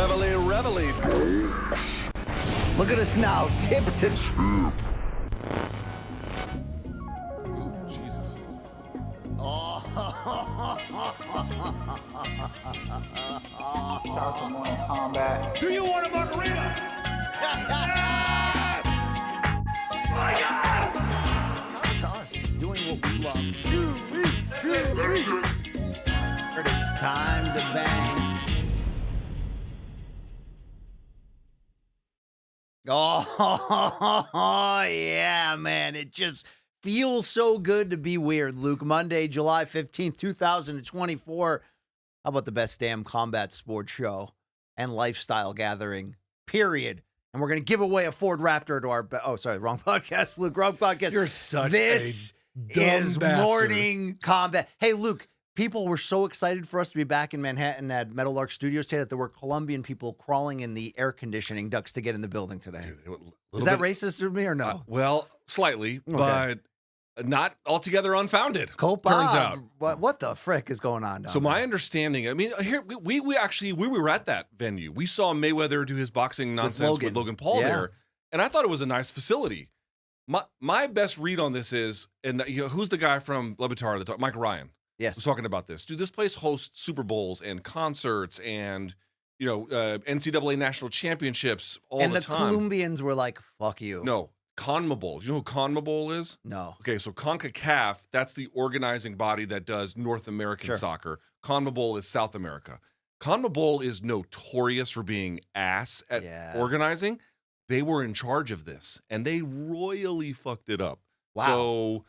Reveille. Look at us now, tip to Ooh, Jesus. Shout out to Morning Kombat. Do you want a margarita? Yes! My God! to us, doing what we love. It's time to bang. Oh, yeah, man. It just feels so good to be weird, Luke. Monday, July 15th, 2024. How about the best damn combat sports show and lifestyle gathering, period. And we're going to give away a Ford Raptor to our... Oh, sorry, wrong podcast, Luke. Wrong podcast. You're such this a dumb is bastard. Morning Combat. Hey, Luke, people were so excited for us to be back in Manhattan at Metal Arc Studios today that there were Colombian people crawling in the air conditioning ducts to get in the building today. Is that racist of me or no? Well, slightly, but not altogether unfounded. Kombat. Turns out. What the frick is going on down So there? my understanding, I mean, here we were at that venue. We saw Mayweather do his boxing nonsense with Logan Paul there, and I thought it was a nice facility. My best read on this is, and who's the guy from Lebatard, Mike Ryan? Yes. Was talking about this. Dude, this place hosts Super Bowls and concerts and NCAA national championships all the time. And the Colombians were like, "Fuck you." No, CONMEBOL. Do you know who CONMEBOL is? No. Okay, so CONCACAF, that's the organizing body that does North American soccer. CONMEBOL is South America. CONMEBOL is notorious for being ass at organizing. They were in charge of this, and they royally fucked it up. Wow. So,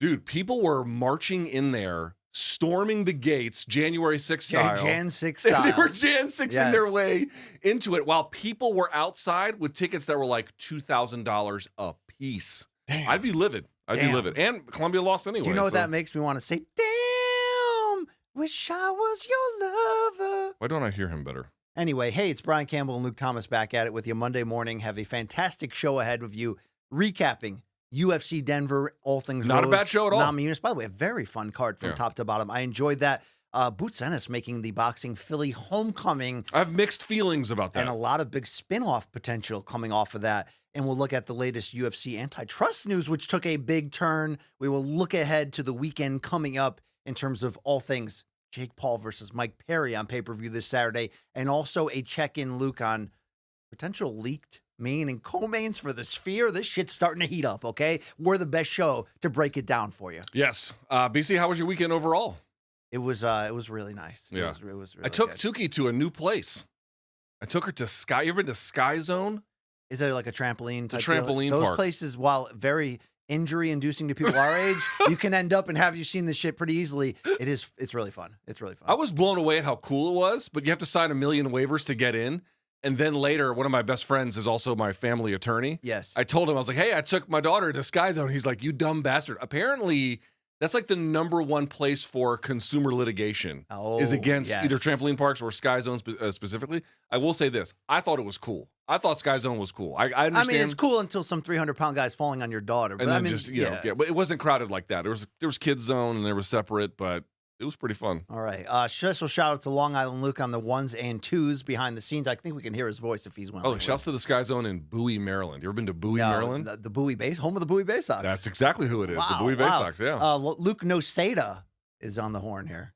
dude, people were marching in there, storming the gates, January 6th style. Jan 6 style. They were Jan 6ing their way into it while people were outside with tickets that were like $2,000 a piece. Damn. I'd be livid. I'd be livid. And Columbia lost anyway. Do you know what that makes me want to say? Damn, wish I was your lover. Why don't I hear him better? Anyway, hey, it's Brian Campbell and Luke Thomas back at it with you Monday morning. Have a fantastic show ahead of you, recapping UFC Denver, all things Not Ropse a bad show at all. Namajunas. By the way, a very fun card from top to bottom. I enjoyed that. Boots Ennis making the boxing Philly homecoming. I have mixed feelings about that. And a lot of big spin-off potential coming off of that. And we'll look at the latest UFC antitrust news, which took a big turn. We will look ahead to the weekend coming up in terms of all things Jake Paul versus Mike Perry on pay-per-view this Saturday, and also a check-in, Luke, on potential leaked main and co-mains for the Sphere. This shit's starting to heat up, okay? We're the best show to break it down for you. Yes. BC, how was your weekend overall? It was really nice. Yeah. It was really I took good. Tuki to a new place. I took her to Sky. You ever been to Sky Zone? Is there like a trampoline type It's a trampoline deal? Those park. places, while very injury-inducing to people our age, you can end up and have you seen this shit pretty easily. It's really fun. It's really fun. I was blown away at how cool it was, but you have to sign 1 million waivers to get in. And then later, one of my best friends is also my family attorney. Yes. I told him, I was like, hey, I took my daughter to Sky Zone. He's like, you dumb bastard. Apparently, that's like the #1 place for consumer litigation is against either trampoline parks or Sky Zone specifically. I will say this. I thought it was cool. I thought Sky Zone was cool. I understand. I mean, it's cool until some 300-pound guy's falling on your daughter. But And then I mean, just, but it wasn't crowded like that. There was kids zone and there was separate, but it was pretty fun. All right. Special shout out to Long Island Luke on the 1s and 2s behind the scenes. I think we can hear his voice if he's willing. Oh, shouts to the Sky Zone in Bowie, Maryland. You ever been to Bowie, Maryland? The Bowie Bay, home of the Bowie Bay Sox. That's exactly who it is. The Bowie Bay Sox, yeah. Luke Noseda is on the horn here.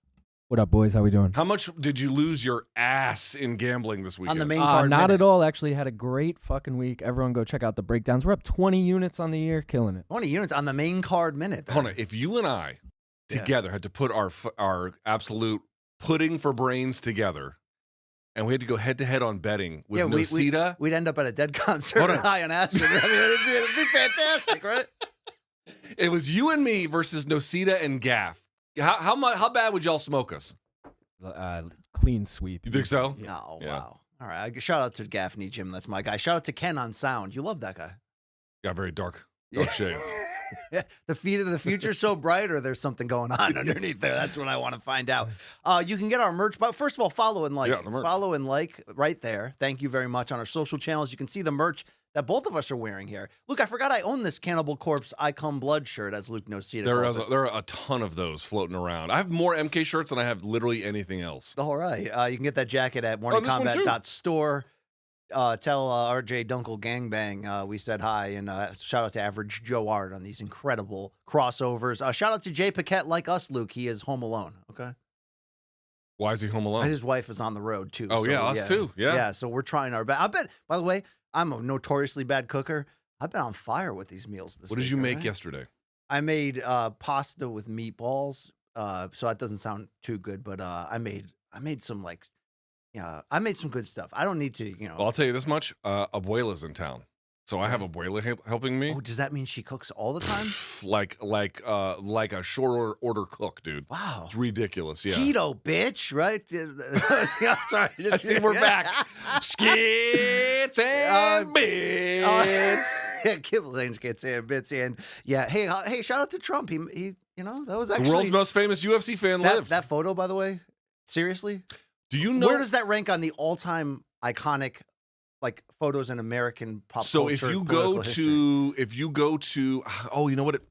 What up, boys? How we doing? How much did you lose your ass in gambling this weekend? On the main card? Not at all. Actually, had a great fucking week. Everyone go check out the breakdowns. We're up 20 units on the year, killing it. 20 units on the main card minute. Hold on. If you and I together had to put our absolute pudding for brains together, and we had to go head-to-head on betting with Noseda. We'd end up at a dead concert high on acid. I mean, it'd be fantastic, right? It was you and me versus Noseda and Gaff. How bad would y'all smoke us? Clean sweep. You think so? Yeah. Oh, wow. All right. Shout out to Gaffney Jim. That's my guy. Shout out to Ken on sound. You love that guy. Got very dark shades. The future's so bright, or there's something going on underneath there. That's what I want to find out. You can get our merch, but first of all, follow and like. Yeah, the merch. Follow and like right there. Thank you very much on our social channels. You can see the merch that both of us are wearing here. Luke, I forgot I own this Cannibal Corpse I Come Blood shirt, as Luke Nocita calls it. There are a ton of those floating around. I have more MK shirts than I have literally anything else. All right. You can get that jacket at morningcombat.store. Tell RJ Dunkel Gangbang we said hi, and shout out to Average Joe Art on these incredible crossovers. Shout out to Jay Paquette, like us, Luke. He is home alone, okay? Why is he home alone? His wife is on the road, too. Oh, yeah, us too. Yeah. Yeah, so we're trying our best. I bet, by the way, I'm a notoriously bad cooker. I've been on fire with these meals this week. What did you make yesterday? I made pasta with meatballs, so that doesn't sound too good, but I made some, like, I made some good stuff. I don't need to, Well, I'll tell you this much. Abuela's in town. So I have Abuela helping me. Oh, does that mean she cooks all the time? like a short order cook, dude. Wow. It's ridiculous, yeah. Keto, bitch, right? Sorry. I see we're back. Skits and bits. Kibble saying skits and bits. And yeah, hey, shout out to Trump. He that was actually the world's most famous UFC fan lives. That photo, by the way, seriously? Do you know where does that rank on the all-time iconic like photos in American pop culture? So if you go to oh, you know what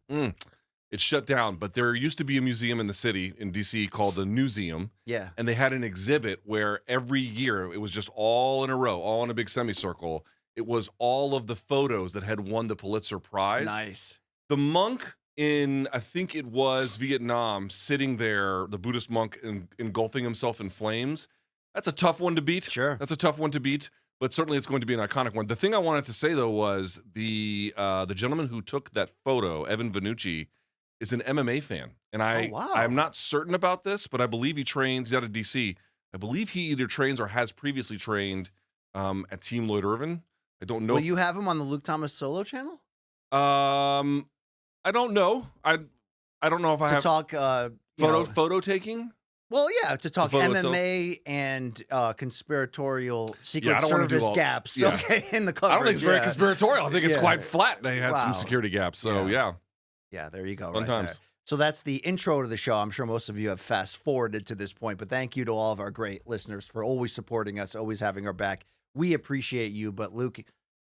it's shut down, but there used to be a museum in the city in DC called the Newseum. Yeah. And they had an exhibit where every year it was just all in a row, all in a big semicircle. It was all of the photos that had won the Pulitzer Prize. Nice. The monk in, I think it was Vietnam, sitting there, the Buddhist monk engulfing himself in flames. That's a tough one to beat. Sure. That's a tough one to beat, but certainly it's going to be an iconic one. The thing I wanted to say, though, was the gentleman who took that photo, Evan Vanucci, is an MMA fan. And I'm not certain about this, but I believe he trains, he's out of D.C. I believe he either trains or has previously trained at Team Lloyd Irvin. I don't know. Will you have him on the Luke Thomas solo channel? I don't know. I don't know if I have talk photo taking. Well, yeah, to talk MMA itself. And conspiratorial Secret I don't Service do gaps. Yeah. Okay, in the coverage. I don't think it's very conspiratorial. I think it's Yeah. quite flat. They had some security gaps. So yeah. Yeah, there you go. Fun right times. There. So that's the intro to the show. I'm sure most of you have fast forwarded to this point, but thank you to all of our great listeners for always supporting us, always having our back. We appreciate you, but Luke,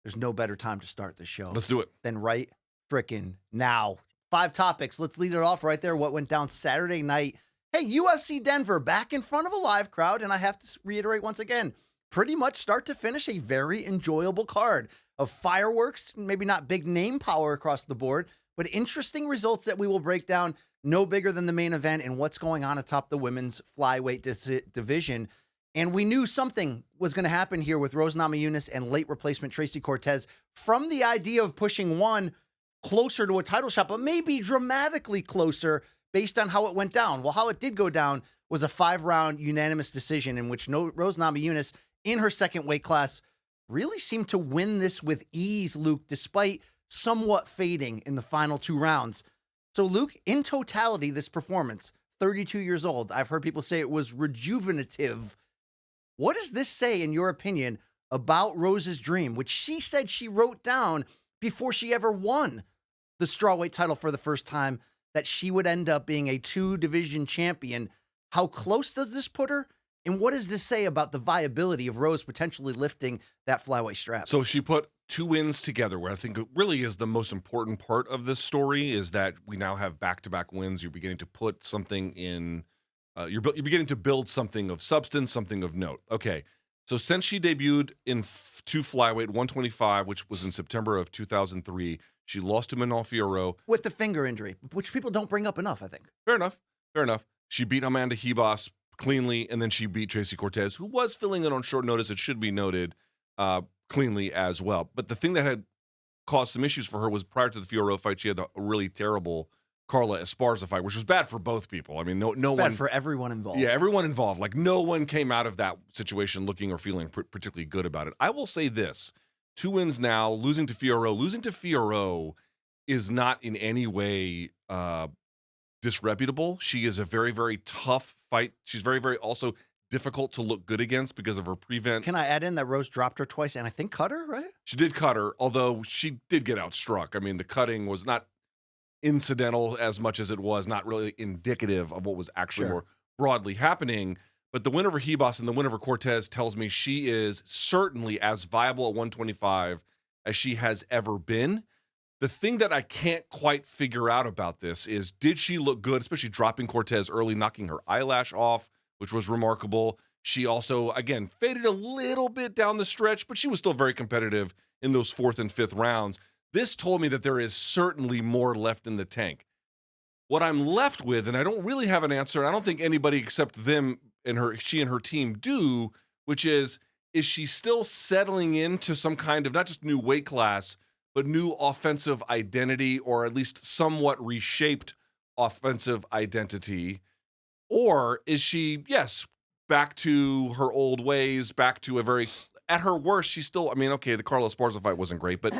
there's no better time to start the show. Let's do it. Than right frickin' now. 5 topics. Let's lead it off right there. What went down Saturday night? Hey, UFC Denver back in front of a live crowd, and I have to reiterate once again, pretty much start to finish a very enjoyable card of fireworks, maybe not big name power across the board, but interesting results that we will break down, no bigger than the main event and what's going on atop the women's flyweight division. And we knew something was going to happen here with Ropse Namajunas and late replacement Tracy Cortez from the idea of pushing one closer to a title shot, but maybe dramatically closer based on how it went down. Well, how it did go down was a 5-round unanimous decision in which Ropse Namajunas in her second weight class really seemed to win this with ease, Luke, despite somewhat fading in the final 2 rounds. So, Luke, in totality, this performance, 32 years old, I've heard people say it was rejuvenative. What does this say, in your opinion, about Rose's dream, which she said she wrote down before she ever won the strawweight title for the first time, that she would end up being a 2-division champion? How close does this put her? And what does this say about the viability of Rose potentially lifting that flyweight strap? So she put 2 wins together, where I think it really is the most important part of this story is that we now have back-to-back wins. You're beginning to put something in, you're beginning to build something of substance, something of note. Okay, so since she debuted in 2 flyweight, 125, which was in September of 2003, she lost to Manon Fiorot. With the finger injury, which people don't bring up enough, I think. Fair enough. She beat Amanda Ribas cleanly, and then she beat Tracy Cortez, who was filling in on short notice, it should be noted, cleanly as well. But the thing that had caused some issues for her was prior to the Fiorot fight, she had a really terrible Carla Esparza fight, which was bad for both people. I mean, no one. Bad for everyone involved. Yeah, everyone involved. Like, no one came out of that situation looking or feeling particularly good about it. I will say this. 2 wins now, losing to Fiorot. Losing to Fiorot is not in any way disreputable. She is a very, very tough fight. She's very, very also difficult to look good against because of her prevent. Can I add in that Rose dropped her twice and I think cut her, right? She did cut her, although she did get outstruck. I mean, the cutting was not incidental as much as it was not really indicative of what was actually more broadly happening. But the win over Ribas and the win over Cortez tells me she is certainly as viable at 125 as she has ever been. The thing that I can't quite figure out about this is, did she look good, especially dropping Cortez early, knocking her eyelash off, which was remarkable. She also, again, faded a little bit down the stretch, but she was still very competitive in those 4th and 5th rounds. This told me that there is certainly more left in the tank. What I'm left with, and I don't really have an answer, and I don't think anybody except she and her team do, which is she still settling into some kind of not just new weight class, but new offensive identity, or at least somewhat reshaped offensive identity? Or is she, yes, back to her old ways, back to at her worst, she's still, okay, the Carla Esparza fight wasn't great, but,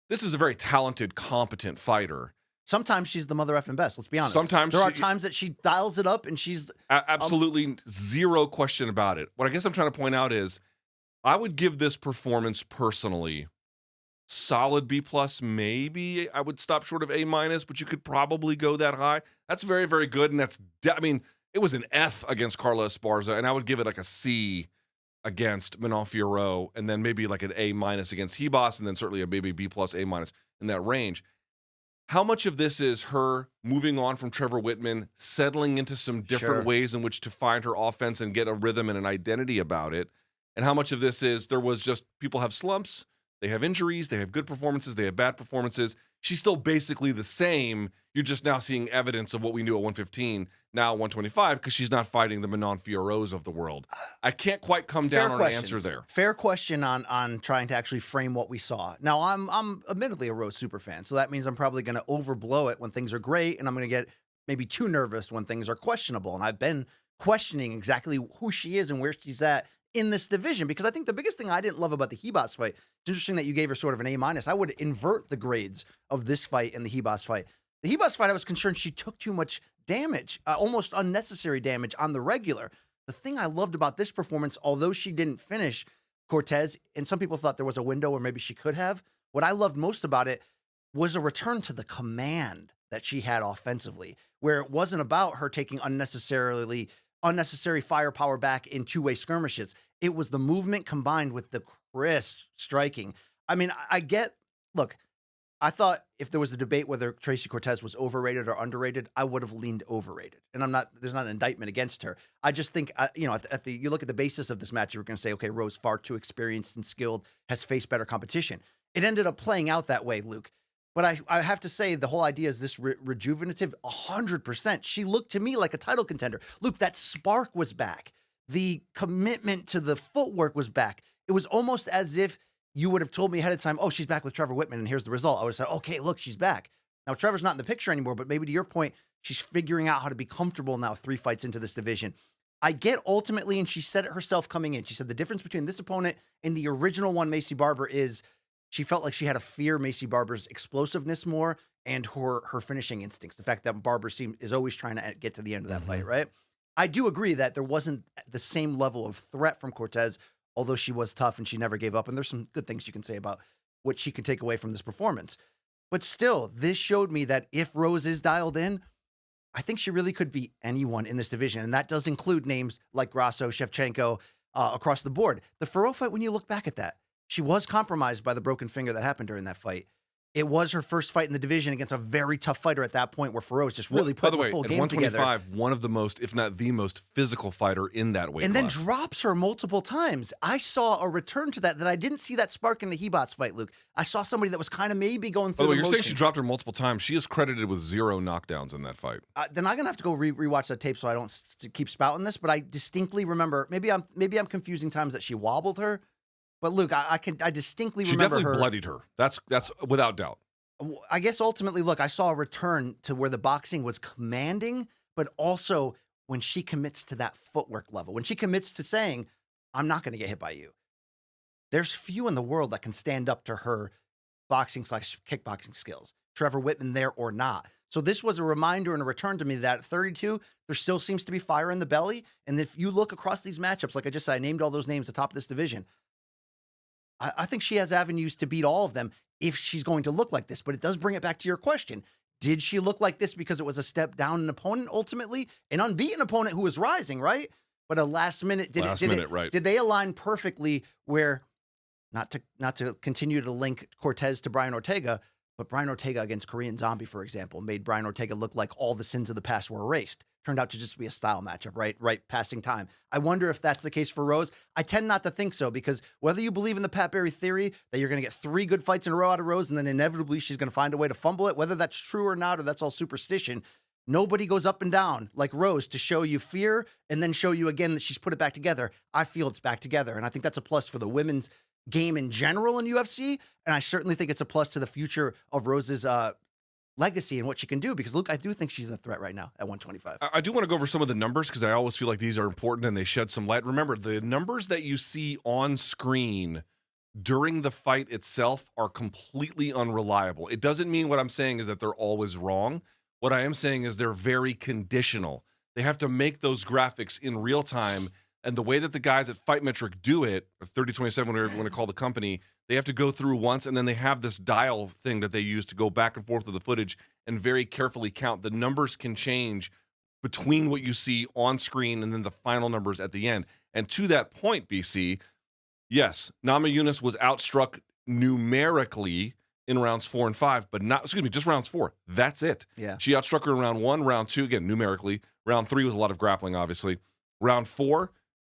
this is a very talented, competent fighter. Sometimes she's the mother effing best, let's be honest. Sometimes there are times that she dials it up and she's... Absolutely zero question about it. What I guess I'm trying to point out is, I would give this performance personally solid B+, maybe I would stop short of A-, but you could probably go that high. That's very, very good, and it was an F against Carla Esparza, and I would give it like a C against Manon Fiorot, and then maybe like an A- against Hebos, and then certainly a maybe B+, A- in that range. How much of this is her moving on from Trevor Whitman, settling into some different ways in which to find her offense and get a rhythm and an identity about it? And how much of this is there was just people have slumps, they have injuries, they have good performances, they have bad performances. She's still basically the same. You're just now seeing evidence of what we knew at 115, now 125, because she's not fighting the Manon Fioros of the world. I can't quite come down on an answer there. Fair question on trying to actually frame what we saw. Now, I'm admittedly a Rose super fan, so that means I'm probably going to overblow it when things are great, and I'm going to get maybe too nervous when things are questionable. And I've been questioning exactly who she is and where she's at in this division, because I think the biggest thing I didn't love about the Hebos fight, it's interesting that you gave her sort of an A-. I would invert the grades of this fight and the Hebos fight. The Hebos fight, I was concerned she took too much damage, almost unnecessary damage on the regular. The thing I loved about this performance, although she didn't finish Cortez, and some people thought there was a window where maybe she could have, what I loved most about it was a return to the command that she had offensively, where it wasn't about her taking unnecessary firepower back in two-way skirmishes. It was the movement combined with the crisp striking. Look, I thought if there was a debate whether Tracy Cortez was overrated or underrated, I would have leaned overrated. And there's not an indictment against her. I just think, you look at the basis of this match, you're going to say, okay, Rose far too experienced and skilled, has faced better competition. It ended up playing out that way, Luke. But I have to say, the whole idea is this rejuvenative, 100%. She looked to me like a title contender. Luke, that spark was back. The commitment to the footwork was back. It was almost as if you would have told me ahead of time, oh, she's back with Trevor Whitman, and here's the result. I would have said, okay, look, she's back. Now, Trevor's not in the picture anymore, but maybe to your point, she's figuring out how to be comfortable now 3 fights into this division. I get ultimately, and she said it herself coming in, she said the difference between this opponent and the original one, Maycee Barber, is she felt like she had to fear Maycee Barber's explosiveness more and her finishing instincts. The fact that Barber is always trying to get to the end of that fight, right? I do agree that there wasn't the same level of threat from Cortez, although she was tough and she never gave up. And there's some good things you can say about what she could take away from this performance. But still, this showed me that if Rose is dialed in, I think she really could beat anyone in this division. And that does include names like Grasso, Shevchenko, across the board. The Fiorot fight, when you look back at that, she was compromised by the broken finger that happened during that fight. It was her first fight in the division against a very tough fighter at that point where Fiorot just really put the full game together. At 125, one of the most, if not the most physical fighter in that weight class. And then drops her multiple times. I saw a return to that I didn't see that spark in the Hebos fight, Luke. I saw somebody that was kind of maybe going through the motions. You're saying she dropped her multiple times. She is credited with 0 knockdowns in that fight. Then I'm going to have to go rewatch that tape so I don't keep spouting this, but I distinctly remember, maybe I'm confusing times that she wobbled her. But Luke, I distinctly remember she definitely bloodied her. That's without doubt. I guess ultimately, look, I saw a return to where the boxing was commanding, but also when she commits to that footwork level, when she commits to saying, I'm not going to get hit by you. There's few in the world that can stand up to her boxing/kickboxing skills. Trevor Whitman there or not. So this was a reminder and a return to me that at 32, there still seems to be fire in the belly. And if you look across these matchups, like I just said, I named all those names at the top of this division. I think she has avenues to beat all of them if she's going to look like this. But it does bring it back to your question. Did she look like this because it was a step down an opponent ultimately? An unbeaten opponent who was rising, right? But a last minute, did they align perfectly where not to continue to link Cortez to Brian Ortega, but Brian Ortega against Korean Zombie, for example, made Brian Ortega look like all the sins of the past were erased. Turned out to just be a style matchup, right? Passing time. I wonder if that's the case for Rose. I tend not to think so, because whether you believe in the Pat Barry theory that you're going to get 3 good fights in a row out of Rose and then inevitably she's going to find a way to fumble it, whether that's true or not, or that's all superstition, nobody goes up and down like Rose to show you fear and then show you again that she's put it back together. I feel it's back together, and I think that's a plus for the women's game in general in UFC, and I certainly think it's a plus to the future of Rose's legacy and what she can do, because look, I do think she's a threat right now at 125. I do want to go over some of the numbers because I always feel like these are important and they shed some light. Remember, the numbers that you see on screen during the fight itself are completely unreliable. It doesn't mean what I'm saying is that they're always wrong. What I am saying is they're very conditional. They have to make those graphics in real time, and the way that the guys at Fight Metric do it, or 3027 when we call the company, they have to go through once, and then they have this dial thing that they use to go back and forth with the footage and very carefully count. The numbers can change between what you see on screen and then the final numbers at the end. And to that point, BC, yes, Namajunas was outstruck numerically in rounds 4 and 5, but not, just rounds 4. That's it. Yeah. She outstruck her in round 1, round 2, again, numerically. Round 3 was a lot of grappling, obviously. Round 4,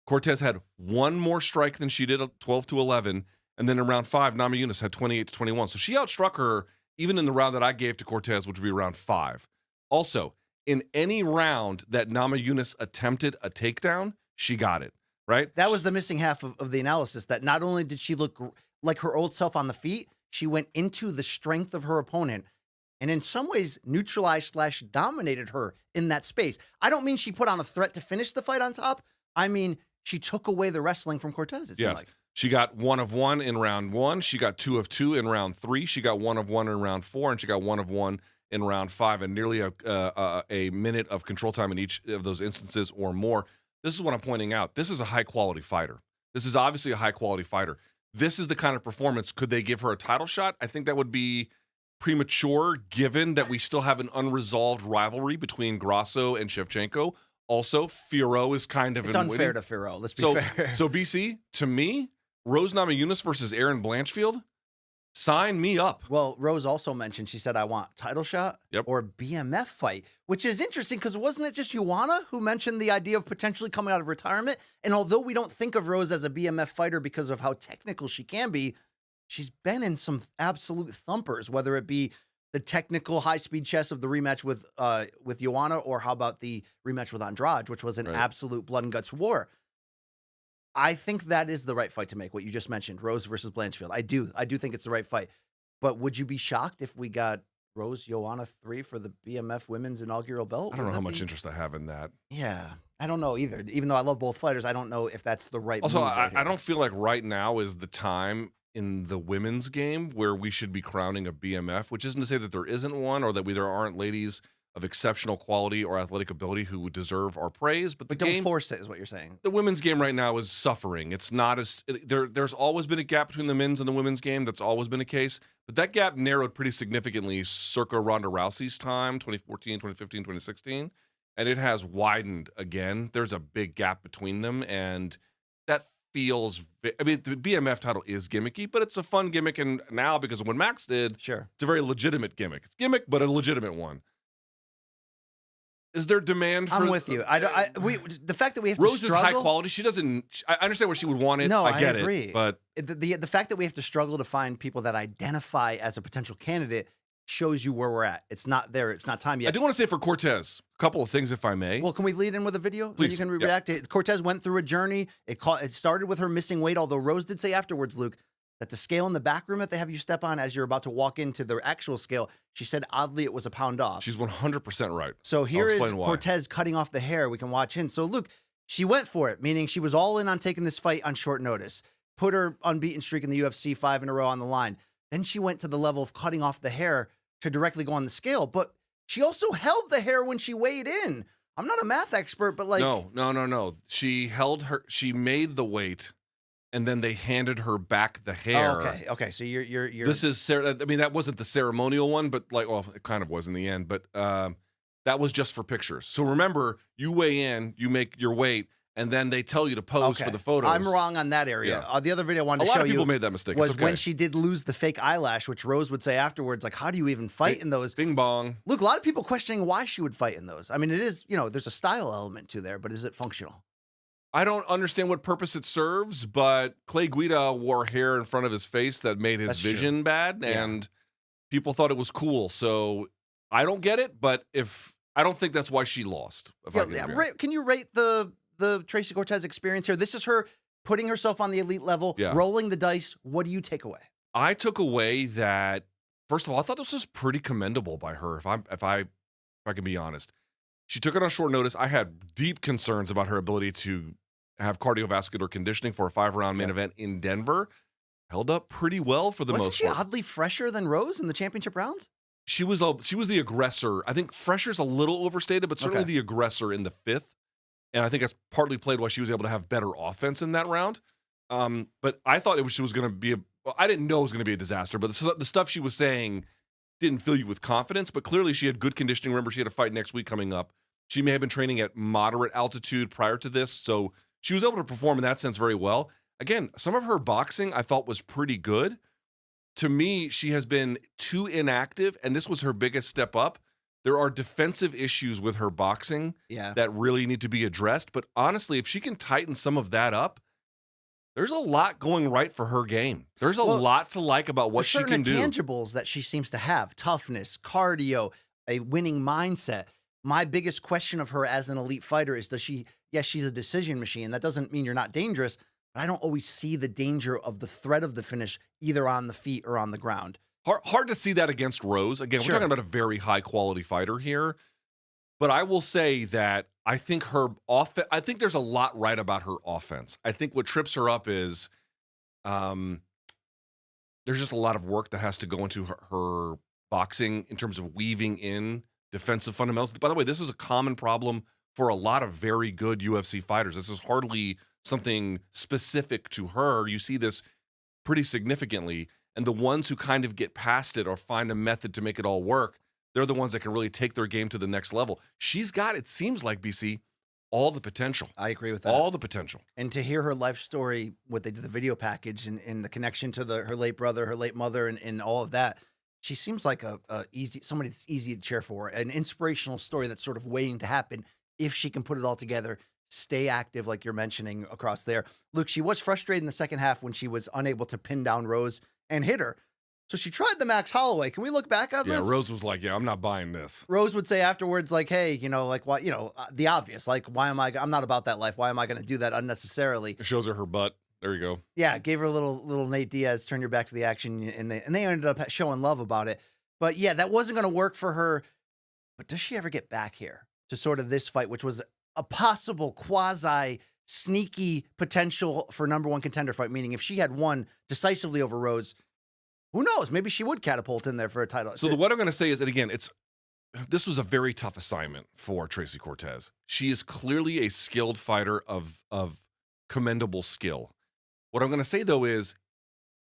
Cortez had 1 more strike than she did, 12-11. And then in round 5, Namajunas had 28-21. So she outstruck her even in the round that I gave to Cortez, which would be round 5. Also, in any round that Namajunas attempted a takedown, she got it, right? That was the missing half of the analysis, that not only did she look like her old self on the feet, she went into the strength of her opponent and in some ways neutralized/dominated her in that space. I don't mean she put on a threat to finish the fight on top. I mean, she took away the wrestling from Cortez, it seemed like. She got 1 of 1 in round 1. She got 2 of 2 in round 3. She got 1 of 1 in round 4, and she got 1 of 1 in round 5, and nearly a minute of control time in each of those instances or more. This is what I'm pointing out. This is a high-quality fighter. This is obviously a high-quality fighter. This is the kind of performance. Could they give her a title shot? I think that would be premature, given that we still have an unresolved rivalry between Grasso and Shevchenko. Also, Firo is kind of it's unfair to Firo. Let's be fair. So BC, to me, Rose Namajunas versus Erin Blanchfield, sign me up. Well, Rose also mentioned, she said, I want title shot or BMF fight, which is interesting because wasn't it just Joanna who mentioned the idea of potentially coming out of retirement? And although we don't think of Rose as a BMF fighter because of how technical she can be, she's been in some absolute thumpers, whether it be the technical high-speed chess of the rematch with Joanna, or how about the rematch with Andrade, which was an absolute blood and guts war. I think that is the right fight to make, what you just mentioned, Rose versus Blanchfield. I do think it's the right fight. But would you be shocked if we got Rose Joanna 3 for the BMF women's inaugural belt? I don't know how much interest I have in that. Yeah, I don't know either. Even though I love both fighters, I don't know if that's the right move. Also, I don't feel like right now is the time in the women's game where we should be crowning a BMF, which isn't to say that there isn't one or that there aren't ladies of exceptional quality or athletic ability who would deserve our praise. But don't force it, is what you're saying. The women's game right now is suffering. It's not as there's always been a gap between the men's and the women's game. That's always been a case. But that gap narrowed pretty significantly circa Ronda Rousey's time, 2014, 2015, 2016. And it has widened again. There's a big gap between them. And that feels, I mean, the BMF title is gimmicky, but it's a fun gimmick. And now, because of what Max did, it's a very legitimate gimmick. Gimmick, but a legitimate one. Is there demand for... I'm with you. The fact that we have Rose to struggle... is high quality. She doesn't... I understand where she would want it. No, I get agree. it. But the fact that we have to struggle to find people that identify as a potential candidate shows you where we're at. It's not there. It's not time yet. I do want to say for Cortez, a couple of things, if I may. Well, can we lead in with a video? Please. Then you can react. Cortez went through a journey. It started with her missing weight, although Rose did say afterwards, Luke, that the scale in the back room that they have you step on as you're about to walk into the actual scale, she said oddly it was a pound off. She's 100% right. So here is Cortez cutting off the hair. We can watch in. So Luke, she went for it, meaning she was all in on taking this fight on short notice. Put her unbeaten streak in the UFC 5 in a row on the line. Then she went to the level of cutting off the hair to directly go on the scale. But she also held the hair when she weighed in. I'm not a math expert, but like... No. She held her... She made the weight... And then they handed her back the hair. Oh, okay. So you're. This is. I mean, that wasn't the ceremonial one, but it kind of was in the end. But that was just for pictures. So remember, you weigh in, you make your weight, and then they tell you to pose for the photos. I'm wrong on that area. Yeah. The other video I wanted to A show lot of you people made that mistake. was It's okay. when she did lose the fake eyelash, which Rose would say afterwards, like, how do you even fight in those? Bing bong. Luke, a lot of people questioning why she would fight in those. I mean, it is, there's a style element to there, but is it functional? I don't understand what purpose it serves, but Clay Guida wore hair in front of his face that made his vision bad, and people thought it was cool. So I don't get it, but I don't think that's why she lost. Can you rate the Tracy Cortez experience here? This is her putting herself on the elite level, rolling the dice. What do you take away? I took away that, first of all, I thought this was pretty commendable by her, if I can be honest. She took it on short notice. I had deep concerns about her ability to have cardiovascular conditioning for a 5-round main event in Denver. Held up pretty well for the most part. Wasn't she oddly fresher than Rose in the championship rounds? She was the aggressor. I think fresher's a little overstated, but certainly the aggressor in the 5th. And I think that's partly played why she was able to have better offense in that round. But I thought she was going to be I didn't know it was going to be a disaster, but the stuff she was saying didn't fill you with confidence, but clearly she had good conditioning. Remember, she had a fight next week coming up. She may have been training at moderate altitude prior to this, so she was able to perform in that sense very well. Again, some of her boxing I thought was pretty good. To me, she has been too inactive, and this was her biggest step up. There are defensive issues with her boxing that really need to be addressed, but honestly, if she can tighten some of that up, there's a lot going right for her game. There's a lot to like about what she can do. Certain intangibles that she seems to have: toughness, cardio, a winning mindset. My biggest question of her as an elite fighter is, she's a decision machine. That doesn't mean you're not dangerous, but I don't always see the danger of the threat of the finish either on the feet or on the ground. Hard to see that against Rose. Again, we're talking about a very high-quality fighter here. But I will say that I think there's a lot right about her offense. I think what trips her up is there's just a lot of work that has to go into her boxing in terms of weaving in defensive fundamentals. By the way, this is a common problem for a lot of very good UFC fighters. This is hardly something specific to her. You see this pretty significantly. And the ones who kind of get past it or find a method to make it all work, they're the ones that can really take their game to the next level. She's got, it seems like, BC, all the potential. I agree with that. All the potential. And to hear her life story, what they did, the video package and the connection to her late brother, her late mother, and all of that, she seems like somebody that's easy to cheer for, an inspirational story that's sort of waiting to happen if she can put it all together, stay active like you're mentioning across there. Luke, she was frustrated in the second half when she was unable to pin down Rose and hit her. So she tried the Max Holloway. Can we look back on this? Yeah, Rose was like, I'm not buying this. Rose would say afterwards, like, hey, why, the obvious, like, I'm not about that life. Why am I going to do that unnecessarily? It shows her butt. There you go. Yeah, gave her a little Nate Diaz, turn your back to the action, and they ended up showing love about it. But yeah, that wasn't going to work for her. But does she ever get back here to sort of this fight, which was a possible quasi sneaky potential for number one contender fight? Meaning if she had won decisively over Rose, who knows? Maybe she would catapult in there for a title. So what I'm going to say is that, again, this was a very tough assignment for Tracy Cortez. She is clearly a skilled fighter of commendable skill. What I'm going to say, though, is,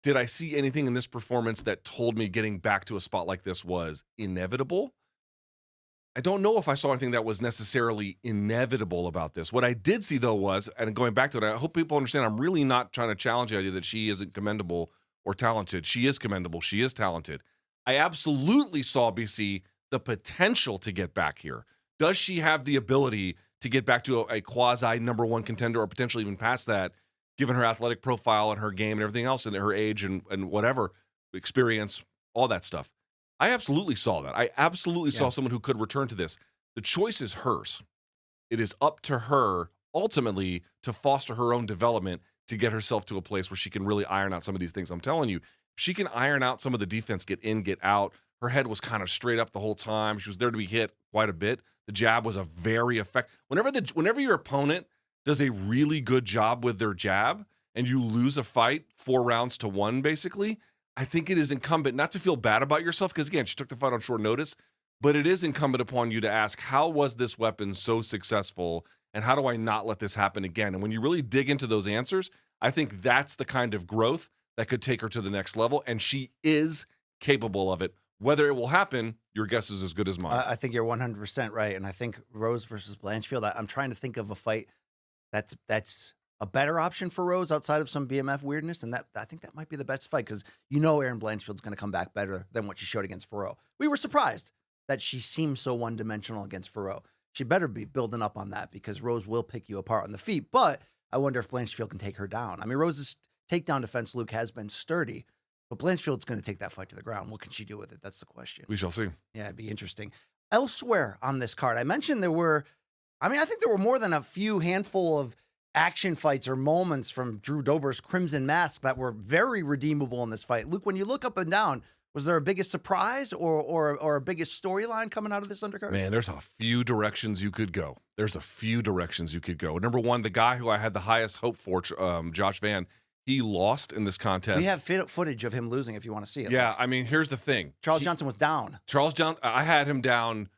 did I see anything in this performance that told me getting back to a spot like this was inevitable? I don't know if I saw anything that was necessarily inevitable about this. What I did see, though, was, and going back to it, I hope people understand, I'm really not trying to challenge the idea that she isn't commendable or talented. She is commendable. She is talented. I absolutely saw, BC, the potential to get back here. Does she have the ability to get back to a quasi number one contender or potentially even past that, given her athletic profile and her game and everything else and her age and whatever, experience, all that stuff? I absolutely saw that. I absolutely saw someone who could return to this. The choice is hers. It is up to her, ultimately, to foster her own development, to get herself to a place where she can really iron out some of these things. I'm telling you, she can iron out some of the defense, get in, get out. Her head was kind of straight up the whole time. She was there to be hit quite a bit. The jab was a very effective. Whenever your opponent does a really good job with their jab and you lose a fight 4 rounds to 1, basically, I think it is incumbent not to feel bad about yourself, because, again, she took the fight on short notice, but it is incumbent upon you to ask, how was this weapon so successful, and how do I not let this happen again? And when you really dig into those answers, I think that's the kind of growth that could take her to the next level, and she is capable of it. Whether it will happen, your guess is as good as mine. I think you're 100% right, and I think Rose versus Blanchfield, I'm trying to think of a fight That's a better option for Rose outside of some BMF weirdness, and I think that might be the best fight because Erin Blanchfield's going to come back better than what she showed against Ferro. We were surprised that she seemed so one-dimensional against Ferro. She better be building up on that because Rose will pick you apart on the feet, but I wonder if Blanchfield can take her down. I mean, Rose's takedown defense, Luke, has been sturdy, but Blanchfield's going to take that fight to the ground. What can she do with it? That's the question. We shall see. Yeah, it'd be interesting. Elsewhere on this card, I mentioned I think there were more than a few handful of action fights or moments from Drew Dober's Crimson Mask that were very redeemable in this fight. Luke, when you look up and down, was there a biggest surprise or a biggest storyline coming out of this undercard? Man, there's a few directions you could go. Number one, the guy who I had the highest hope for, Josh Van, he lost in this contest. We have footage of him losing if you want to see it. Yeah, I mean, here's the thing. Charles Johnson was down. I had him down.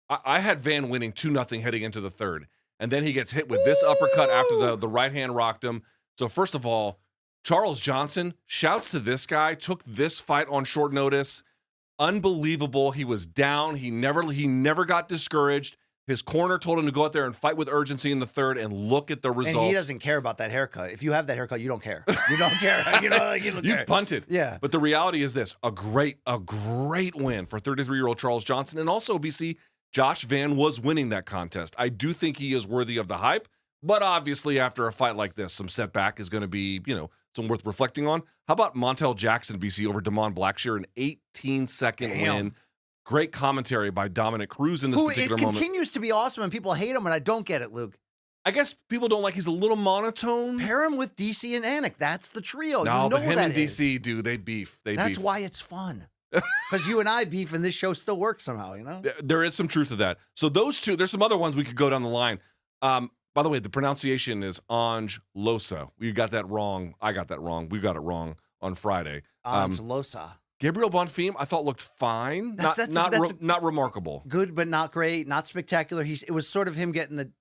I had Van winning 2-0 heading into the third. And then he gets hit with this uppercut after the right hand rocked him. So first of all, Charles Johnson, shouts to this guy, took this fight on short notice. Unbelievable. He was down. He never got discouraged. His corner told him to go out there and fight with urgency in the third and look at the results. And he doesn't care about that haircut. If you have that haircut, you don't care. You don't care. You don't You've care. punted. Yeah. But the reality is this, a great win for 33-year-old Charles Johnson. And also, BC, Josh Van was winning that contest. I do think he is worthy of the hype, but obviously after a fight like this, some setback is going to be, some worth reflecting on. How about Montel Jackson, BC, over Damon Blackshear, an 18-second win? Great commentary by Dominic Cruz in this particular moment. It continues to be awesome, and people hate him, and I don't get it, Luke. I guess people don't like he's a little monotone. Pair him with DC and Anik. That's the trio. No, but him and DC, dude, they beef. That's why it's fun. Because you and I beef, and this show still works somehow, There is some truth to that. So those two, there's some other ones we could go down the line. By the way, the pronunciation is Ange Losa. We got that wrong. I got that wrong. We got it wrong on Friday. Ange Losa. Gabriel Bonfim, I thought looked fine. Not remarkable. Good, but not great. Not spectacular. It was sort of him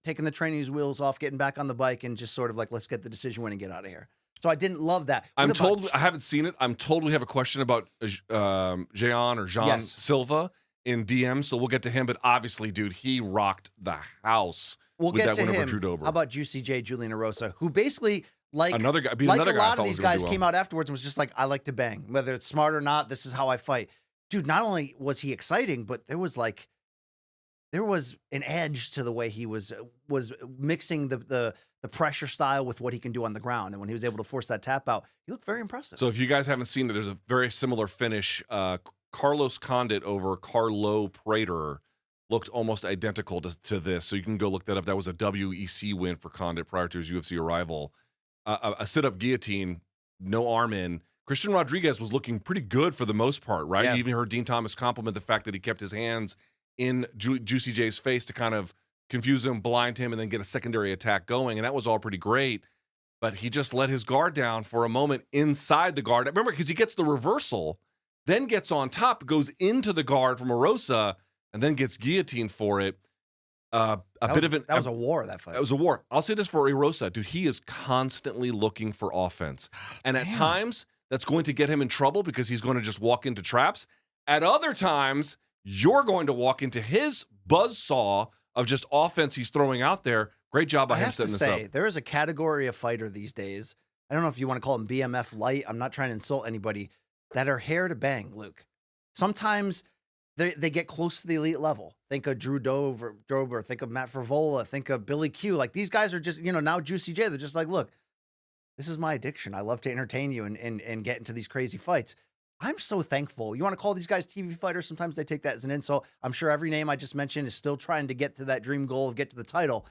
taking the training's wheels off, getting back on the bike, and just sort of like, let's get the decision win and get out of here. So I didn't love that. I haven't seen it. I'm told we have a question about Jean Silva in DM, so we'll get to him. But obviously, dude, he rocked the house. We'll with get that to win over him. Drew Dober. How about Juicy J, Julian Erosa, who basically a lot of these guys came out afterwards and was just like, I like to bang, whether it's smart or not. This is how I fight, dude. Not only was he exciting, but there was an edge to the way he was mixing the pressure style with what he can do on the ground. And when he was able to force that tap out, he looked very impressive. So if you guys haven't seen it, there's a very similar finish. Carlos Condit over Carlo Prater looked almost identical to this. So you can go look that up. That was a WEC win for Condit prior to his UFC arrival. A sit-up guillotine, no arm in. Christian Rodriguez was looking pretty good for the most part, right? Yeah. You even heard Dean Thomas compliment the fact that he kept his hands in Juicy J's face to kind of confuse him, blind him, and then get a secondary attack going. And that was all pretty great. But he just let his guard down for a moment inside the guard. Remember, because he gets the reversal, then gets on top, goes into the guard from Erosa, and then gets guillotined for it. That was a war, that fight. It was a war. I'll say this for Erosa, dude. He is constantly looking for offense. And at times, that's going to get him in trouble because he's going to just walk into traps. At other times, you're going to walk into his buzzsaw of just offense he's throwing out there. Great job by him setting this up. There is a category of fighter these days. I don't know if you want to call them BMF light. I'm not trying to insult anybody, that are hair to bang, Luke. Sometimes they get close to the elite level. Think of Drew Dober, think of Matt Frivola, think of Billy Q. Like, these guys are just, now Juicy J, they're just like, look, this is my addiction. I love to entertain you and get into these crazy fights. I'm so thankful. You want to call these guys TV fighters? Sometimes they take that as an insult. I'm sure every name I just mentioned is still trying to get to that dream goal of get to the title.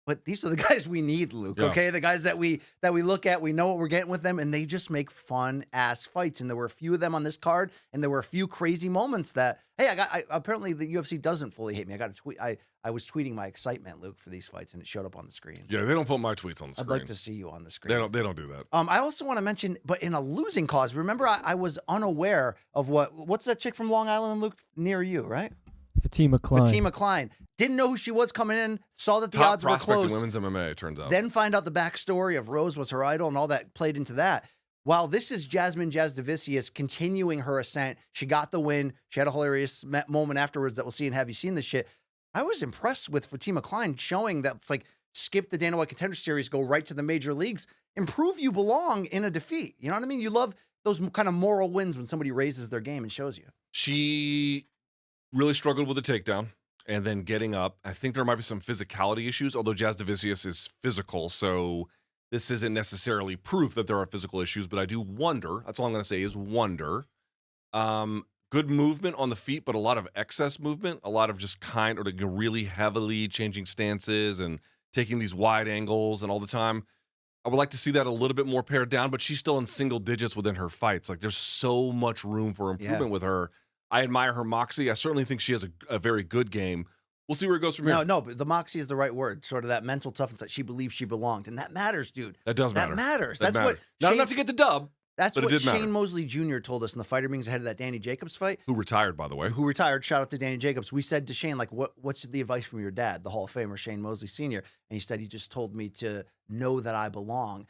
But these are the guys we need, Luke, okay? The guys that we look at, we know what we're getting with them, and they just make fun-ass fights. And there were a few of them on this card, and there were a few crazy moments that, hey, apparently the UFC doesn't fully hate me. I got a tweet. I was tweeting my excitement, Luke, for these fights, and it showed up on the screen. Yeah, they don't put my tweets on the screen. I'd like to see you on the screen. They don't do that. I also want to mention, but in a losing cause, remember I was unaware of what's that chick from Long Island, Luke, near you, right? Fatima Klein. Didn't know who she was coming in, saw that the Top odds were prospect close. in women's MMA, it turns out. Then find out the backstory of Rose was her idol and all that played into that. While this is Jasmine Jasdavicius continuing her ascent, she got the win. She had a hilarious moment afterwards that we'll see in Have You Seen This Shit? I was impressed with Fatima Klein showing that it's like skip the Dana White Contender Series, go right to the major leagues, and prove you belong in a defeat. You know what I mean? You love those kind of moral wins when somebody raises their game and shows you. She really struggled with the takedown and then getting up. I think there might be some physicality issues, although Jazz Davicius is physical, so this isn't necessarily proof that there are physical issues, but I do wonder. That's all I'm going to say is wonder. Good movement on the feet, but a lot of excess movement, a lot of just really heavily changing stances and taking these wide angles and all the time. I would like to see that a little bit more pared down, but she's still in single digits within her fights. Like, there's so much room for improvement with her. I admire her moxie. I certainly think she has a very good game. We'll see where it goes from here. No, but the moxie is the right word. Sort of that mental toughness that she believes she belonged. And that matters, dude. That does matter. That matters. That That's matters. what Not Shane, enough to get the dub. That's but what it did matter. Shane Mosley Jr. told us in the fighter meetings ahead of that Danny Jacobs fight. Who retired, by the way. Who retired. Shout out to Danny Jacobs. We said to Shane, like, what's the advice from your dad, the Hall of Famer, Shane Mosley Sr.? And he said, he just told me to know that I belong.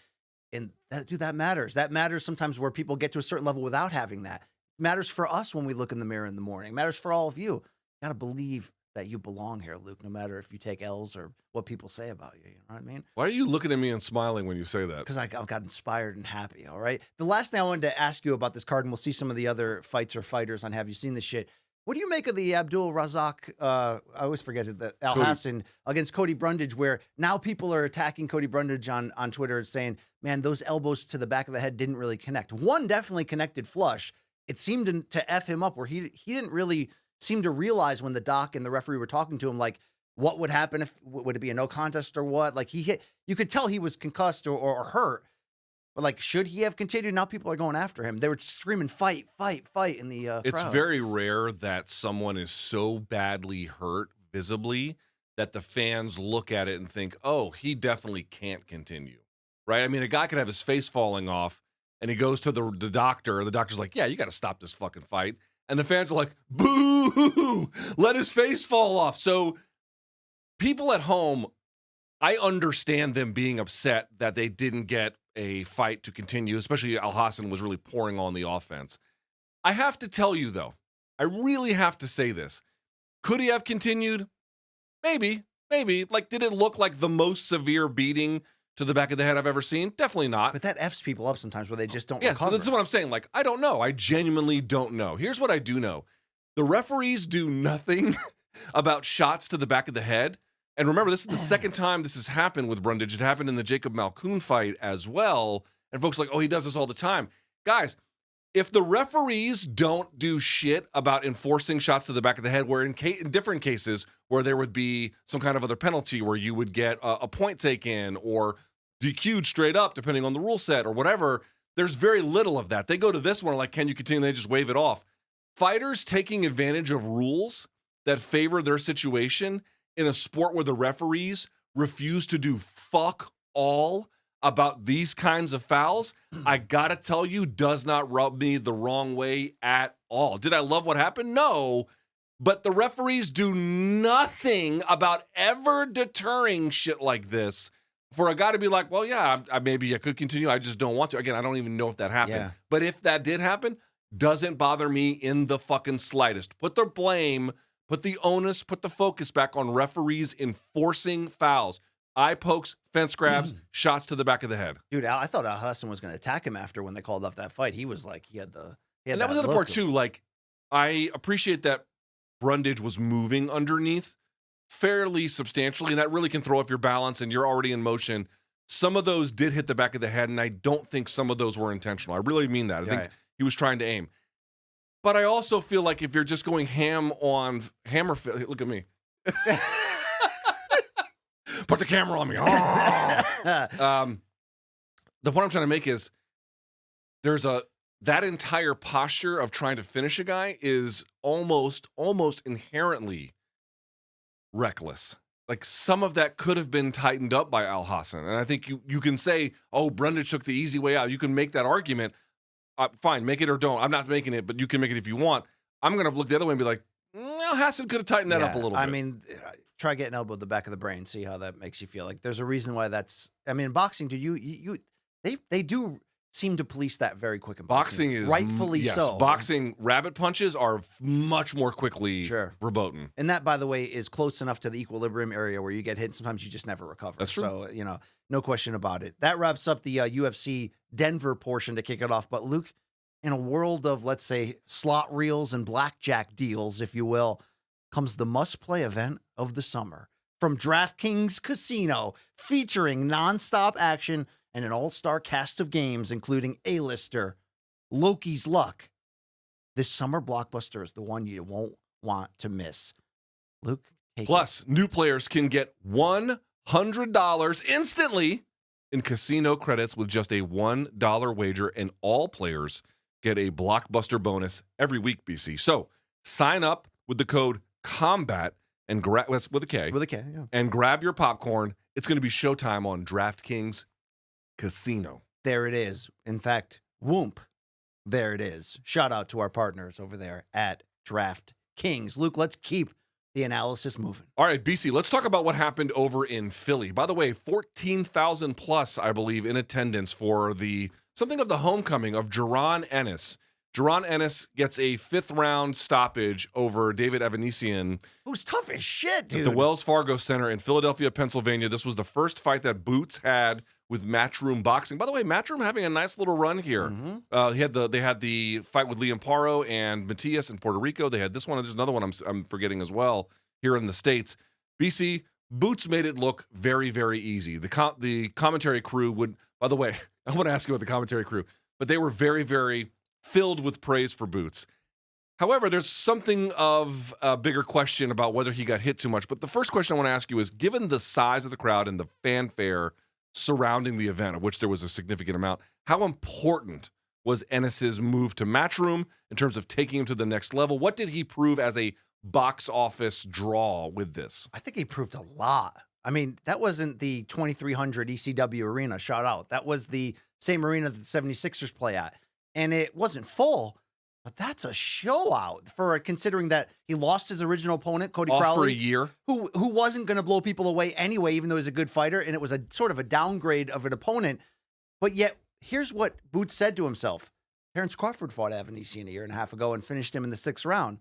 And that matters. That matters sometimes where people get to a certain level without having that. It matters for us when we look in the mirror in the morning. It matters for all of you. You got to believe that you belong here, Luke, no matter if you take L's or what people say about you. You know what I mean? Why are you looking at me and smiling when you say that? Because I got inspired and happy, all right? The last thing I wanted to ask you about this card, and we'll see some of the other fights or fighters on Have You Seen This Shit? What do you make of the Abdul Razak, I always forget it, the Al-Hassan against Cody Brundage, where now people are attacking Cody Brundage on Twitter and saying, man, those elbows to the back of the head didn't really connect. One definitely connected flush. It seemed to F him up where he didn't really seem to realize when the doc and the referee were talking to him, like, what would happen if, would it be a no contest or what? Like, you could tell he was concussed or hurt. But, like, should he have continued? Now people are going after him. They were screaming, fight, fight, fight in the It's crowd. very rare that someone is so badly hurt visibly that the fans look at it and think, oh, he definitely can't continue, right? I mean, a guy could have his face falling off, and he goes to the doctor, and the doctor's like, yeah, you got to stop this fucking fight. And the fans are like, boo, let his face fall off. So people at home, I understand them being upset that they didn't get a fight to continue, especially Al-Hassan was really pouring on the offense. I have to tell you, though, I really have to say this. Could he have continued? Maybe. Like, did it look like the most severe beating to the back of the head I've ever seen? Definitely not. But that F's people up sometimes where they just don't Yeah, recover. that's what I'm saying. Like, I don't know. I genuinely don't know. Here's what I do know. The referees do nothing about shots to the back of the head. And remember, this is the second time this has happened with Brundage. It happened in the Jacob Malkoun fight as well. And folks are like, oh, he does this all the time. Guys, if the referees don't do shit about enforcing shots to the back of the head, where in different cases where there would be some kind of other penalty where you would get a point taken or DQ'd straight up, depending on the rule set or whatever, there's very little of that. They go to this one like, can you continue? They just wave it off. Fighters taking advantage of rules that favor their situation in a sport where the referees refuse to do fuck all about these kinds of fouls, I gotta tell you, does not rub me the wrong way at all. Did I love what happened? No, but the referees do nothing about ever deterring shit like this for a guy to be like, well, yeah, maybe I could continue. I just don't want to. Again, I don't even know if that happened. Yeah. But if that did happen, doesn't bother me in the fucking slightest. Put the blame, put the onus, put the focus back on referees enforcing fouls. Eye pokes, fence grabs, shots to the back of the head. Dude, I thought Al-Hassan was going to attack him after when they called off that fight. He was like, he had And that was at a part too. Like, I appreciate that Brundage was moving underneath fairly substantially, and that really can throw off your balance and you're already in motion. Some of those did hit the back of the head, and I don't think some of those were intentional. I really mean that. I think he was trying to aim. But I also feel like if you're just going ham on hammer, look at me. Put the camera on me. The point I'm trying to make is that entire posture of trying to finish a guy is almost inherently reckless. Like, some of that could have been tightened up by Al-Hassan. And I think you can say, oh, Brundage took the easy way out. You can make that argument. Fine, make it or don't. I'm not making it, but you can make it if you want. I'm going to look the other way and be like, Al-Hassan could have tightened that up a little bit. I mean, try getting elbowed the back of the brain, see how that makes you feel. Like, there's a reason why that's, I mean, in boxing, dude, they do seem to police that very quick. In boxing is rightfully yes, so. Boxing rabbit punches are much more quickly verboten. And that, by the way, is close enough to the equilibrium area where you get hit and sometimes you just never recover. That's true. So, no question about it. That wraps up the UFC Denver portion to kick it off. But Luke, in a world of, let's say, slot reels and blackjack deals, if you will, comes the must-play event of the summer. From DraftKings Casino, featuring nonstop action and an all-star cast of games, including A-lister, Loki's Luck. This summer blockbuster is the one you won't want to miss. Luke, take Plus, new players can get $100 instantly in casino credits with just a $1 wager, and all players get a blockbuster bonus every week, BC. So, sign up with the code KOMBAT and grab with a K. With a K, yeah. And grab your popcorn. It's going to be showtime on DraftKings Casino. There it is. In fact, whoomp. There it is. Shout out to our partners over there at DraftKings. Luke, let's keep the analysis moving. All right, BC, let's talk about what happened over in Philly. By the way, 14,000 plus, I believe, in attendance for something of the homecoming of Jaron Ennis. Jaron Ennis gets a 5th round stoppage over David Avanesyan. Who's tough as shit, dude. At the Wells Fargo Center in Philadelphia, Pennsylvania. This was the first fight that Boots had with Matchroom Boxing. By the way, Matchroom having a nice little run here. Mm-hmm. They had the fight with Liam Paro and Matias in Puerto Rico. They had this one. There's another one I'm forgetting as well here in the States. BC, Boots made it look very, very easy. The commentary crew would, by the way, I want to ask you about the commentary crew, but they were very, very filled with praise for Boots. However, there's something of a bigger question about whether he got hit too much. But the first question I want to ask you is, given the size of the crowd and the fanfare surrounding the event, of which there was a significant amount, how important was Ennis's move to Matchroom in terms of taking him to the next level? What did he prove as a box office draw with this? I think he proved a lot. I mean, that wasn't the 2300 ECW arena, shout out. That was the same arena that the 76ers play at. And it wasn't full, but that's a show out for considering that he lost his original opponent, Cody Crowley, for a year, who wasn't going to blow people away anyway, even though he's a good fighter, and it was a sort of a downgrade of an opponent. But yet, here's what Boots said to himself. Terrence Crawford fought Avanesyan a year and a half ago and finished him in the 6th round.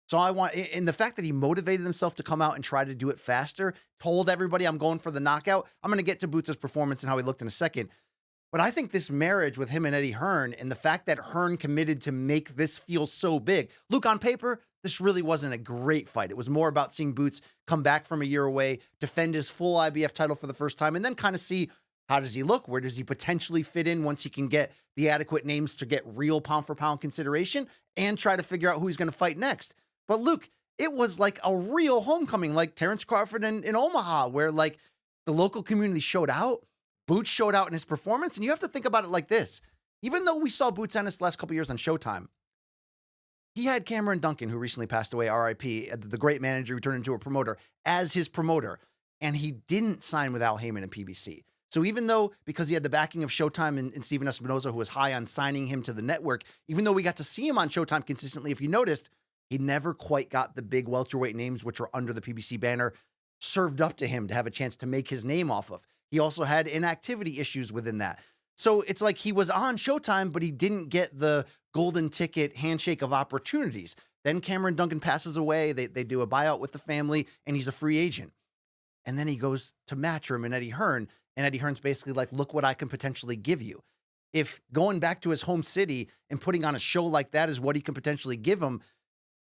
So and the fact that he motivated himself to come out and try to do it faster, told everybody I'm going for the knockout. I'm going to get to Boots' performance and how he looked in a second. But I think this marriage with him and Eddie Hearn and the fact that Hearn committed to make this feel so big. Luke, on paper, this really wasn't a great fight. It was more about seeing Boots come back from a year away, defend his full IBF title for the first time, and then kind of see how does he look? Where does he potentially fit in once he can get the adequate names to get real pound-for-pound consideration and try to figure out who he's going to fight next. But Luke, it was like a real homecoming, like Terrence Crawford in Omaha, where like the local community showed out. Boots showed out in his performance, and you have to think about it like this. Even though we saw Boots Ennis the last couple of years on Showtime, he had Cameron Duncan, who recently passed away, RIP, the great manager who turned into a promoter, as his promoter, and he didn't sign with Al Heyman and PBC. So even though, because he had the backing of Showtime and Steven Espinoza, who was high on signing him to the network, even though we got to see him on Showtime consistently, if you noticed, he never quite got the big welterweight names, which are under the PBC banner, served up to him to have a chance to make his name off of. He also had inactivity issues within that. So it's like he was on Showtime, but he didn't get the golden ticket handshake of opportunities. Then Cameron Duncan passes away. They do a buyout with the family, and he's a free agent. And then he goes to Matchroom and Eddie Hearn, and Eddie Hearn's basically like, look what I can potentially give you. If going back to his home city and putting on a show like that is what he can potentially give him,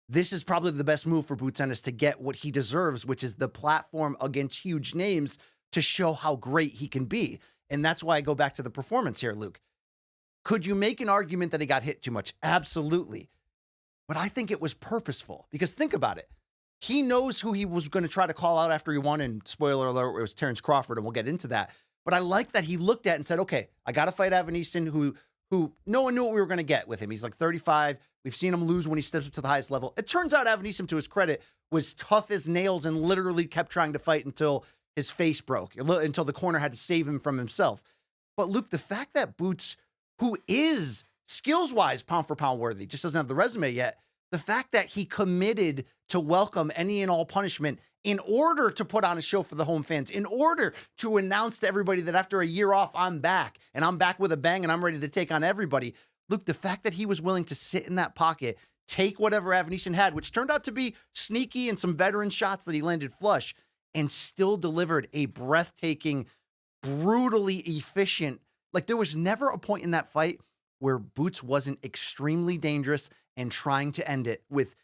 this is probably the best move for Boots Ennis to get what he deserves, which is the platform against huge names to show how great he can be. And that's why I go back to the performance here, Luke. Could you make an argument that he got hit too much? Absolutely. But I think it was purposeful, because think about it. He knows who he was going to try to call out after he won, and spoiler alert, it was Terrence Crawford, and we'll get into that. But I like that he looked at and said, okay, I got to fight Avanesyan, who no one knew what we were going to get with him. He's like 35. We've seen him lose when he steps up to the highest level. It turns out Avanesyan, to his credit, was tough as nails and literally kept trying to fight until his face broke, until the corner had to save him from himself. But Luke, the fact that Boots, who is skills-wise pound-for-pound worthy, just doesn't have the resume yet, the fact that he committed to welcome any and all punishment in order to put on a show for the home fans, in order to announce to everybody that after a year off, I'm back, and I'm back with a bang, and I'm ready to take on everybody. Look, the fact that he was willing to sit in that pocket, take whatever Avanesyan had, which turned out to be sneaky and some veteran shots that he landed flush, and still delivered a breathtaking, brutally efficient. Like, there was never a point in that fight where Boots wasn't extremely dangerous and trying to end it with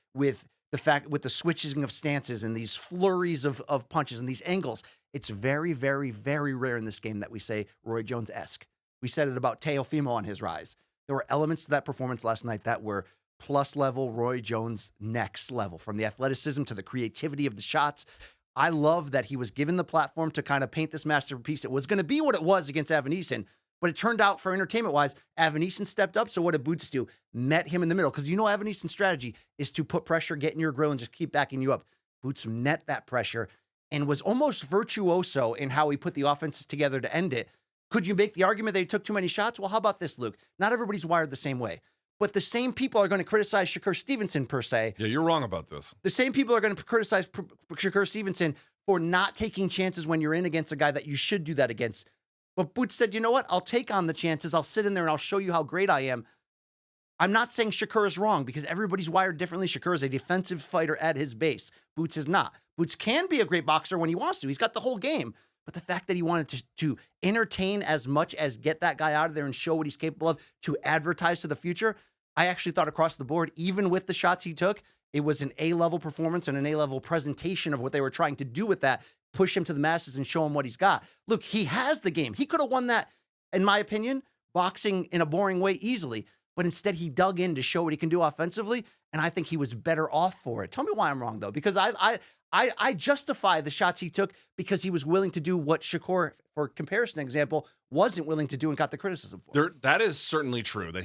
the switching of stances and these flurries of punches and these angles. It's very, very, very rare in this game that we say Roy Jones-esque. We said it about Teofimo on his rise. There were elements to that performance last night that were plus level Roy Jones next level, from the athleticism to the creativity of the shots. I love that he was given the platform to kind of paint this masterpiece. It was going to be what it was against Avanesyan, but it turned out, for entertainment-wise, Avanesyan stepped up. So what did Boots do? Met him in the middle. Because you know Avanesyan's strategy is to put pressure, get in your grill, and just keep backing you up. Boots met that pressure and was almost virtuoso in how he put the offenses together to end it. Could you make the argument that he took too many shots? Well, how about this, Luke? Not everybody's wired the same way. But the same people are going to criticize Shakur Stevenson, per se. Yeah, you're wrong about this. The same people are going to criticize Shakur Stevenson for not taking chances when you're in against a guy that you should do that against. But Boots said, you know what? I'll take on the chances. I'll sit in there and I'll show you how great I am. I'm not saying Shakur is wrong because everybody's wired differently. Shakur is a defensive fighter at his base. Boots is not. Boots can be a great boxer when he wants to. He's got the whole game. But the fact that he wanted to entertain as much as get that guy out of there and show what he's capable of to advertise to the future, I actually thought across the board, even with the shots he took, it was an A-level performance and an A-level presentation of what they were trying to do with that, push him to the masses and show him what he's got. Look, he has the game. He could have won that, in my opinion, boxing in a boring way easily, but instead he dug in to show what he can do offensively, and I think he was better off for it. Tell me why I'm wrong, though, because I justify the shots he took because he was willing to do what Shakur, for comparison example, wasn't willing to do and got the criticism for. That is certainly true. That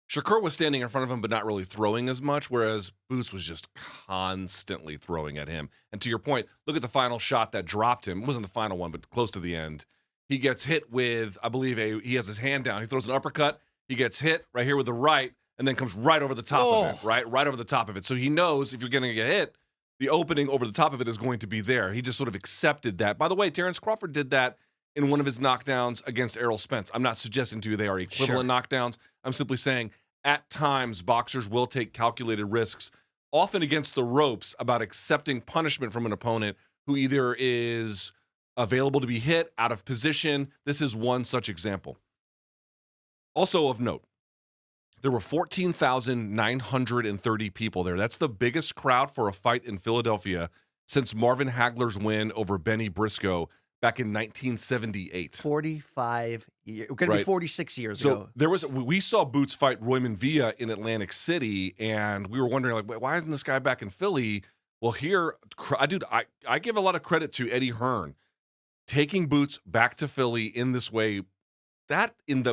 Shakur was standing in front of him, but not really throwing as much, whereas Boots was just constantly throwing at him. And to your point, look at the final shot that dropped him. It wasn't the final one, but close to the end. He gets hit with, I believe, he has his hand down. He throws an uppercut. He gets hit right here with the right, and then comes right over the top of it, right over the top of it. So he knows if you're going to get hit, the opening over the top of it is going to be there. He just sort of accepted that. By the way, Terrence Crawford did that in one of his knockdowns against Errol Spence. I'm not suggesting to you they are equivalent knockdowns. I'm simply saying at times boxers will take calculated risks, often against the ropes, about accepting punishment from an opponent who either is available to be hit, out of position. This is one such example. Also of note, there were 14,930 people there. That's the biggest crowd for a fight in Philadelphia since Marvin Hagler's win over Benny Briscoe back in 1978. 45 years. Going to be 46 years ago. We saw Boots fight Royman Villa in Atlantic City, and we were wondering, like, why isn't this guy back in Philly? Well, here, I give a lot of credit to Eddie Hearn taking Boots back to Philly in this way. That in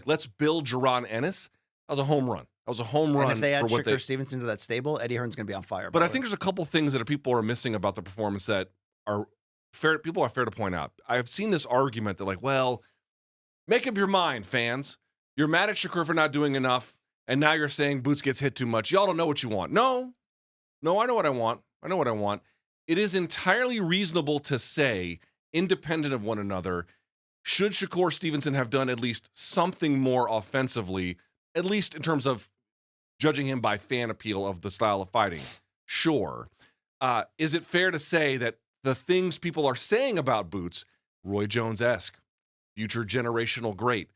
let's build Jaron Ennis, that was a home run. That was a home run. And if they add Shakur Stevenson to that stable, Eddie Hearn's going to be on fire. But I think there's a couple things that people are missing about the performance that are fair. People are fair to point out. I've seen this argument that, like, well, make up your mind, fans. You're mad at Shakur for not doing enough, and now you're saying Boots gets hit too much. Y'all don't know what you want. No, I know what I want. It is entirely reasonable to say, independent of one another, should Shakur Stevenson have done at least something more offensively, at least in terms of judging him by fan appeal of the style of fighting? Sure. Is it fair to say that the things people are saying about Boots, Roy Jones-esque, future generational great,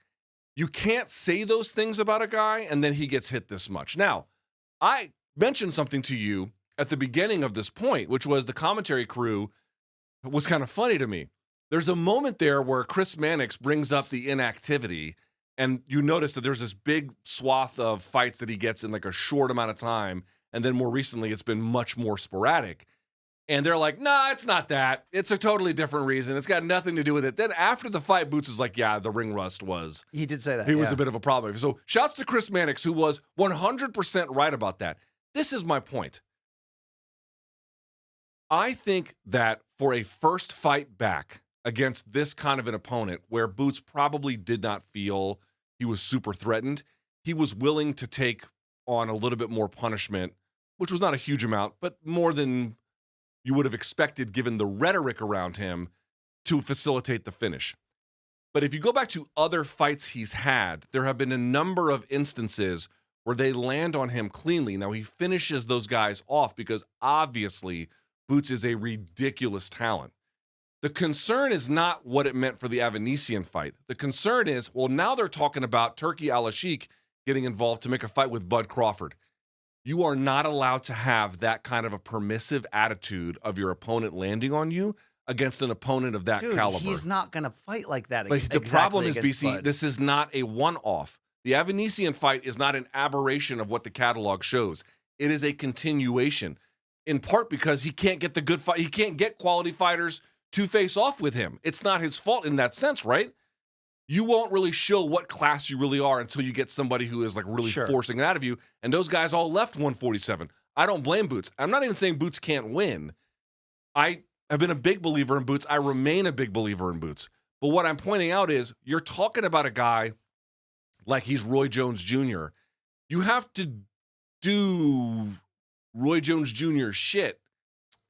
you can't say those things about a guy and then he gets hit this much? Now, I mentioned something to you at the beginning of this point, which was the commentary crew was kind of funny to me. There's a moment there where Chris Mannix brings up the inactivity, and you notice that there's this big swath of fights that he gets in like a short amount of time, and then more recently it's been much more sporadic. And they're like, nah, it's not that. It's a totally different reason. It's got nothing to do with it. Then after the fight, Boots is like, yeah, the ring rust was. He did say that. He was a bit of a problem. So shouts to Chris Mannix, who was 100% right about that. This is my point. I think that for a first fight back against this kind of an opponent where Boots probably did not feel he was super threatened, he was willing to take on a little bit more punishment which was not a huge amount, but more than you would have expected given the rhetoric around him to facilitate the finish. But if you go back to other fights he's had, there have been a number of instances where they land on him cleanly. Now, he finishes those guys off because obviously Boots is a ridiculous talent. The concern is not what it meant for the Avanesyan fight. The concern is, well, now they're talking about Turki Alalshikh getting involved to make a fight with Bud Crawford. You are not allowed to have that kind of a permissive attitude of your opponent landing on you against an opponent of that caliber. He's not going to fight like that. But the problem is, BC, this is not a one-off. The Avanesyan fight is not an aberration of what the catalog shows. It is a continuation, in part because he can't get the good fight. He can't get quality fighters to face off with him. It's not his fault in that sense, right? You won't really show what class you really are until you get somebody who is like really forcing it out of you. And those guys all left 147. I don't blame Boots. I'm not even saying Boots can't win. I have been a big believer in Boots. I remain a big believer in Boots. But what I'm pointing out is you're talking about a guy like he's Roy Jones Jr. You have to do Roy Jones Jr. shit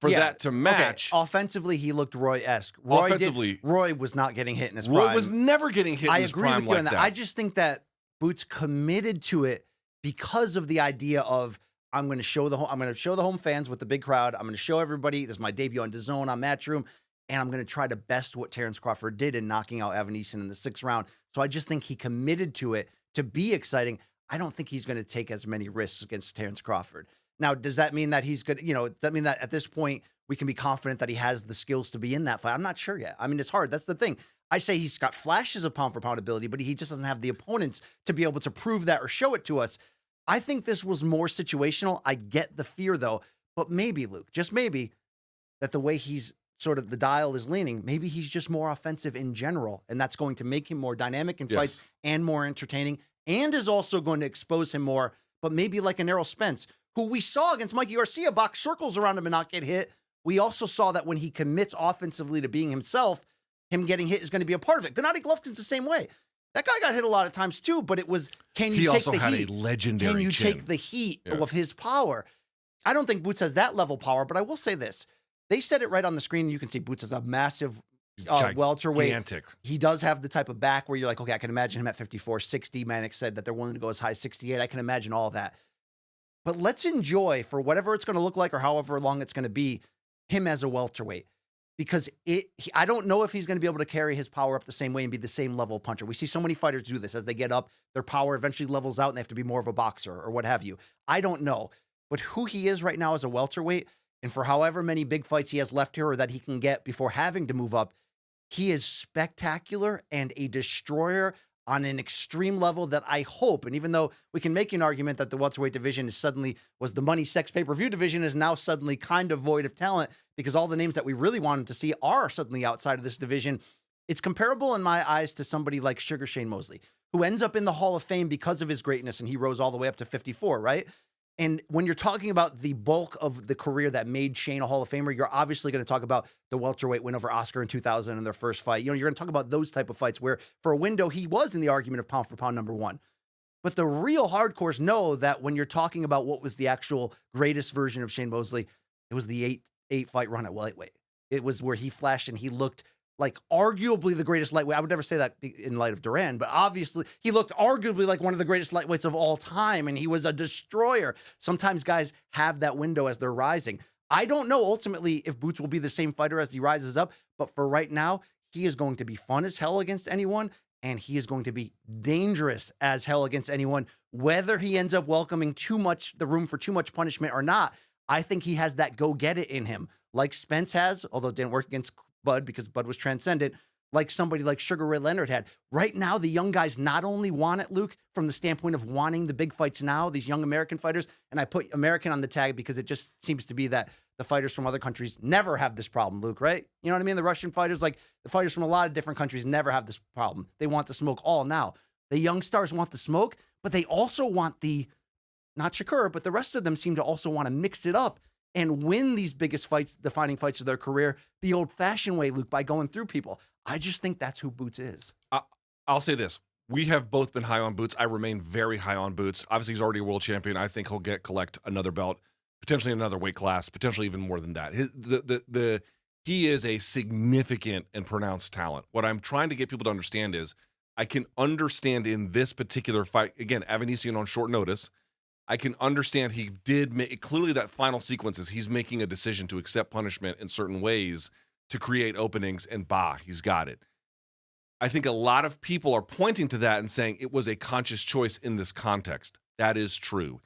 for that to match. Okay. Offensively, he looked Roy-esque. Roy was not getting hit in his prime. Roy was never getting hit in his prime. I agree with you on that. I just think that Boots committed to it because of the idea of I'm going to show the home fans with the big crowd. I'm going to show everybody this is my debut on DAZN on Matchroom, and I'm going to try to best what Terence Crawford did in knocking out Avanesyan in the 6th round. So I just think he committed to it to be exciting. I don't think he's going to take as many risks against Terence Crawford. Now, does that mean that he's good? Does that mean that at this point we can be confident that he has the skills to be in that fight? I'm not sure yet. I mean, it's hard. That's the thing. I say he's got flashes of pound-for-pound ability, but he just doesn't have the opponents to be able to prove that or show it to us. I think this was more situational. I get the fear, though. But maybe, Luke, just maybe, that the way he's sort of the dial is leaning, maybe he's just more offensive in general, and that's going to make him more dynamic in fights and more entertaining, and is also going to expose him more. But maybe like an Errol Spence, who we saw against Mikey Garcia box circles around him and not get hit. We also saw that when he commits offensively to being himself, him getting hit is going to be a part of it. Gennady Golovkin's the same way. That guy got hit a lot of times too, but it was, can you take the heat? He also had a legendary Can you chin. take the heat of his power? I don't think Boots has that level power, but I will say this. They said it right on the screen. You can see Boots is a massive welterweight. Gigantic. He does have the type of back where you're like, okay, I can imagine him at 54, 60. Manic said that they're willing to go as high as 68. I can imagine all that. But let's enjoy, for whatever it's going to look like or however long it's going to be, him as a welterweight. Because I don't know if he's going to be able to carry his power up the same way and be the same level puncher. We see so many fighters do this. As they get up, their power eventually levels out and they have to be more of a boxer or what have you. I don't know. But who he is right now as a welterweight, and for however many big fights he has left here or that he can get before having to move up, he is spectacular and a destroyer on an extreme level that I hope, and even though we can make an argument that the welterweight division is suddenly was the money sex pay-per-view division is now suddenly kind of void of talent because all the names that we really wanted to see are suddenly outside of this division, it's comparable in my eyes to somebody like Sugar Shane Mosley, who ends up in the Hall of Fame because of his greatness, and he rose all the way up to 54, right? And when you're talking about the bulk of the career that made Shane a Hall of Famer, you're obviously going to talk about the welterweight win over Oscar in 2000 in their first fight. You're going to talk about those type of fights where for a window, he was in the argument of pound for pound number one. But the real hardcores know that when you're talking about what was the actual greatest version of Shane Mosley, it was the eight fight run at lightweight. It was where he flashed and he looked like arguably the greatest lightweight. I would never say that in light of Duran, but obviously he looked arguably like one of the greatest lightweights of all time, and he was a destroyer. Sometimes guys have that window as they're rising. I don't know ultimately if Boots will be the same fighter as he rises up, but for right now, he is going to be fun as hell against anyone, and he is going to be dangerous as hell against anyone, whether he ends up welcoming the room for too much punishment or not. I think he has that go-get-it in him, like Spence has, although it didn't work against Bud because Bud was transcendent, like somebody like Sugar Ray Leonard had. Right now, the young guys not only want it, Luke, from the standpoint of wanting the big fights now, these young American fighters, and I put American on the tag because it just seems to be that the fighters from other countries never have this problem, Luke, right? You know what I mean? The Russian fighters, like the fighters from a lot of different countries never have this problem. They want the smoke all now. The young stars want the smoke, but they also want not Shakur, but the rest of them seem to also want to mix it up and win these biggest fights, defining fights of their career, the old-fashioned way, Luke, by going through people. I just think that's who Boots is. I'll say this. We have both been high on Boots. I remain very high on Boots. Obviously, he's already a world champion. I think he'll collect another belt potentially another weight class, potentially even more than that. He is a significant and pronounced talent. What I'm trying to get people to understand is I can understand in this particular fight, again, Avanesyan on short notice, I can understand he did make clearly that final sequence is he's making a decision to accept punishment in certain ways to create openings, and he's got it. I think a lot of people are pointing to that and saying it was a conscious choice in this context. That is true.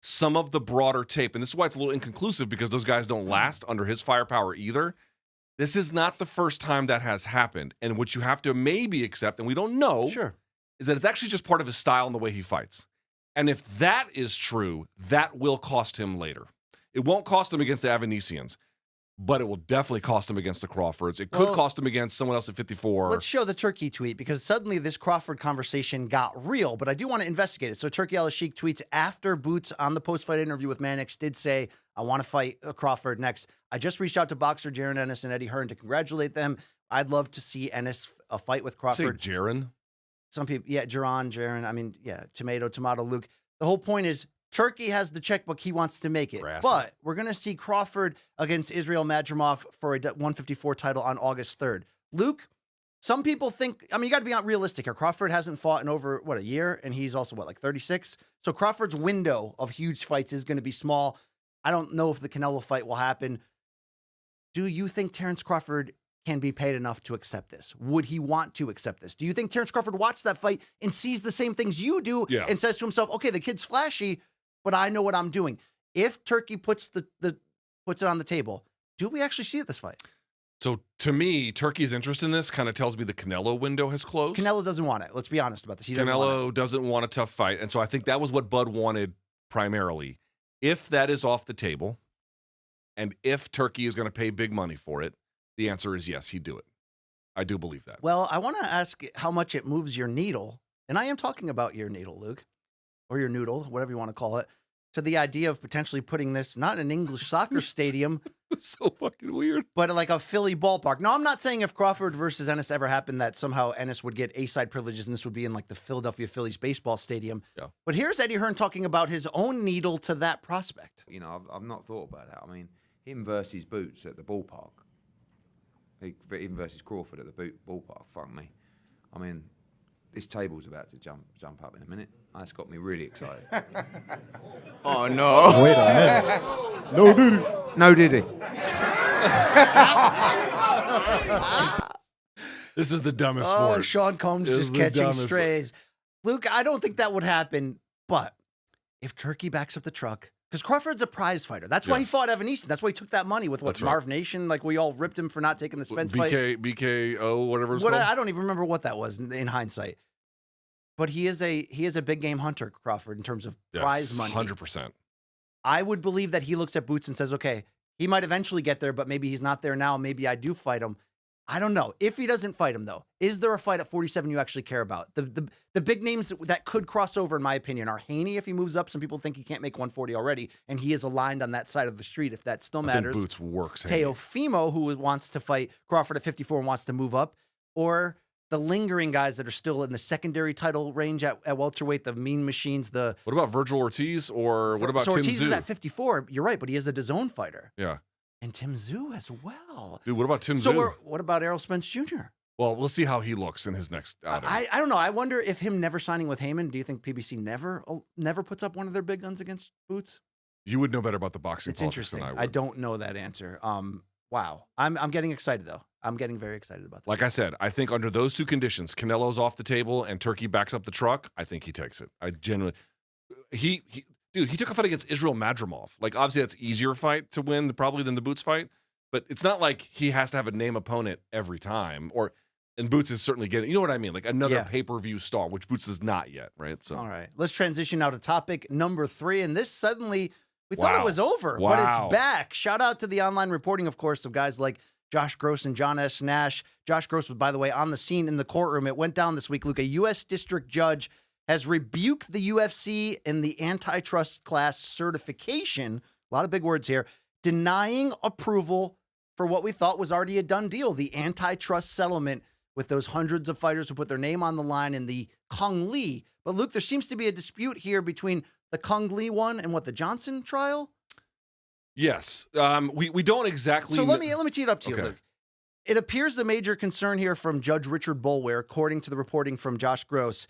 Some of the broader tape, and this is why it's a little inconclusive because those guys don't last under his firepower either. This is not the first time that has happened. And what you have to maybe accept, and we don't know, is that it's actually just part of his style and the way he fights. And if that is true, that will cost him later. It won't cost him against the Avanesyans, but it will definitely cost him against the Crawfords. It could cost him against someone else at 54. Let's show the Turki tweet because suddenly this Crawford conversation got real, but I do want to investigate it. So Turki Alalshikh tweets after Boots on the post-fight interview with Mannix did say, I want to fight Crawford next. I just reached out to boxer Jaron Ennis and Eddie Hearn to congratulate them. I'd love to see Ennis a fight with Crawford. Say Jaron? Some people, Jaron. I mean, tomato, Luke. The whole point is Turki has the checkbook. He wants to make it. But we're going to see Crawford against Israel Madrimov for a 154 title on August 3rd. Luke, some people think, I mean, you got to be realistic here. Crawford hasn't fought in over, a year? And he's also, 36? So Crawford's window of huge fights is going to be small. I don't know if the Canelo fight will happen. Do you think Terrence Crawford can be paid enough to accept this? Would he want to accept this? Do you think Terrence Crawford watched that fight and sees the same things you do and says to himself, okay, the kid's flashy, but I know what I'm doing? If Turki puts puts it on the table, do we actually see it this fight? So to me, Turki's interest in this kind of tells me the Canelo window has closed. Canelo doesn't want it. Let's be honest about this. Canelo doesn't want a tough fight. And so I think that was what Bud wanted primarily. If that is off the table, and if Turki is going to pay big money for it, the answer is yes, he'd do it. I do believe that. Well, I want to ask how much it moves your needle, and I am talking about your needle, Luke, or your noodle, whatever you want to call it, to the idea of potentially putting this not in an English soccer stadium. It's so fucking weird. But like a Philly ballpark. No, I'm not saying if Crawford versus Ennis ever happened that somehow Ennis would get A-side privileges and this would be in like the Philadelphia Phillies baseball stadium. Yeah. But here's Eddie Hearn talking about his own needle to that prospect. You know, I've not thought about that. I mean, him versus Boots at the ballpark, even versus Crawford at the ballpark, fuck me. I mean, this table's about to jump up in a minute. That's got me really excited. Oh, no. Wait a minute. No diddy. No diddy. This is the dumbest sport. Sean Combs just catching strays. Luke, I don't think that would happen, but if Turki backs up the truck, because Crawford's a prize fighder. That's why he fought Avanesyan. That's why he took that money with Marv Nation. Like we all ripped him for not taking the Spence fight. BKO, whatever it's called. I don't even remember what that was in hindsight. But he is a big game hunter, Crawford, in terms of prize money. 100%. I would believe that he looks at Boots and says, okay, he might eventually get there, but maybe he's not there now. Maybe I do fight him. I don't know. If he doesn't fight him, though, is there a fight at 47 you actually care about? The big names that could cross over, in my opinion, are Haney if he moves up. Some people think he can't make 140 already, and he is aligned on that side of the street if that still matters. I think Boots works. Teofimo, who wants to fight Crawford at 54 and wants to move up, or the lingering guys that are still in the secondary title range at welterweight, the Mean Machines. What about Virgil Ortiz, or what about Tim Ortiz Tszyu? Is at 54. You're right, but he is a DAZN fighter. Yeah. And Tim Tszyu as well. Dude, what about Tim Tszyu? So what about Errol Spence Jr.? Well, we'll see how he looks in his next outing. I don't know. I wonder if him never signing with Heyman, do you think PBC never puts up one of their big guns against Boots? You would know better about the boxing It's politics interesting. than I would. I don't know that answer. Wow. I'm getting excited, though. I'm getting very excited about that. Like I said, I think under those two conditions, Canelo's off the table and Turki backs up the truck, I think he takes it. I genuinely... He took a fight against Israel Madrimov. Like, obviously, that's easier fight to win probably than the Boots fight. But it's not like he has to have a name opponent every time. And Boots is certainly getting, you know what I mean? Like another pay-per-view star, which Boots is not yet, right? So. All right. Let's transition now to topic number 3. And this suddenly, we thought it was over, but it's back. Shout out to the online reporting, of course, of guys like Josh Gross and John S. Nash. Josh Gross was, by the way, on the scene in the courtroom. It went down this week, Luke. A U.S. district judge has rebuked the UFC in the antitrust class certification. A lot of big words here. Denying approval for what we thought was already a done deal, the antitrust settlement with those hundreds of fighters who put their name on the line in the Kong Lee. But Luke, there seems to be a dispute here between the Kong Lee one and the Johnson trial? Yes. We don't exactly. So let me tee it up to you, Okay. Luke. It appears the major concern here from Judge Richard Boulware, according to the reporting from Josh Gross,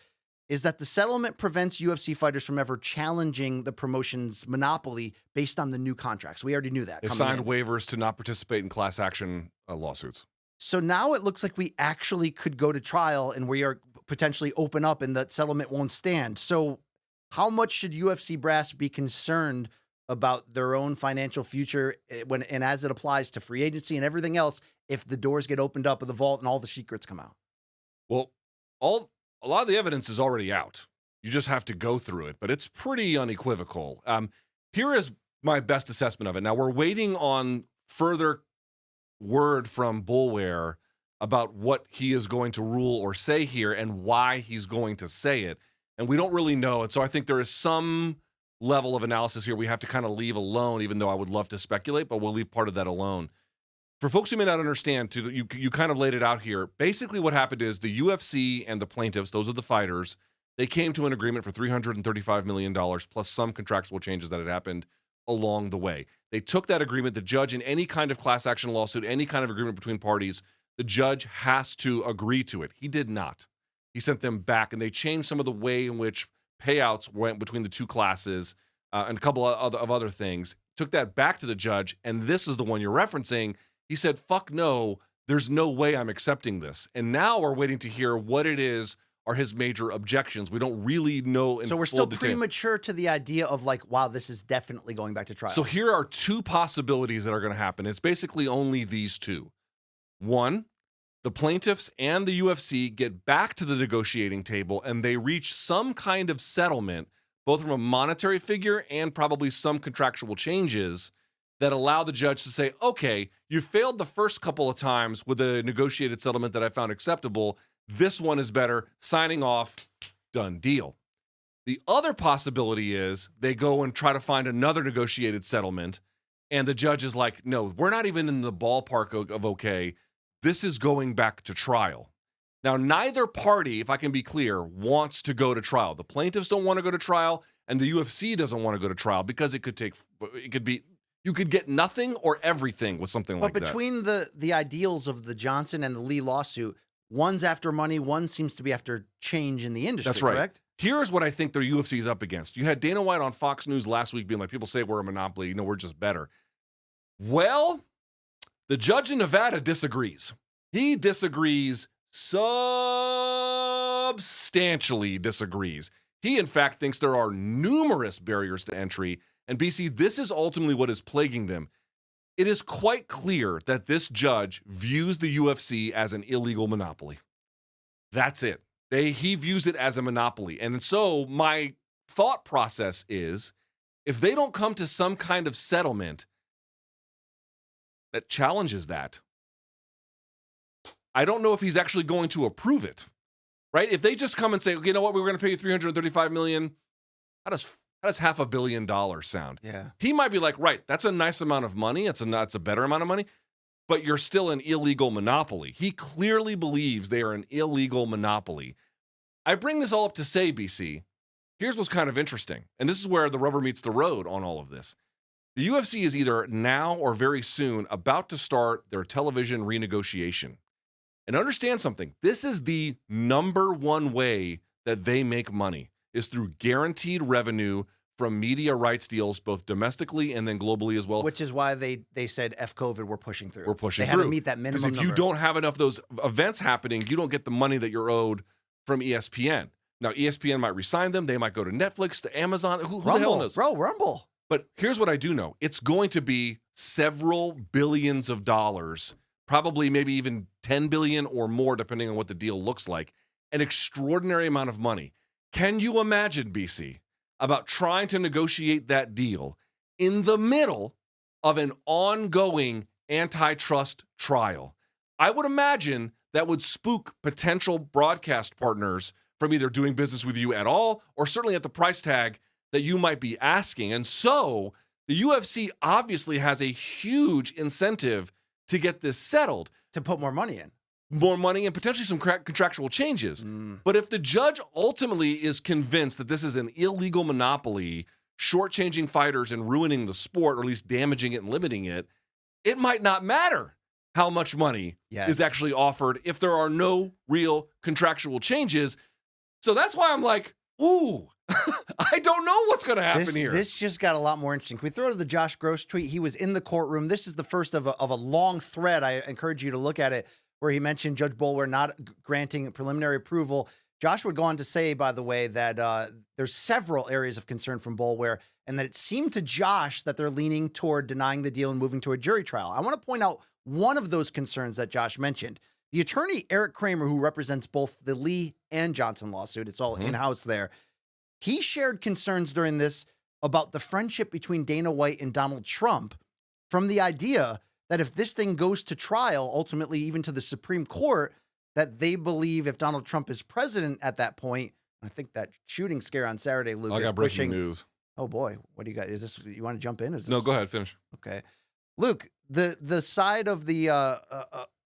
is that the settlement prevents UFC fighters from ever challenging the promotion's monopoly based on the new contracts. We already knew that. They signed waivers to not participate in class action lawsuits. So now it looks like we actually could go to trial and we are potentially open up and that settlement won't stand. So how much should UFC brass be concerned about their own financial future when and as it applies to free agency and everything else if the doors get opened up of the vault and all the secrets come out? Well, a lot of the evidence is already out. You just have to go through it, but it's pretty unequivocal. Here is my best assessment of it. Now, we're waiting on further word from Boulware about what he is going to rule or say here and why he's going to say it. And we don't really know it. So I think there is some level of analysis here we have to kind of leave alone, even though I would love to speculate, but we'll leave part of that alone. For folks who may not understand, you kind of laid it out here. Basically what happened is the UFC and the plaintiffs, those are the fighters, they came to an agreement for $335 million plus some contractual changes that had happened along the way. They took that agreement. The judge, in any kind of class action lawsuit, any kind of agreement between parties, the judge has to agree to it. He did not. He sent them back, and they changed some of the way in which payouts went between the two classes and a couple of other things. Took that back to the judge, and this is the one you're referencing. He said, fuck no, there's no way I'm accepting this. And now we're waiting to hear what it is are his major objections. We don't really know in So we're full still detail. premature to the idea of like, wow, this is definitely going back to trial. So here are two possibilities that are going to happen. It's basically only these two. One, the plaintiffs and the UFC get back to the negotiating table and they reach some kind of settlement, both from a monetary figure and probably some contractual changes that allow the judge to say, okay, you failed the first couple of times with a negotiated settlement that I found acceptable. This one is better. Signing off, done deal. The other possibility is they go and try to find another negotiated settlement, and the judge is like, no, we're not even in the ballpark of okay. This is going back to trial. Now, neither party, if I can be clear, wants to go to trial. The plaintiffs don't want to go to trial, and the UFC doesn't want to go to trial because you could get nothing or everything with something like that. But between the ideals of the Johnson and the Lee lawsuit, one's after money, one seems to be after change in the industry, That's right. correct? Here's what I think the UFC is up against. You had Dana White on Fox News last week being like, people say we're a monopoly, we're just better. Well, the judge in Nevada disagrees. He disagrees, substantially disagrees. He, in fact, thinks there are numerous barriers to entry. And BC, this is ultimately what is plaguing them. It is quite clear that this judge views the UFC as an illegal monopoly. That's it. He views it as a monopoly. And so my thought process is, if they don't come to some kind of settlement that challenges that, I don't know if he's actually going to approve it, right? If they just come and say, you know what, we're going to pay you $335 million, how does $500 million sound? Yeah. He might be like, right, that's a nice amount of money. It's a better amount of money, but you're still an illegal monopoly. He clearly believes they are an illegal monopoly. I bring this all up to say, BC, here's what's kind of interesting. And this is where the rubber meets the road on all of this. The UFC is either now or very soon about to start their television renegotiation. And understand something. This is the number one way that they make money, is through guaranteed revenue from media rights deals, both domestically and then globally as well. Which is why they said F COVID, we're pushing through. We're pushing they through. They had to meet that minimum Because if number. you don't have enough of those events happening, you don't get the money that you're owed from ESPN. Now, ESPN might resign them. They might go to Netflix, to Amazon. Who the hell knows? Bro, Rumble. But here's what I do know. It's going to be several billions of dollars, probably maybe even 10 billion or more, depending on what the deal looks like. An extraordinary amount of money. Can you imagine, BC, about trying to negotiate that deal in the middle of an ongoing antitrust trial? I would imagine that would spook potential broadcast partners from either doing business with you at all or certainly at the price tag that you might be asking. And so the UFC obviously has a huge incentive to get this settled. To put more money in. More money and potentially some contractual changes. But if the judge ultimately is convinced that this is an illegal monopoly, shortchanging fighters and ruining the sport, or at least damaging it and limiting it, it might not matter how much money is actually offered if there are no real contractual changes. So that's why I'm like, ooh, I don't know what's going to happen here. This just got a lot more interesting. Can we throw to the Josh Gross tweet? He was in the courtroom. This is the first of a long thread. I encourage you to look at it, where he mentioned Judge Boulware not granting preliminary approval. Josh would go on to say, by the way, that there's several areas of concern from Boulware, and that it seemed to Josh that they're leaning toward denying the deal and moving to a jury trial. I want to point out one of those concerns that Josh mentioned. The attorney, Eric Kramer, who represents both the Lee and Johnson lawsuit, it's all in-house there, he shared concerns during this about the friendship between Dana White and Donald Trump, from the idea that if this thing goes to trial, ultimately even to the Supreme Court, that they believe if Donald Trump is president at that point, I think that shooting scare on Saturday, Luke, I got breaking news. Oh boy, what do you got? Is this, you want to jump in? No, go ahead, finish. Okay. Luke, the side of the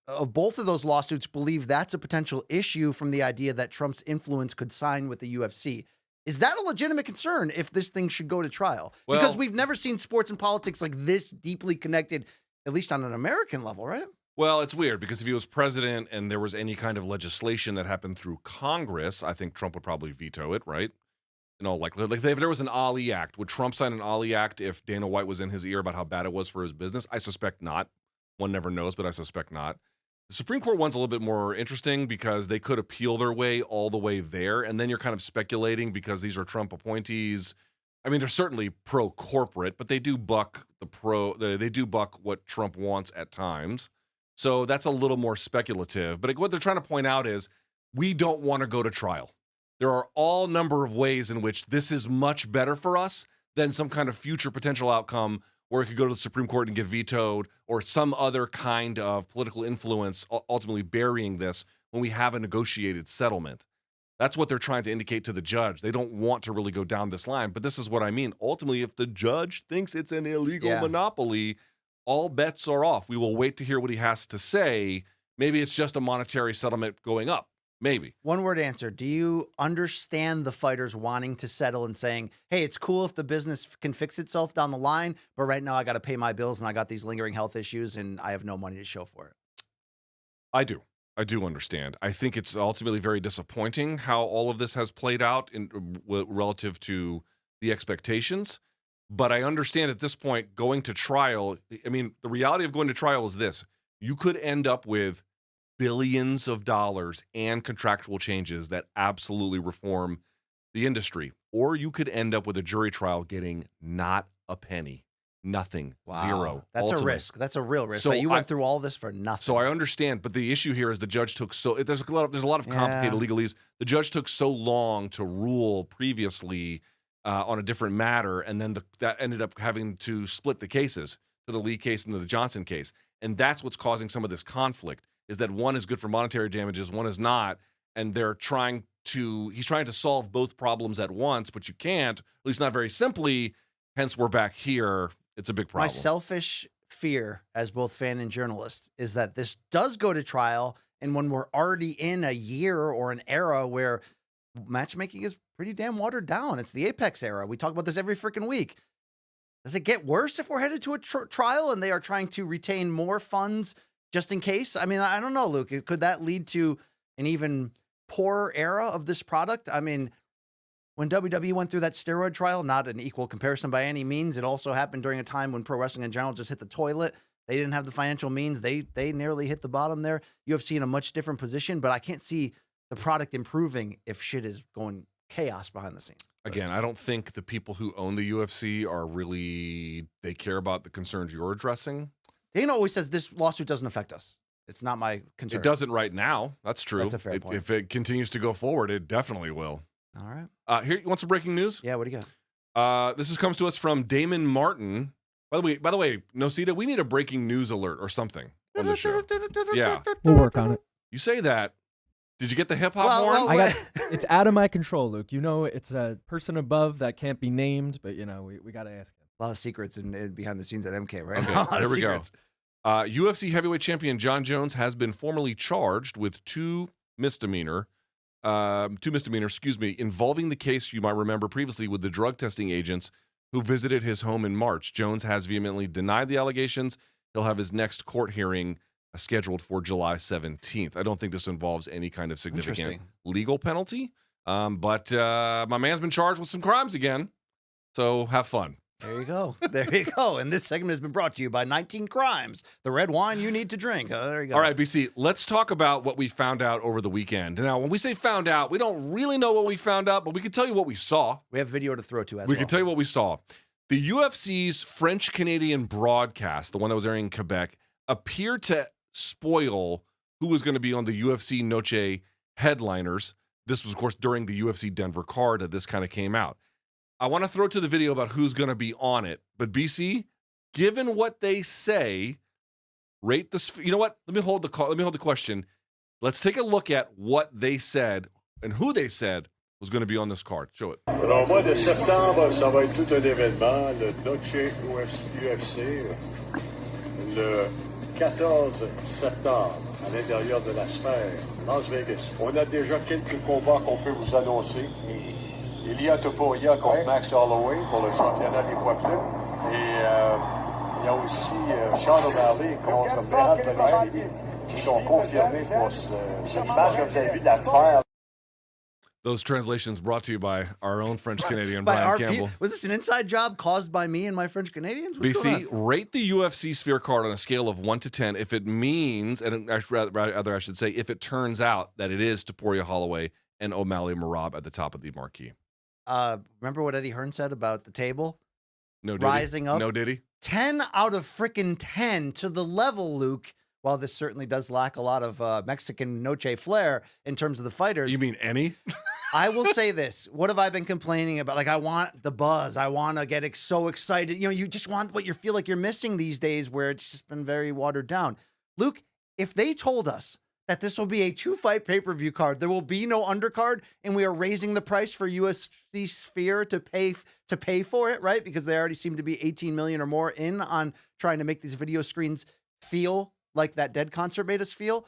of both of those lawsuits believe that's a potential issue from the idea that Trump's influence could sign with the UFC. Is that a legitimate concern if this thing should go to trial? Well, because we've never seen sports and politics like this deeply connected, at least on an American level, right? Well, it's weird because if he was president and there was any kind of legislation that happened through Congress, I think Trump would probably veto it, right? You know, like if there was an Ali Act, would Trump sign an Ali Act if Dana White was in his ear about how bad it was for his business? I suspect not. One never knows, but I suspect not. The Supreme Court one's a little bit more interesting because they could appeal their way all the way there, and then you're kind of speculating because these are Trump appointees. I mean, they're certainly pro-corporate, but they do buck they do buck what Trump wants at times. So that's a little more speculative. But what they're trying to point out is we don't want to go to trial. There are all number of ways in which this is much better for us than some kind of future potential outcome where it could go to the Supreme Court and get vetoed, or some other kind of political influence ultimately burying this when we have a negotiated settlement. That's what they're trying to indicate to the judge. They don't want to really go down this line, but this is what I mean. Ultimately, if the judge thinks it's an illegal monopoly, all bets are off. We will wait to hear what he has to say. Maybe it's just a monetary settlement going up. Maybe. One word answer. Do you understand the fighters wanting to settle and saying, hey, it's cool if the business can fix itself down the line, but right now I got to pay my bills and I got these lingering health issues and I have no money to show for it? I do understand. I think it's ultimately very disappointing how all of this has played out relative to the expectations. But I understand at this point, going to trial, I mean, the reality of going to trial is this. You could end up with billions of dollars and contractual changes that absolutely reform the industry. Or you could end up with a jury trial getting not a penny, nothing, zero. That's ultimate. a risk. That's a real risk. So So you went through all this for nothing. So I understand, but the issue here is the judge took there's a lot of complicated legalese. The judge took so long to rule previously on a different matter, and then that ended up having to split the cases to the Lee case and to the Johnson case, and that's what's causing some of this conflict. Is that one is good for monetary damages, one is not, and he's trying to solve both problems at once, but you can't, at least not very simply, hence we're back here. It's a big problem. My selfish fear as both fan and journalist is that this does go to trial, and when we're already in a year or an era where matchmaking is pretty damn watered down, it's the Apex era. We talk about this every freaking week. Does it get worse if we're headed to a trial and they are trying to retain more funds just in case? I mean, I don't know, Luke. Could that lead to an even poorer era of this product? I mean, when WWE went through that steroid trial, not an equal comparison by any means. It also happened during a time when pro wrestling in general just hit the toilet. They didn't have the financial means. They nearly hit the bottom there. UFC in a much different position, but I can't see the product improving if shit is going chaos behind the scenes. Again, I don't think the people who own the UFC they care about the concerns you're addressing. Dana always says this lawsuit doesn't affect us. It's not my concern. It doesn't right now. That's true. That's a fair point. If it continues to go forward, it definitely will. All right. Here, you want some breaking news? Yeah, what do you got? This comes to us from Damon Martin. By the way, Nosita, we need a breaking news alert or something on the show. Yeah. We'll work on it. You say that. Did you get the hip hop horn? It's out of my control, Luke. You know, it's a person above that can't be named, but we got to ask him. A lot of secrets in behind the scenes at MK, right? Okay, here we go. UFC heavyweight champion Jon Jones has been formally charged with two misdemeanors, involving the case you might remember previously with the drug testing agents who visited his home in March. Jones has vehemently denied the allegations. He'll have his next court hearing scheduled for July 17th. I don't think this involves any kind of significant legal penalty, but my man's been charged with some crimes again, so have fun. There you go. There you go. And this segment has been brought to you by 19 Crimes, the red wine you need to drink. There you go. All right, BC, let's talk about what we found out over the weekend. Now, when we say found out, we don't really know what we found out, but we can tell you what we saw. We have video to throw to as well. We can tell you what we saw. The UFC's French Canadian broadcast, the one that was airing in Quebec, appeared to spoil who was going to be on the UFC Noche headliners. This was, of course, during the UFC Denver card that this kind of came out. I want to throw to the video about who's going to be on it. But BC, given what they say, rate this. You know what? Let me hold the question. Let's take a look at what they said and who they said was going to be on this card. Show it. Alors, au mois de septembre, ça va être tout un événement, le Noche UFC, le 14 septembre, à l'intérieur de la Sphère, Las Vegas. On a déjà quelques combats qu'on peut vous annoncer. Ilia Topuria contre Max Holloway pour le championnat des poids plumes. Et il y a aussi Sean O'Malley contre Dvalishvili qui sont confirmés pour cette image que vous avez vue de la Sphère. Those translations brought to you by our own French Canadian, by Brian RP. Campbell. Was this an inside job caused by me and my French Canadians? What's going BC, on? rate the UFC Sphere card on a scale of 1 to 10 if it means, and rather I should say, if it turns out that it is Topuria, Holloway, and O'Malley Merab at the top of the marquee. Remember what Eddie Hearn said about the table? No, did Rising up. No, did he? 10 out of freaking 10 to the level, Luke. While this certainly does lack a lot of Mexican Noche flair in terms of the fighters. You mean any? I will say this. What have I been complaining about? Like, I want the buzz. I want to get so excited. You know, you just want what you feel like you're missing these days where it's just been very watered down. Luke, if they told us that this will be a 2-fight pay-per-view card, there will be no undercard, and we are raising the price for UFC Sphere to pay for it, right? Because they already seem to be 18 million or more in on trying to make these video screens feel like that dead concert made us feel.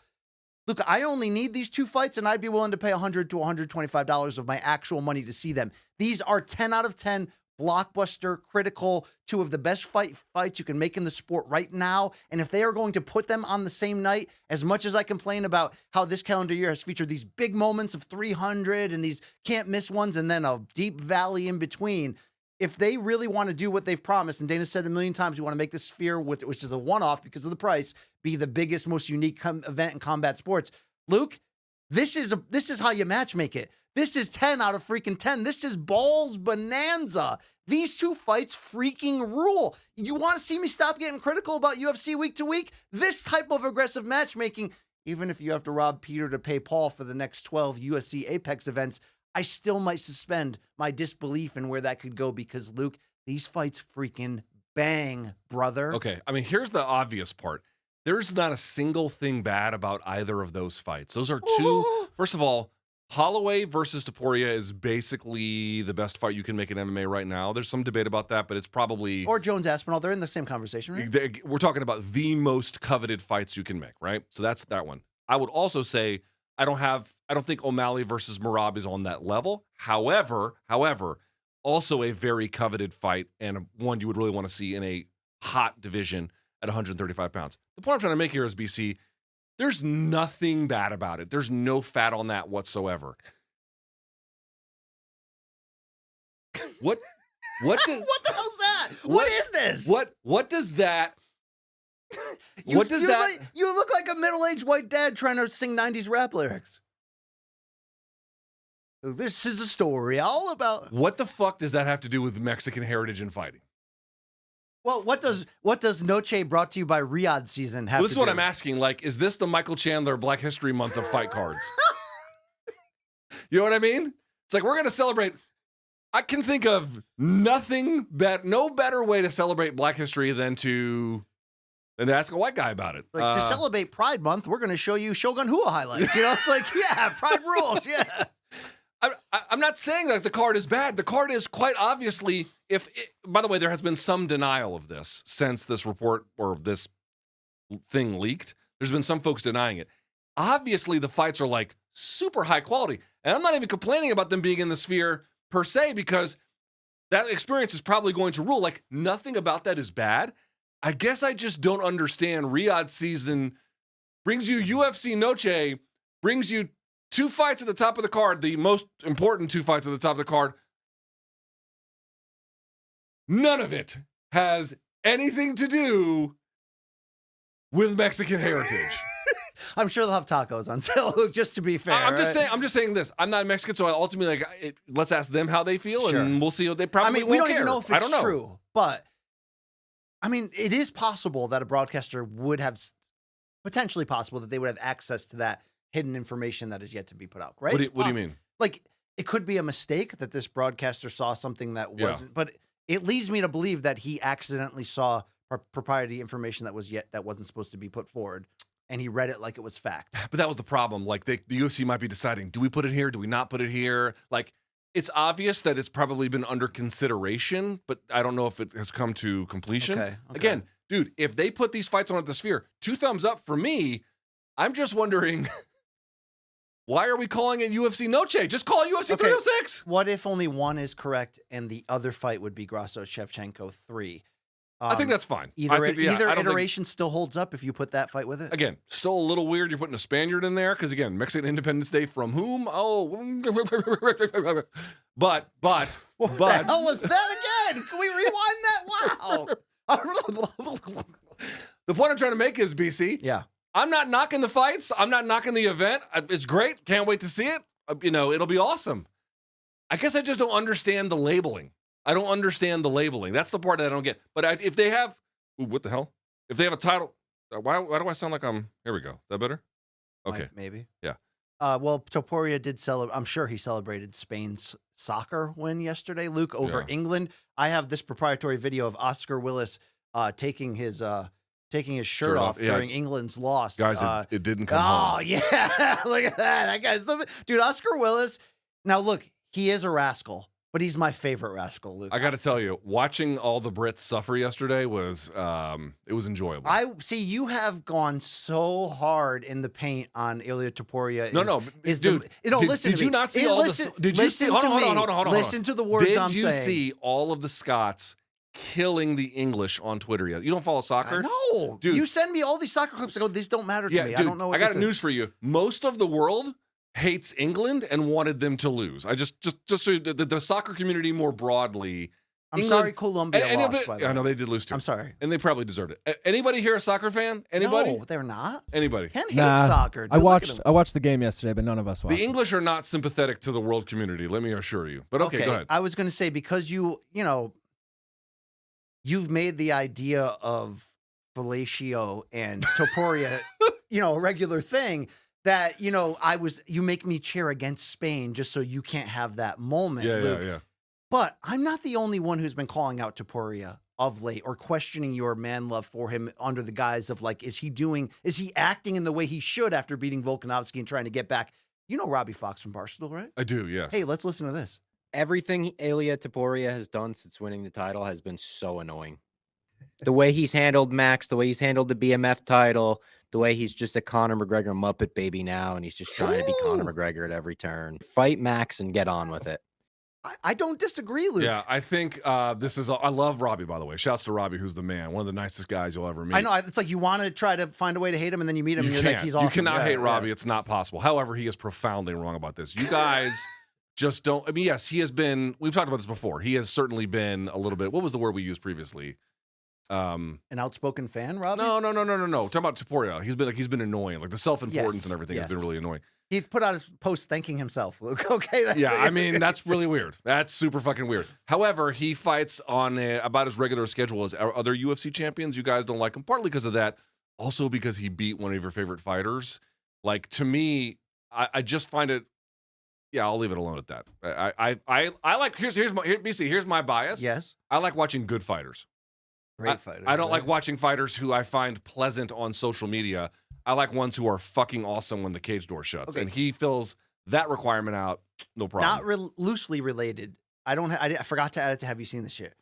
Look, I only need these 2 fights, and I'd be willing to pay $100 to $125 of my actual money to see them. These are 10 out of 10 blockbuster, critical, 2 of the best fights you can make in the sport right now. And if they are going to put them on the same night, as much as I complain about how this calendar year has featured these big moments of 300 and these can't miss ones and then a deep valley in between, if they really want to do what they've promised, and Dana said a million times, we want to make this Sphere, which is a one-off because of the price, be the biggest, most unique event in combat sports. Luke, this is how you matchmake it. This is 10 out of freaking 10. This is balls bonanza. These 2 fights freaking rule. You want to see me stop getting critical about UFC week to week? This type of aggressive matchmaking, even if you have to rob Peter to pay Paul for the next 12 UFC Apex events, I still might suspend my disbelief in where that could go because, Luke, these fights freaking bang, brother. Okay, I mean, here's the obvious part. There's not a single thing bad about either of those fights. Those are 2. First of all, Holloway versus Topuria is basically the best fight you can make in MMA right now. There's some debate about that, but it's probably... Or Jones Aspinall. They're in the same conversation, right? We're talking about the most coveted fights you can make, right? So that's that one. I would also say I don't think O'Malley versus Merab is on that level. However, also a very coveted fight and one you would really want to see in a hot division at 135 pounds. The point I'm trying to make here is, BC, there's nothing bad about it. There's no fat on that whatsoever. What what the hell's that? What is this? What does that... You look like a middle-aged white dad trying to sing 90s rap lyrics. This is a story all about... What the fuck does that have to do with Mexican heritage and fighting? Well, what does Noche brought to you by Riyadh season have to do? This is what I'm asking. Like, is this the Michael Chandler Black History Month of fight cards? You know what I mean? It's like, we're going to celebrate... I can think of no better way to celebrate Black history than to ask a white guy about it. Like, to celebrate Pride Month, we're going to show you Shogun Hua highlights. You know, it's like, yeah, Pride rules, yeah. I'm not saying that the card is bad. The card is quite obviously, by the way, there has been some denial of this since this report or this thing leaked. There's been some folks denying it. Obviously, the fights are like super high quality. And I'm not even complaining about them being in the Sphere per se, because that experience is probably going to rule. Like, nothing about that is bad. I guess I just don't understand. Riyadh season brings you UFC Noche, brings you 2 fights at the top of the card, the most important 2 fights at the top of the card. None of it has anything to do with Mexican heritage. I'm sure they'll have tacos on sale, Luke, just to be fair. I'm just saying this. I'm not Mexican, so ultimately, let's ask them how they feel, Sure. and we'll see. They probably we won't don't even care. know if I it's don't know. true, but I mean, it is possible that a broadcaster would have, potentially possible that they would have access to that hidden information that is yet to be put out, right? What do you mean? Like, it could be a mistake that this broadcaster saw something that wasn't, but it leads me to believe that he accidentally saw proprietary information that wasn't supposed to be put forward, and he read it like it was fact. But that was the problem. Like, the UFC might be deciding, do we put it here? Do we not put it here? Like, it's obvious that it's probably been under consideration, but I don't know if it has come to completion. Okay. Again, dude, if they put these fights on at the Sphere, 2 thumbs up for me. I'm just wondering, why are we calling it UFC Noche? Just call it UFC 306. What if only one is correct and the other fight would be Grasso-Shevchenko 3? I think that's fine. Either I don't iteration still holds up if you put that fight with it. Again, still a little weird. You're putting a Spaniard in there because, again, Mexican Independence Day from whom? Oh, but What the hell was that again? Can we rewind that? Wow. The point I'm trying to make is, BC, Yeah. I'm not knocking the fights. I'm not knocking the event. It's great. Can't wait to see it. It'll be awesome. I guess I just don't understand the labeling. I don't understand the labeling. That's the part that I don't get. But if they have, what the hell? If they have a title, why do I sound like I'm? Here we go. Is that better? Okay, Maybe. Yeah. Well, Topuria did celebrate. I'm sure he celebrated Spain's soccer win yesterday, Luke, over England. I have this proprietary video of Oscar Willis taking his shirt off during England's loss. Guys, it didn't come Oh, home. yeah. Look at that. That guy's dude, Oscar Willis. Now, look, he is a rascal, but he's my favorite rascal, Luke. I got to tell you, watching all the Brits suffer yesterday was enjoyable. I see you have gone so hard in the paint on Ilia Topuria. Listen. Did you not see all the? Did you see? Hold on. Listen to the words I'm saying. Did you see all of the Scots killing the English on Twitter yet? You don't follow soccer? No, dude. You send me all these soccer clips. I go, these don't matter to me. Dude, I don't know. What I got news for you. Most of the world hates England and wanted them to lose. I just so the soccer community more broadly. I'm sorry, Colombia lost. By the way, I know they did lose too. I'm sorry, and they probably deserved it. Anybody here a soccer fan? Anybody? No, they're not. Anybody? Ken hates soccer. I watched the game yesterday, but none of us watched. The English are not sympathetic to the world community. Let me assure you. But okay, go ahead. I was going to say, because you've made the idea of fellatio and Topuria, a regular thing. That, you make me cheer against Spain just so you can't have that moment, Luke. Yeah. But I'm not the only one who's been calling out Topuria of late or questioning your man love for him under the guise of, like, is he acting in the way he should after beating Volkanovski and trying to get back? You know Robbie Fox from Barstool, right? I do, yes. Hey, let's listen to this. Everything Ilia Topuria has done since winning the title has been so annoying. The way he's handled Max, the way he's handled the BMF title, the way he's just a Conor McGregor Muppet baby now, and he's just trying to be Conor McGregor at every turn. Fight Max and get on with it. I don't disagree, Luke. Yeah, I think this is. I love Robbie, by the way. Shouts to Robbie, who's the man, one of the nicest guys you'll ever meet. I know. It's like you want to try to find a way to hate him, and then you meet him, and you're like, he's awesome. You cannot hate Robbie. It's not possible. However, he is profoundly wrong about this. You guys just don't. I mean, yes, he has been. We've talked about this before. He has certainly been a little bit. What was the word we used previously? An outspoken fan, Robbie? No. Talking about Topuria. He's been annoying. Like the self-importance and everything has been really annoying. He put out his post thanking himself, Luke. Okay. I mean, that's really weird. That's super fucking weird. However, he fights on about as regular a schedule as our other UFC champions. You guys don't like him, partly because of that. Also because he beat one of your favorite fighters. Like, to me, I just find it. Yeah, I'll leave it alone at that. I like here's my bias. Yes. I like watching good fighters. Great fighters. I don't like watching fighters who I find pleasant on social media. I like ones who are fucking awesome when the cage door shuts. Okay. And he fills that requirement out, no problem. Not loosely related. I forgot to add it to Have You Seen This Shit?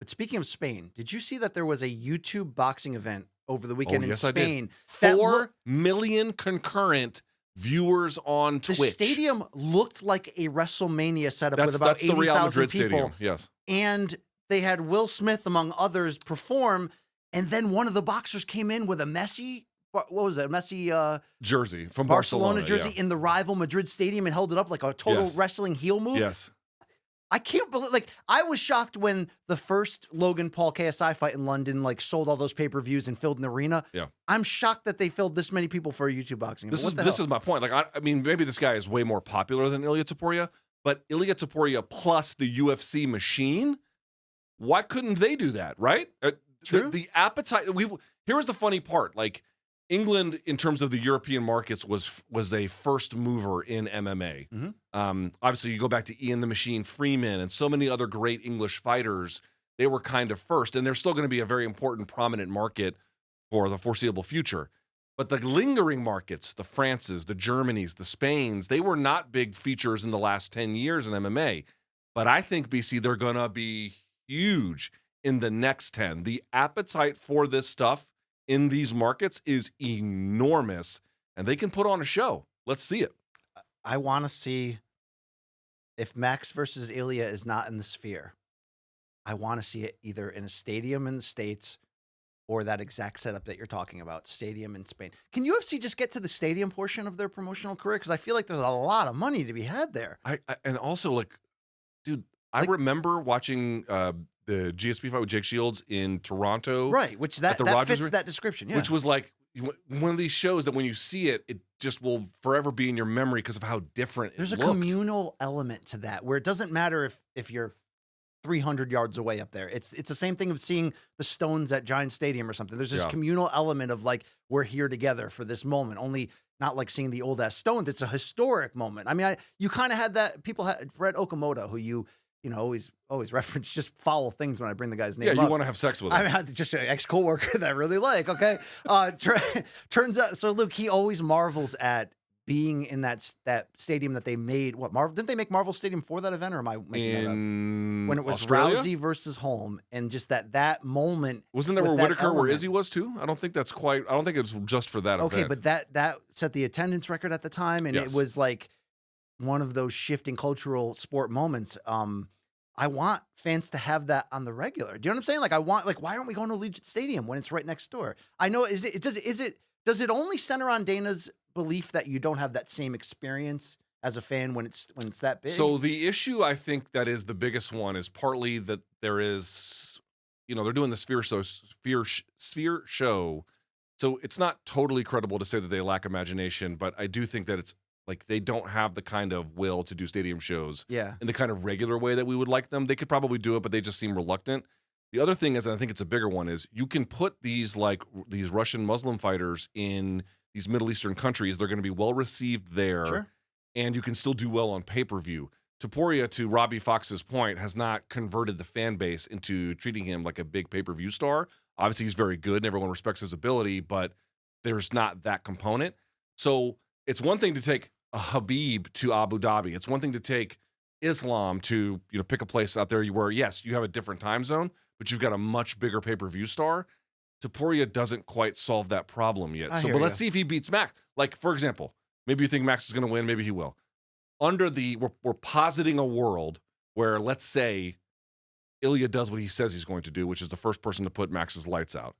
But speaking of Spain, did you see that there was a YouTube boxing event over the weekend in Spain? 4 million concurrent viewers on The Twitch. stadium looked like a WrestleMania setup with about That's the Real 80,000 Madrid people. stadium. Yes. And they had Will Smith, among others, perform. And then one of the boxers came in with a Messi, what was it? Messi Jersey from Barcelona jersey yeah. in the rival Madrid stadium and held it up like a total Yes. wrestling heel move. Yes. I can't believe, like, I was shocked when the first Logan Paul KSI fight in London, like, sold all those pay-per-views and filled an arena. Yeah. I'm shocked that they filled this many people for a YouTube boxing. This What the is hell? my point. Like, I mean, maybe this guy is way more popular than Ilia Topuria, but Ilia Topuria plus the UFC machine, why couldn't they do that, right? True. The appetite. Here was the funny part. Like, England, in terms of the European markets, was a first mover in MMA. Mm-hmm. Obviously, you go back to Ian the Machine Freeman and so many other great English fighters. They were kind of first, and they're still going to be a very important, prominent market for the foreseeable future. But the lingering markets, the Frances, the Germanys, the Spains, they were not big features in the last 10 years in MMA. But I think, BC, they're going to be huge in the next 10. The appetite for this stuff in these markets is enormous, and they can put on a show. Let's see it. I want to see, if Max versus Ilia is not in the Sphere, I want to see it either in a stadium in the States or that exact setup that you're talking about, stadium in Spain. Can UFC just get to the stadium portion of their promotional career? Because I feel like there's a lot of money to be had there. And also, like, dude, I remember watching the GSP fight with Jake Shields in Toronto. Right, which that fits that description, yeah. Which was like one of these shows that when you see it, it just will forever be in your memory because of how different There's it a looked. communal element to that where it doesn't matter if you're 300 yards away up there. It's the same thing of seeing the Stones at Giant Stadium or something. There's this communal element of like, we're here together for this moment. Only not like seeing the old ass Stones. It's a historic moment. I mean, you kind of had that. People had Brett Okamoto, who you always reference just foul things when I bring the guy's name up. Yeah, you want to have sex with him. I had just an ex-coworker that I really like, okay? Turns out, so Luke, he always marvels at being in that stadium that they made. What, Marvel? Didn't they make Marvel Stadium for that event, or am I making that up? When it was Australia? Rousey versus Holm, and just that moment. Wasn't there with where that Whitaker, where element. Izzy was too? I don't think that's quite. I don't think it was just for that Okay, event. but that set the attendance record at the time, and Yes. it was like one of those shifting cultural sport moments. I want fans to have that on the regular. Do you know what I'm saying? Like, why aren't we going to Allegiant Stadium when it's right next door? I know. Does it only center on Dana's belief that you don't have that same experience as a fan when it's that big? So the issue, I think, that is the biggest one is partly that there is, they're doing the Sphere show, so it's not totally credible to say that they lack imagination, but I do think that it's like they don't have the kind of will to do stadium shows Yeah. in the kind of regular way that we would like them. They could probably do it, but they just seem reluctant. The other thing is, and I think it's a bigger one, is you can put these Russian Muslim fighters in these Middle Eastern countries. They're going to be well received there, Sure. and you can still do well on pay-per-view. Topuria, to Robbie Fox's point, has not converted the fan base into treating him like a big pay-per-view star. Obviously, he's very good, and everyone respects his ability, but there's not that component. So it's one thing to take a Habib to Abu Dhabi. It's one thing to take Islam to pick a place out there where, yes, you have a different time zone, but you've got a much bigger pay-per-view star. Topuria doesn't quite solve that problem yet. But let's see if he beats Max. Like, for example, maybe you think Max is going to win, maybe he will. We're positing a world where, let's say, Ilia does what he says he's going to do, which is the first person to put Max's lights out.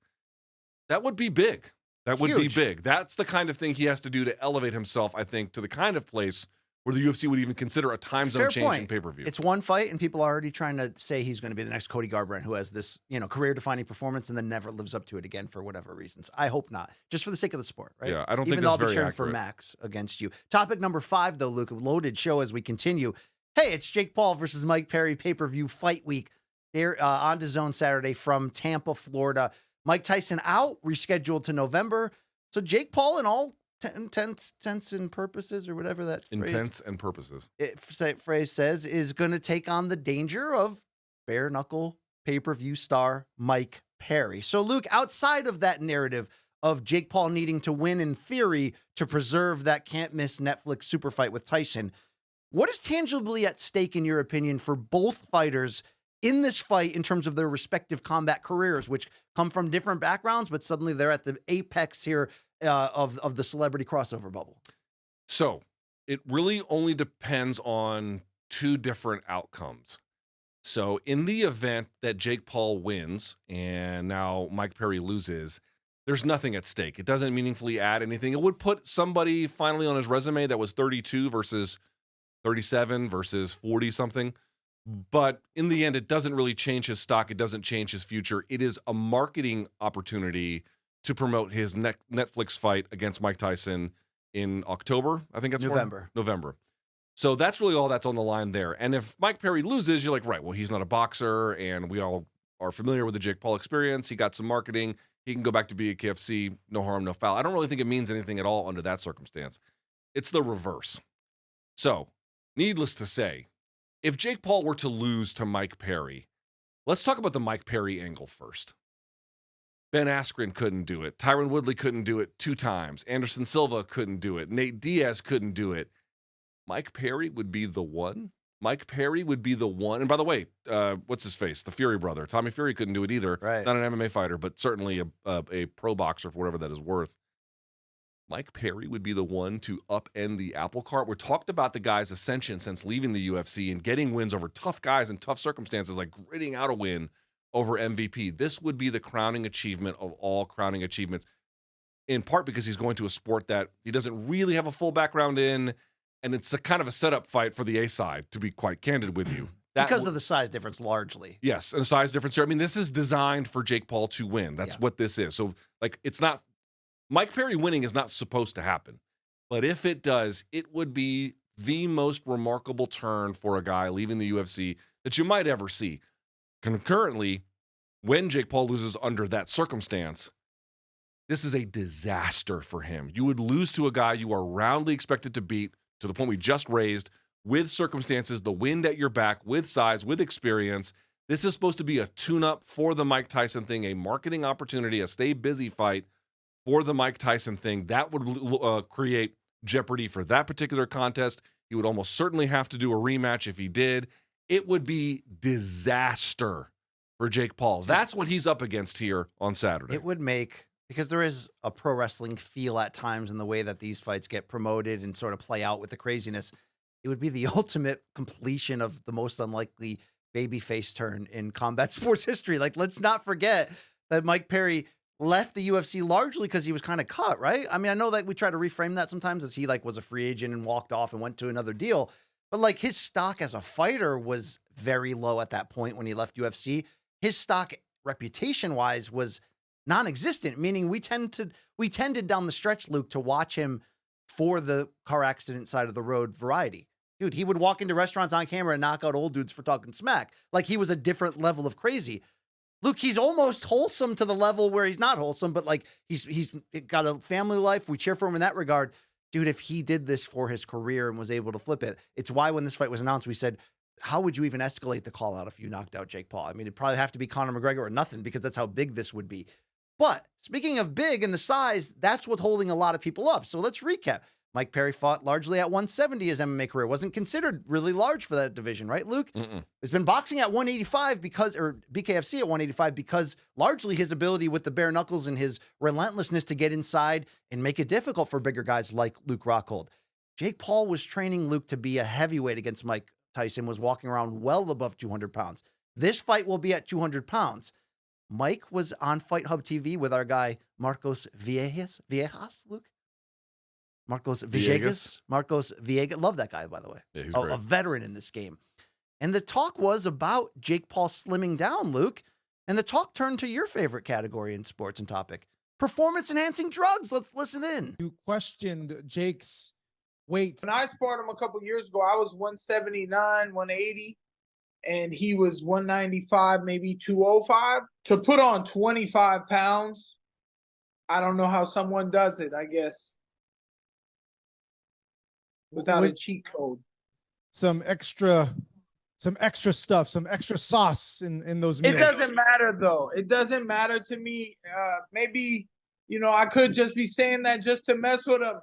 That would be big. That would Huge. be big. That's the kind of thing he has to do to elevate himself, I think, to the kind of place where the UFC would even consider a time zone Fair change point. in pay-per-view. It's one fight, and people are already trying to say he's going to be the next Cody Garbrandt, who has this, career-defining performance and then never lives up to it again for whatever reasons. I hope not, just for the sake of the sport, right? Yeah, I don't Even think though that's I'll be very cheering accurate. for Max against you. Topic number 5, though, Luke, loaded show as we continue. Hey, it's Jake Paul versus Mike Perry pay-per-view fight week. They're on DAZN Saturday from Tampa, Florida. Mike Tyson out, rescheduled to November. So Jake Paul, in all intents and purposes, or whatever that Intents and purposes. phrase says, is going to take on the danger of bare knuckle pay-per-view star Mike Perry. So Luke, outside of that narrative of Jake Paul needing to win in theory to preserve that can't miss Netflix super fight with Tyson, what is tangibly at stake in your opinion for both fighters in this fight in terms of their respective combat careers, which come from different backgrounds, but suddenly they're at the apex here of the celebrity crossover bubble? So it really only depends on two different outcomes. So in the event that Jake Paul wins and now Mike Perry loses, there's nothing at stake. It doesn't meaningfully add anything. It would put somebody finally on his resume that was 32 versus 37 versus 40 something. But in the end, it doesn't really change his stock. It doesn't change his future. It is a marketing opportunity to promote his Netflix fight against Mike Tyson in October. I think that's November. So that's really all that's on the line there. And if Mike Perry loses, you're like, right, well, he's not a boxer, and we all are familiar with the Jake Paul experience. He got some marketing. He can go back to BKFC, no harm, no foul. I don't really think it means anything at all under that circumstance. It's the reverse. So, needless to say, if Jake Paul were to lose to Mike Perry, let's talk about the Mike Perry angle first. Ben Askren couldn't do it. Tyron Woodley couldn't do it 2 times. Anderson Silva couldn't do it. Nate Diaz couldn't do it. Mike Perry would be the one. Mike Perry would be the one. And by the way, what's his face? The Fury brother. Tommy Fury couldn't do it either. Right. Not an MMA fighter, but certainly a pro boxer for whatever that is worth. Mike Perry would be the one to upend the apple cart. We're talked about the guy's ascension since leaving the UFC and getting wins over tough guys in tough circumstances, like gritting out a win over MVP. This would be the crowning achievement of all crowning achievements, in part because he's going to a sport that he doesn't really have a full background in, and it's a kind of a setup fight for the A side, to be quite candid with you. Because of the size difference, largely. Yes, and size difference here. I mean, this is designed for Jake Paul to win. That's what this is. So, like, it's not Mike Perry winning is not supposed to happen. But if it does, it would be the most remarkable turn for a guy leaving the UFC that you might ever see. Concurrently, when Jake Paul loses under that circumstance, this is a disaster for him. You would lose to a guy you are roundly expected to beat, to the point we just raised, with circumstances, the wind at your back, with size, with experience. This is supposed to be a tune-up for the Mike Tyson thing, a marketing opportunity, a stay busy fight for the Mike Tyson thing. That would create jeopardy for that particular contest. He would almost certainly have to do a rematch if he did. It would be disaster for Jake Paul. That's what he's up against here on Saturday. It would make, because there is a pro wrestling feel at times in the way that these fights get promoted and sort of play out with the craziness. It would be the ultimate completion of the most unlikely babyface turn in combat sports history. Like, let's not forget that Mike Perry left the UFC largely because he was kind of cut, right? I mean, I know that we try to reframe that sometimes as he like was a free agent and walked off and went to another deal. But like his stock as a fighter was very low at that point when he left UFC. His stock reputation wise was non-existent, meaning we tended down the stretch, Luke, to watch him for the car accident side of the road variety. Dude, he would walk into restaurants on camera and knock out old dudes for talking smack. Like he was a different level of crazy. Luke, he's almost wholesome to the level where he's not wholesome, but like he's got a family life. We cheer for him in that regard. Dude, if he did this for his career and was able to flip it, it's why when this fight was announced, we said, how would you even escalate the call out if you knocked out Jake Paul? I mean, it'd probably have to be Conor McGregor or nothing because that's how big this would be. But speaking of big and the size, that's what's holding a lot of people up. So let's recap. Mike Perry fought largely at 170 his MMA career. Wasn't considered really large for that division, right, Luke? Has been boxing at 185 or BKFC at 185 because largely his ability with the bare knuckles and his relentlessness to get inside and make it difficult for bigger guys like Luke Rockhold. Jake Paul was training Luke to be a heavyweight against Mike Tyson, was walking around well above 200 pounds. This fight will be at 200 pounds. Mike was on Fight Hub TV with our guy, Marcos Viejas, Luke? Marcos Villegas. Love that guy, by the way. Yeah, he's great. A veteran in this game. And the talk was about Jake Paul slimming down, Luke. And the talk turned to your favorite category in sports and topic, performance-enhancing drugs. Let's listen in. You questioned Jake's weight. When I sparred him a couple years ago, I was 179, 180, and he was 195, maybe 205. To put on 25 pounds, I don't know how someone does it, I guess, without a cheat code. Some extra stuff, some extra sauce in those meals. It doesn't matter, though. It doesn't matter to me. Maybe, I could just be saying that just to mess with him.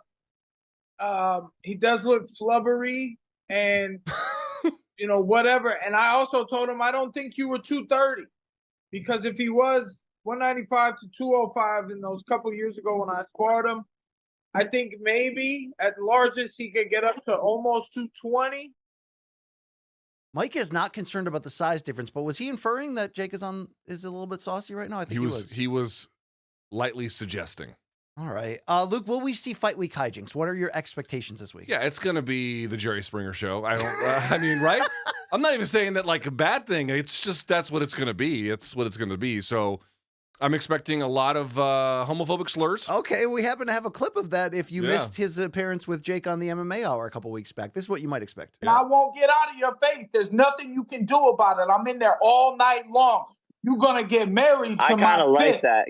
He does look flubbery and, whatever. And I also told him, I don't think you were 230. Because if he was 195 to 205 in those couple years ago when I sparred him, I think maybe at largest he could get up to almost 220. Mike is not concerned about the size difference, but was he inferring that Jake is a little bit saucy right now? I think he was. He was lightly suggesting. All right. Luke, will we see Fight Week hijinks? What are your expectations this week? Yeah, it's going to be the Jerry Springer show. I don't, I mean, right? I'm not even saying that like a bad thing. It's just, that's what it's going to be. It's what it's going to be. So I'm expecting a lot of homophobic slurs. Okay, we happen to have a clip of that if you missed his appearance with Jake on the MMA Hour a couple weeks back. This is what you might expect. And I won't get out of your face. There's nothing you can do about it. I'm in there all night long. You're going to get married to I kind of like that.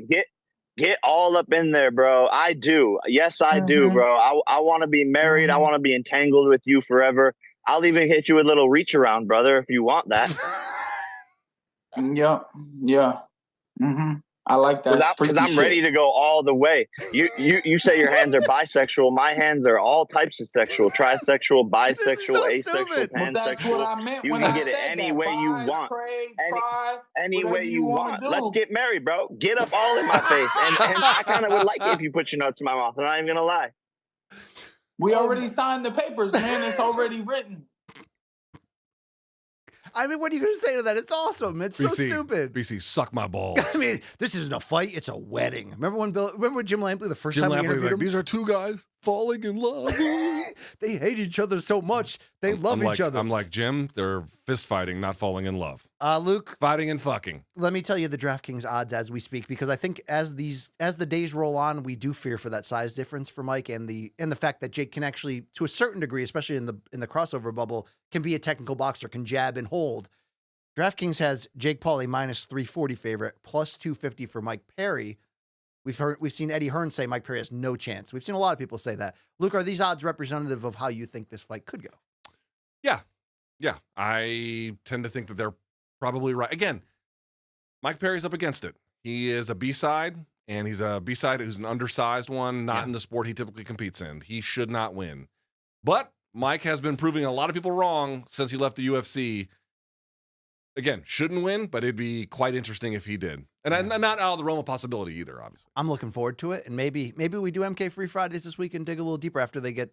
Get all up in there, bro. I do. Yes, I do, bro. I want to be married. I want to be entangled with you forever. I'll even hit you with a little reach around, brother, if you want that. Yeah. I like that. Because I'm ready to go all the way. You say your hands are bisexual. My hands are all types of sexual: trisexual, bisexual, asexual, pansexual. That's what I meant. You can get it any way you want. Any way you want. Let's get married, bro. Get up all in my face. And I kind of would like it if you put your nuts in my mouth. I'm not even gonna lie. We already signed the papers, man. It's already written. I mean, what are you going to say to that? It's awesome. It's so stupid. BC, suck my balls. I mean, this isn't a fight. It's a wedding. Remember when Jim Lampley, the first time we interviewed him? These are two guys falling in love. They hate each other so much. They love each other. I'm like, Jim, they're fist fighting, not falling in love. Luke. Fighting and fucking. Let me tell you the DraftKings odds as we speak, because I think as the days roll on, we do fear for that size difference for Mike and the fact that Jake can actually, to a certain degree, especially in the crossover bubble, can be a technical boxer, can jab and hold. DraftKings has Jake Paul a minus 340 favorite, plus 250 for Mike Perry. We've seen Eddie Hearn say Mike Perry has no chance. We've seen a lot of people say that. Luke, are these odds representative of how you think this fight could go? Yeah. I tend to think that they're probably right. Again, Mike Perry's up against it. He is a B-side, and he's a B-side who's an undersized one, not in the sport he typically competes in. He should not win. But Mike has been proving a lot of people wrong since he left the UFC. Again, shouldn't win, but it'd be quite interesting if he did. And not out of the realm of possibility either, obviously. I'm looking forward to it, and maybe we do MK Free Fridays this week and dig a little deeper after they get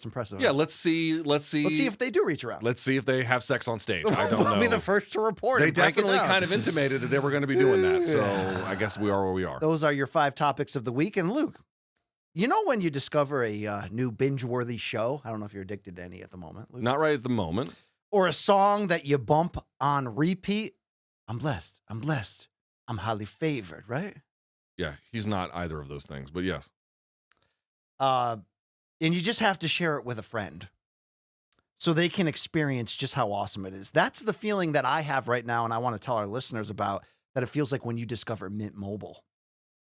some press. Yeah, let's see if they do reach around. Let's see if they have sex on stage. I don't know. We'll be the first to report. They definitely kind of intimated that they were going to be doing that. So I guess we are where we are. Those are your 5 topics of the week. And Luke, you know when you discover a new binge-worthy show? I don't know if you're addicted to any at the moment, Luke. Not right at the moment. Or a song that you bump on repeat. I'm blessed. I'm highly favored, right? Yeah, he's not either of those things, but yes. And you just have to share it with a friend so they can experience just how awesome it is. That's the feeling that I have right now, and I want to tell our listeners about, that it feels like when you discover Mint Mobile.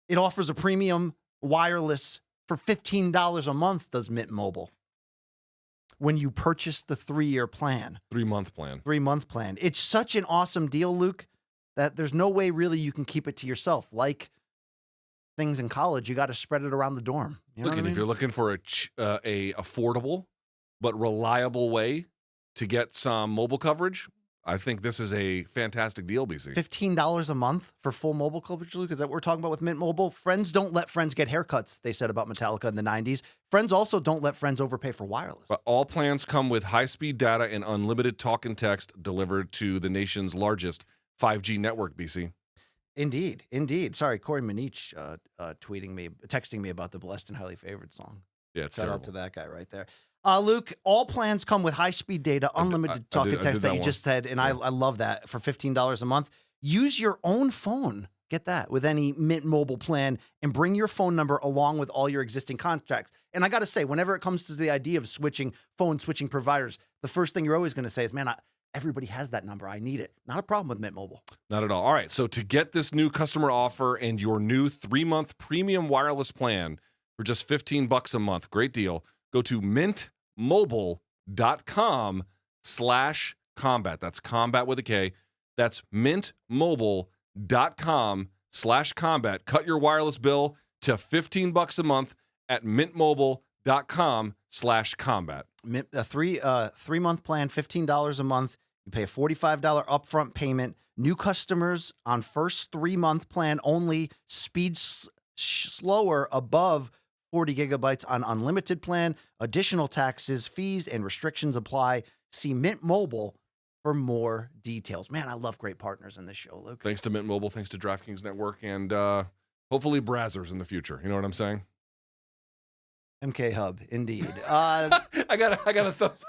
It offers a premium wireless for $15 a month, does Mint Mobile. When you purchase the 3-year plan. 3-month plan. 3-month plan. It's such an awesome deal, Luke, that there's no way really you can keep it to yourself. Like things in college, you got to spread it around the dorm. You know what I mean? If you're looking for a affordable but reliable way to get some mobile coverage, I think this is a fantastic deal, BC. $15 a month for full mobile coverage, Luke? Is that what we're talking about with Mint Mobile? Friends don't let friends get haircuts, they said about Metallica in the 90s. Friends also don't let friends overpay for wireless. But all plans come with high-speed data and unlimited talk and text delivered to the nation's largest 5G network, BC. Indeed. Sorry, Corey Manich texting me about the Blessed and Highly Favored song. Yeah, it's Shout terrible. out to that guy right there. Luke, all plans come with high-speed data, unlimited talk and text that you just said, and I love that for $15 a month. Use your own phone. Get that with any Mint Mobile plan and bring your phone number along with all your existing contracts. And I got to say, whenever it comes to the idea of switching providers, the first thing you're always going to say is, man, everybody has that number. I need it. Not a problem with Mint Mobile. Not at all. All right, so to get this new customer offer and your new 3-month premium wireless plan for just $15 a month, great deal, go to mintmobile.com/combat. That's combat with a K. That's mintmobile.com/combat. Cut your wireless bill to $15 a month at mintmobile.com/combat. A 3-month plan, $15 a month. You pay a $45 upfront payment. New customers on first 3-month plan only. Speed slower above 40 gigabytes on unlimited plan. Additional taxes, fees, and restrictions apply. See Mint Mobile for more details. Man, I love great partners in this show, Luke. Thanks to Mint Mobile, thanks to DraftKings Network, and hopefully Brazzers in the future. You know what I'm saying? MK Hub, indeed. I got a thumbs.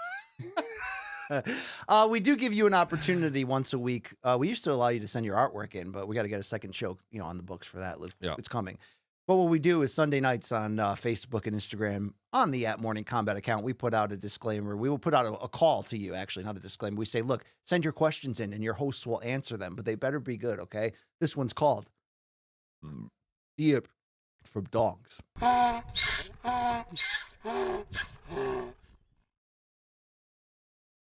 We do give you an opportunity once a week. We used to allow you to send your artwork in, but we got to get a second show, on the books for that, Luke. Yeah. It's coming. But what we do is Sunday nights on Facebook and Instagram on the @MorningCombat account, we put out a disclaimer. We will put out a call to you, actually, not a disclaimer. We say, look, send your questions in and your hosts will answer them, but they better be good, okay? This one's called Dip from Dogs.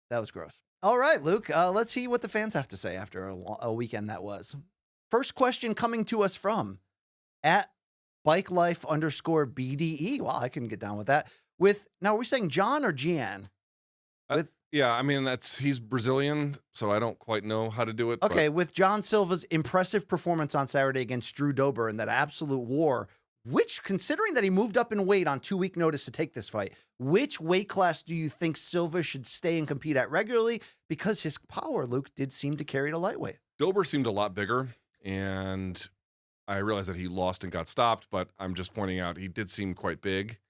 That was gross. All right, Luke, let's see what the fans have to say after a weekend that was. First question coming to us from @BikeLife_BDE. Wow, I can get down with that. Now, are we saying John or Gian? Yeah, I mean, he's Brazilian, so I don't quite know how to do it. Okay, with John Silva's impressive performance on Saturday against Drew Dober in that absolute war, which, considering that he moved up in weight on 2-week notice to take this fight, which weight class do you think Silva should stay and compete at regularly? Because his power, Luke, did seem to carry to lightweight. Dober seemed a lot bigger, and I realized that he lost and got stopped, but I'm just pointing out he did seem quite big.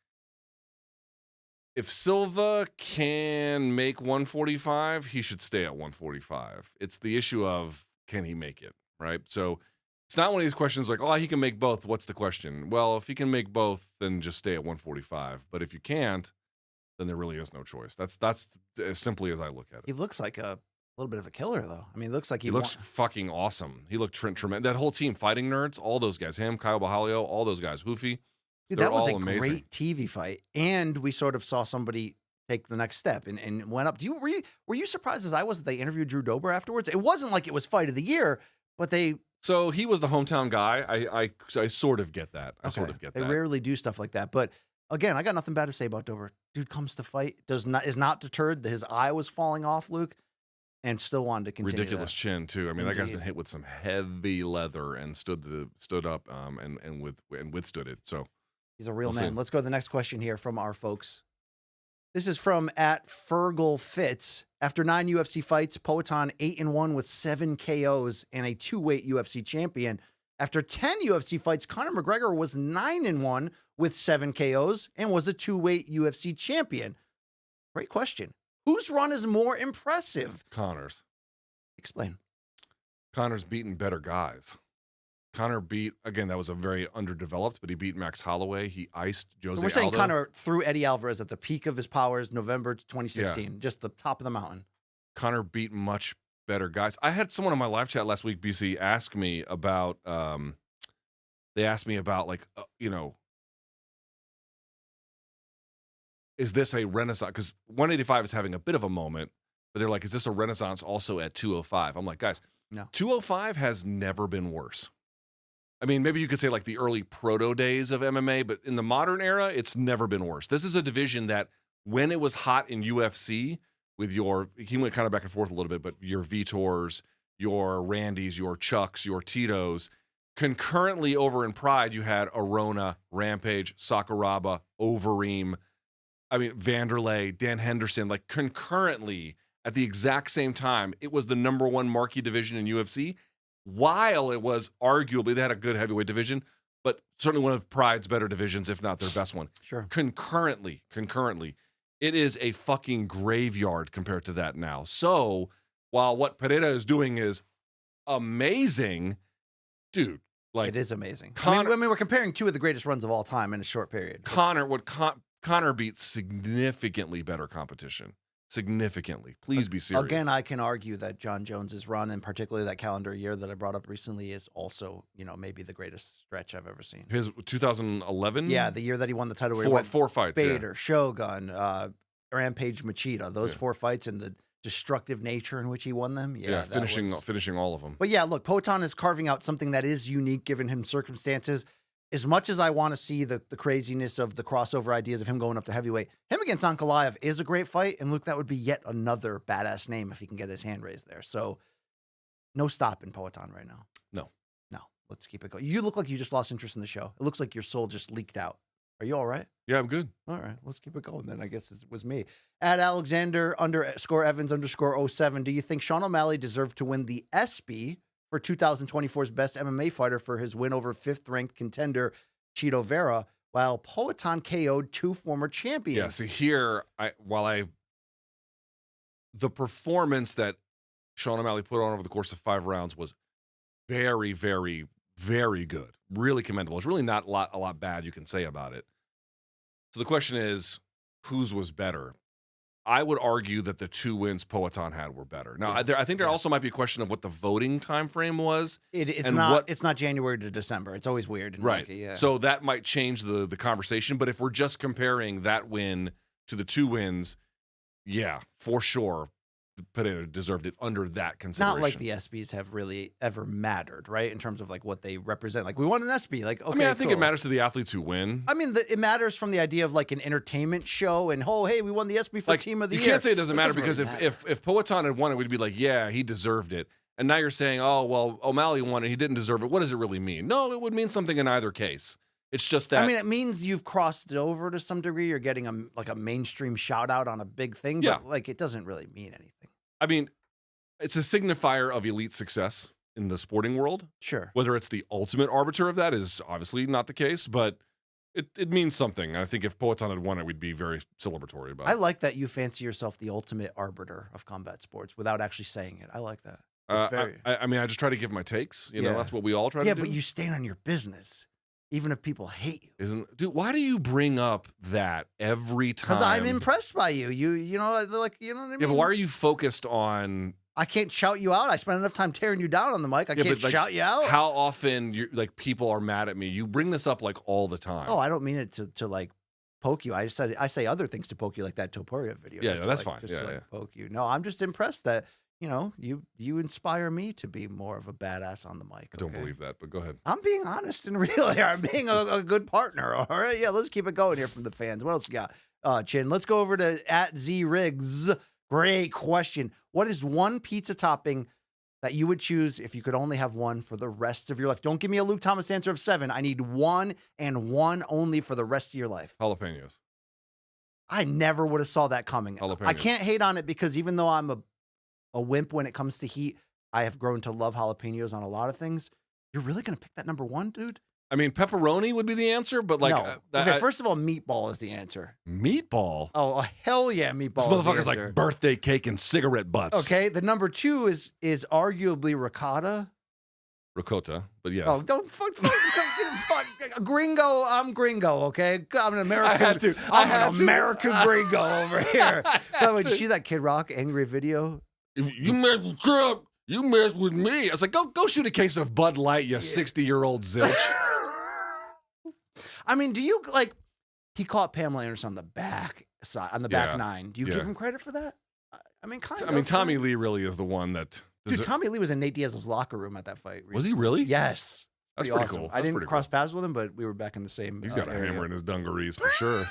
If Silva can make 145, he should stay at 145. It's the issue of, can he make it, right? So it's not one of these questions like, he can make both. What's the question? Well, if he can make both, then just stay at 145. But if you can't, then there really is no choice. That's as simply as I look at it. He looks like a little bit of a killer, though. I mean, it looks like he looks fucking awesome. He looked tremendous. That whole team, Fighting Nerds, all those guys, him, Kyle Bahalio, all those guys, Hoofy. Dude, that was a amazing. Great TV fight, and we sort of saw somebody take the next step and went up. Were you surprised as I was that they interviewed Drew Dober afterwards? It wasn't like it was fight of the year, but So he was the hometown guy. I sort of get that. They rarely do stuff like that. But again, I got nothing bad to say about Dober. Dude comes to fight, is not deterred. His eye was falling off, Luke, and still wanted to continue. Ridiculous chin too. I mean, that guy's been hit with some heavy leather and stood up and withstood it. So he's a real man. Let's go to the next question here from our folks. This is from @FergalFitz. After 9 UFC fights, Poatan 8-1 with 7 KOs and a 2-weight UFC champion. After 10 UFC fights, Conor McGregor was 9-1 with 7 KOs and was a 2-weight UFC champion. Great question. Whose run is more impressive? Conor's. Explain. Conor's beaten better guys. Conor beat, again, that was a very underdeveloped, but he beat Max Holloway. He iced Jose Aldo. We're saying Conor threw Eddie Alvarez at the peak of his powers, November 2016, just the top of the mountain. Conor beat much better guys. I had someone on my live chat last week, BC, ask me about, is this a renaissance? Because 185 is having a bit of a moment, but they're like, is this a renaissance also at 205? I'm like, guys, no. 205 has never been worse. I mean, maybe you could say like the early proto days of MMA, but in the modern era, it's never been worse. This is a division that when it was hot in UFC with he went kind of back and forth a little bit, but your Vitors, your Randys, your Chucks, your Titos, concurrently over in Pride, you had Arona, Rampage, Sakuraba, Overeem, Vanderlei, Dan Henderson, like concurrently at the exact same time. It was the #1 marquee division in UFC. While it was arguably, they had a good heavyweight division, but certainly one of Pride's better divisions, if not their best one. Sure. Concurrently, it is a fucking graveyard compared to that now. So while what Pereira is doing is amazing, dude, like it is amazing. Conor, we're comparing two of the greatest runs of all time in a short period. Conor beat significantly better competition. Significantly. Please be serious. Again, I can argue that Jon Jones's run, and particularly that calendar year that I brought up recently, is also, maybe the greatest stretch I've ever seen. His 2011? Yeah, the year that he won the title. Where four fights. Bader, Shogun, Rampage, Machida. Those 4 fights and the destructive nature in which he won them. Yeah, finishing all of them. But yeah, look, Poatan is carving out something that is unique given him circumstances. As much as I want to see the craziness of the crossover ideas of him going up to heavyweight, him against Ankalaev is a great fight. And look, that would be yet another badass name if he can get his hand raised there. So no stopping Poatan right now. No. Let's keep it going. You look like you just lost interest in the show. It looks like your soul just leaked out. Are you all right? Yeah, I'm good. All right, let's keep it going then. I guess it was me. At Alexander _Evans_07, do you think Sean O'Malley deserved to win the ESPY for 2024's best MMA fighter for his win over 5th-ranked contender Chito Vera, while Poatan KO'd 2 former champions? Yeah, so here, the performance that Sean O'Malley put on over the course of 5 rounds was very, very, very good. Really commendable. There's really not a lot bad you can say about it. So the question is, whose was better? I would argue that the 2 wins Poatan had were better. Now, I think there also might be a question of what the voting time frame was. It's not January to December. It's always weird. Right. So that might change the conversation. But if we're just comparing that win to the 2 wins, yeah, for sure, Pereira deserved it under that consideration. Not like the ESPYs have really ever mattered, right? In terms of like what they represent. Like we won an ESPY. Like, okay, I mean, I think cool. it matters to the athletes who win. I mean, it matters from the idea of like an entertainment show and, oh, hey, we won the ESPY for like, Team of the Year. You can't say it doesn't matter because really if Poatan had won it, we'd be like, yeah, he deserved it. And now you're saying, oh, well, O'Malley won it, he didn't deserve it. What does it really mean? No, it would mean something in either case. It's just that. I mean, it means you've crossed it over to some degree. You're getting a mainstream shout out on a big thing, but like it doesn't really mean anything. I mean, it's a signifier of elite success in the sporting world. Sure. Whether it's the ultimate arbiter of that is obviously not the case, but it means something. I think if Poatan had won it, we'd be very celebratory about it. I like that you fancy yourself the ultimate arbiter of combat sports without actually saying it. I like that. It's very. I mean, I just try to give my takes. You know, that's what we all try to do. Yeah, but you stand on your business, even if people hate you. Dude, why do you bring up that every time? Because I'm impressed by you. You know, like, you know what I mean? Yeah, but why are you focused on? I can't shout you out. I spent enough time tearing you down on the mic. I can't shout you out. How often people are mad at me? You bring this up like all the time. Oh, I don't mean it to like poke you. I say other things to poke you, like that Topuria video. Yeah, that's fine. Just to poke you. No, I'm just impressed that you inspire me to be more of a badass on the mic. I don't believe that, but go ahead. I'm being honest and real here. I'm being a good partner. All right, yeah. Let's keep it going here from the fans. What else you got, Chin? Let's go over to @ZRiggs. Great question. What is one pizza topping that you would choose if you could only have one for the rest of your life? Don't give me a Luke Thomas answer of 7. I need one and one only for the rest of your life. Jalapenos. I never would have saw that coming. Jalapenos. I can't hate on it because even though I'm a wimp when it comes to heat, I have grown to love jalapenos on a lot of things. You're really going to pick that number 1, dude? I mean, pepperoni would be the answer, but like, no. Okay, first of all, meatball is the answer. Meatball? Oh, hell yeah, meatball. This motherfucker's like birthday cake and cigarette butts. Okay, the number 2 is arguably ricotta. Ricotta, but yes. Oh, don't fuck gringo. I'm gringo. Okay, I'm an American. I'm an American gringo over here. By the way, did you see that Kid Rock angry video? You mess with Trump. You mess with me. I was like, go shoot a case of Bud Light, you 60-year-old zilch. I mean, do you like? He caught Pamela Anderson on the back side, on the back 9. Do you give him credit for that? I mean, kind of. I mean, Tommy Lee really is the one that. Dude, Tommy Lee was in Nate Diaz's locker room at that fight. Recently. Was he really? Yes. That's pretty awesome. cool. I didn't cross paths with him, but we were back in the same. He's got a area. hammer in his dungarees for sure.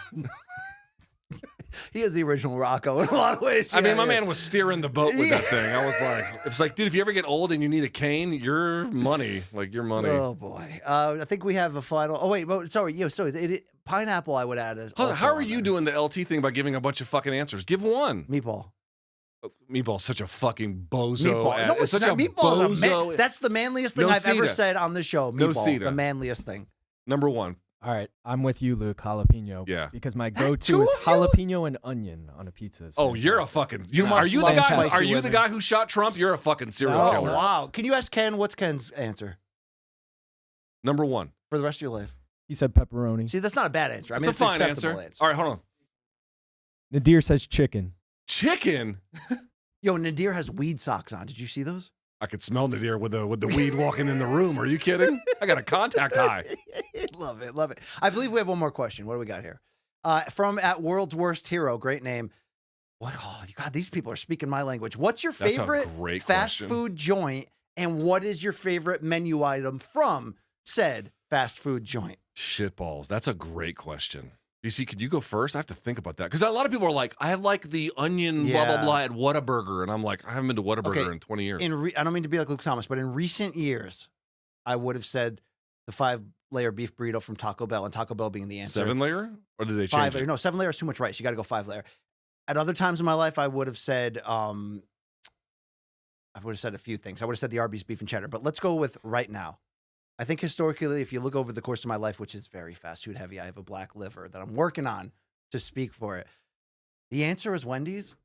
He is the original Rocco in a lot of ways. I mean, my man was steering the boat with that thing. I was like, it's like, dude, if you ever get old and you need a cane, your money. Oh boy. I think we have a final. Oh wait, sorry. Pineapple. I would add as. How are you doing the LT thing by giving a bunch of fucking answers? Give one. Meatball. Meatball's such a fucking bozo. Meatball. No, it's such not. Meatball's that's the manliest thing I've ever said on the show. Meatball, the manliest thing. Number 1. All right, I'm with you, Luke. Jalapeno. Yeah. Because my go-to is jalapeno and onion on a pizza. Oh, you're a fucking. You are you the love guy? spicy Are you the women. guy who shot Trump? You're a fucking serial killer. Wow. Can you ask Ken? What's Ken's answer Number 1 for the rest of your life? He said pepperoni. See, that's not a bad answer. I mean, it's a fine acceptable answer. All right, hold on. Nadir says chicken. Chicken. Yo, Nadir has weed socks on. Did you see those? I could smell Nadir with the weed walking in the room. Are you kidding? I got a contact high. Love it. I believe we have one more question. What do we got here? From @World's Worst Hero, great name. God, these people are speaking my language. What's your favorite fast food joint, and what is your favorite menu item from said fast food joint? Shitballs. That's a great question. BC, could you go first? I have to think about that. Because a lot of people are like, I like the onion blah, blah, blah at Whataburger. And I'm like, I haven't been to Whataburger in 20 years. I don't mean to be like Luke Thomas, but in recent years, I would have said the 5 5-layer beef burrito from Taco Bell, and Taco Bell being the answer. 7-layer? Or did they change 5-layer. it? No, 7-layer is too much rice. You got to go 5-layer. At other times in my life, I would have said a few things. I would have said the Arby's beef and cheddar, but let's go with right now. I think historically, if you look over the course of my life, which is very fast food heavy, I have a black liver that I'm working on to speak for it. The answer is Wendy's.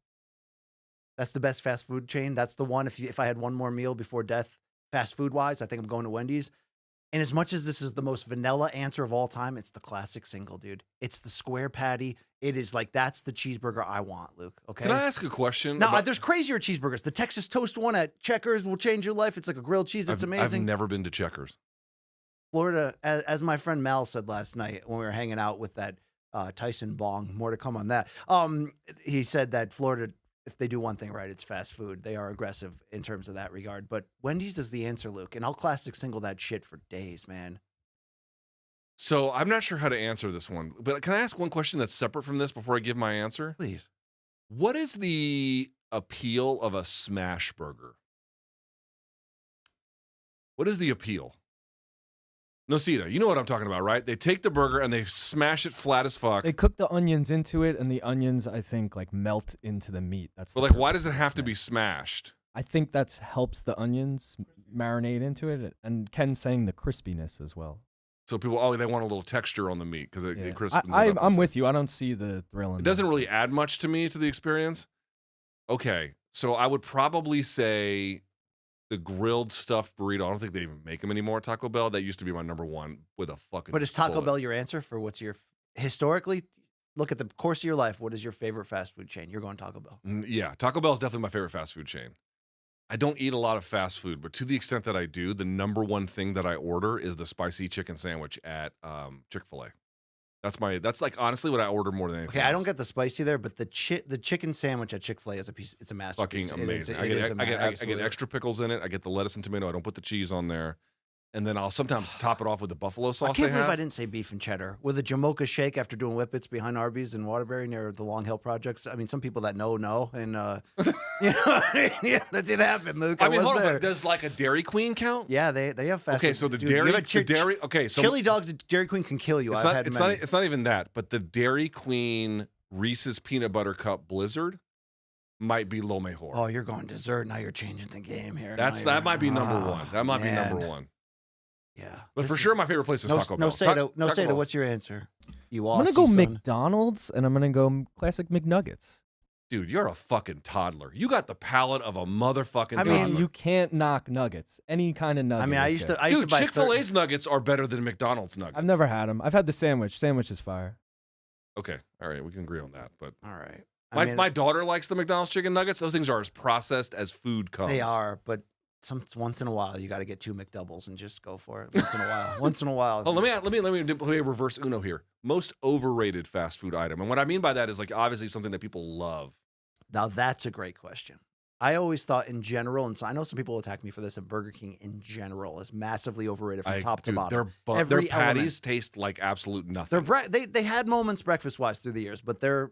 That's the best fast food chain. That's the one. If I had one more meal before death, fast food wise, I think I'm going to Wendy's. And as much as this is the most vanilla answer of all time, it's the classic single, dude. It's the square patty. It is like, that's the cheeseburger I want, Luke. Okay. Can I ask a question? Now, there's crazier cheeseburgers. The Texas toast one at Checkers will change your life. It's like a grilled cheese. It's amazing. I've never been to Checkers. Florida, as my friend Mal said last night when we were hanging out with that Tyson bong, more to come on that. He said that Florida, if they do one thing right, it's fast food. They are aggressive in terms of that regard. But Wendy's is the answer, Luke. And I'll classic single that shit for days, man. So I'm not sure how to answer this one, but can I ask one question that's separate from this before I give my answer? Please. What is the appeal of a smash burger? What is the appeal? Nocita, you know what I'm talking about, right? They take the burger and they smash it flat as fuck. They cook the onions into it, and the onions, I think, like melt into the meat. That's. But like, why does it have to be smashed? I think that helps the onions marinate into it, and Ken's saying the crispiness as well. So people, they want a little texture on the meat because it crispens it up. I'm with you. I don't see the thrill in it. It doesn't really add much to me to the experience. Okay, so I would probably say the grilled stuffed burrito. I don't think they even make them anymore at Taco Bell. That used to be my number one with a fucking. But is Taco bullet. Bell your answer for what's your historically? Look at the course of your life. What is your favorite fast food chain? You're going Taco Bell. Yeah, Taco Bell is definitely my favorite fast food chain. I don't eat a lot of fast food, but to the extent that I do, the number one thing that I order is the spicy chicken sandwich at Chick-fil-A. That's like honestly what I order more than anything. Okay, else. I don't get the spicy there, but the chicken sandwich at Chick-fil-A is it's a masterpiece. Fucking amazing. I get extra pickles in it. I get the lettuce and tomato. I don't put the cheese on there. And then I'll sometimes top it off with the buffalo sauce. I can't believe I didn't say beef and cheddar. With a Jamocha shake after doing whippets behind Arby's in Waterbury near the Long Hill projects. I mean, some people that know. And, you know, yeah, that did happen, Luke. I mean, hold on, but does like a Dairy Queen count? Yeah, they have fast food. food. So the Dude, dairy, okay. So chili dogs at Dairy Queen can kill you. It's not even that, but the Dairy Queen Reese's Peanut Butter Cup Blizzard might be lo mejor. Oh, you're going dessert. Now you're changing the game here. That might be number one. That might be number one. Yeah. But for sure, my favorite place is Taco Bell. No, Seda, what's your answer? I'm going to go McDonald's, and I'm going to go classic McNuggets. Dude, you're a fucking toddler. You got the palate of a motherfucking toddler. I mean, you can't knock nuggets. Any kind of nugget. I mean, I used to buy Chick-fil-A's nuggets are better than McDonald's nuggets. I've never had them. I've had the sandwich. Sandwich is fire. Okay. All right. We can agree on that. But all right. My daughter likes the McDonald's chicken nuggets. Those things are as processed as food comes. They are, but once in a while you got to get 2 McDoubles and just go for it. Once in a while. Oh, let me reverse Uno here. Most overrated fast food item, and what I mean by that is like obviously something that people love. Now that's a great question. I always thought in general, and so I know some people attack me for this, that Burger King in general is massively overrated from top to bottom. Their patties taste like absolute nothing. They had moments breakfast wise through the years, but they're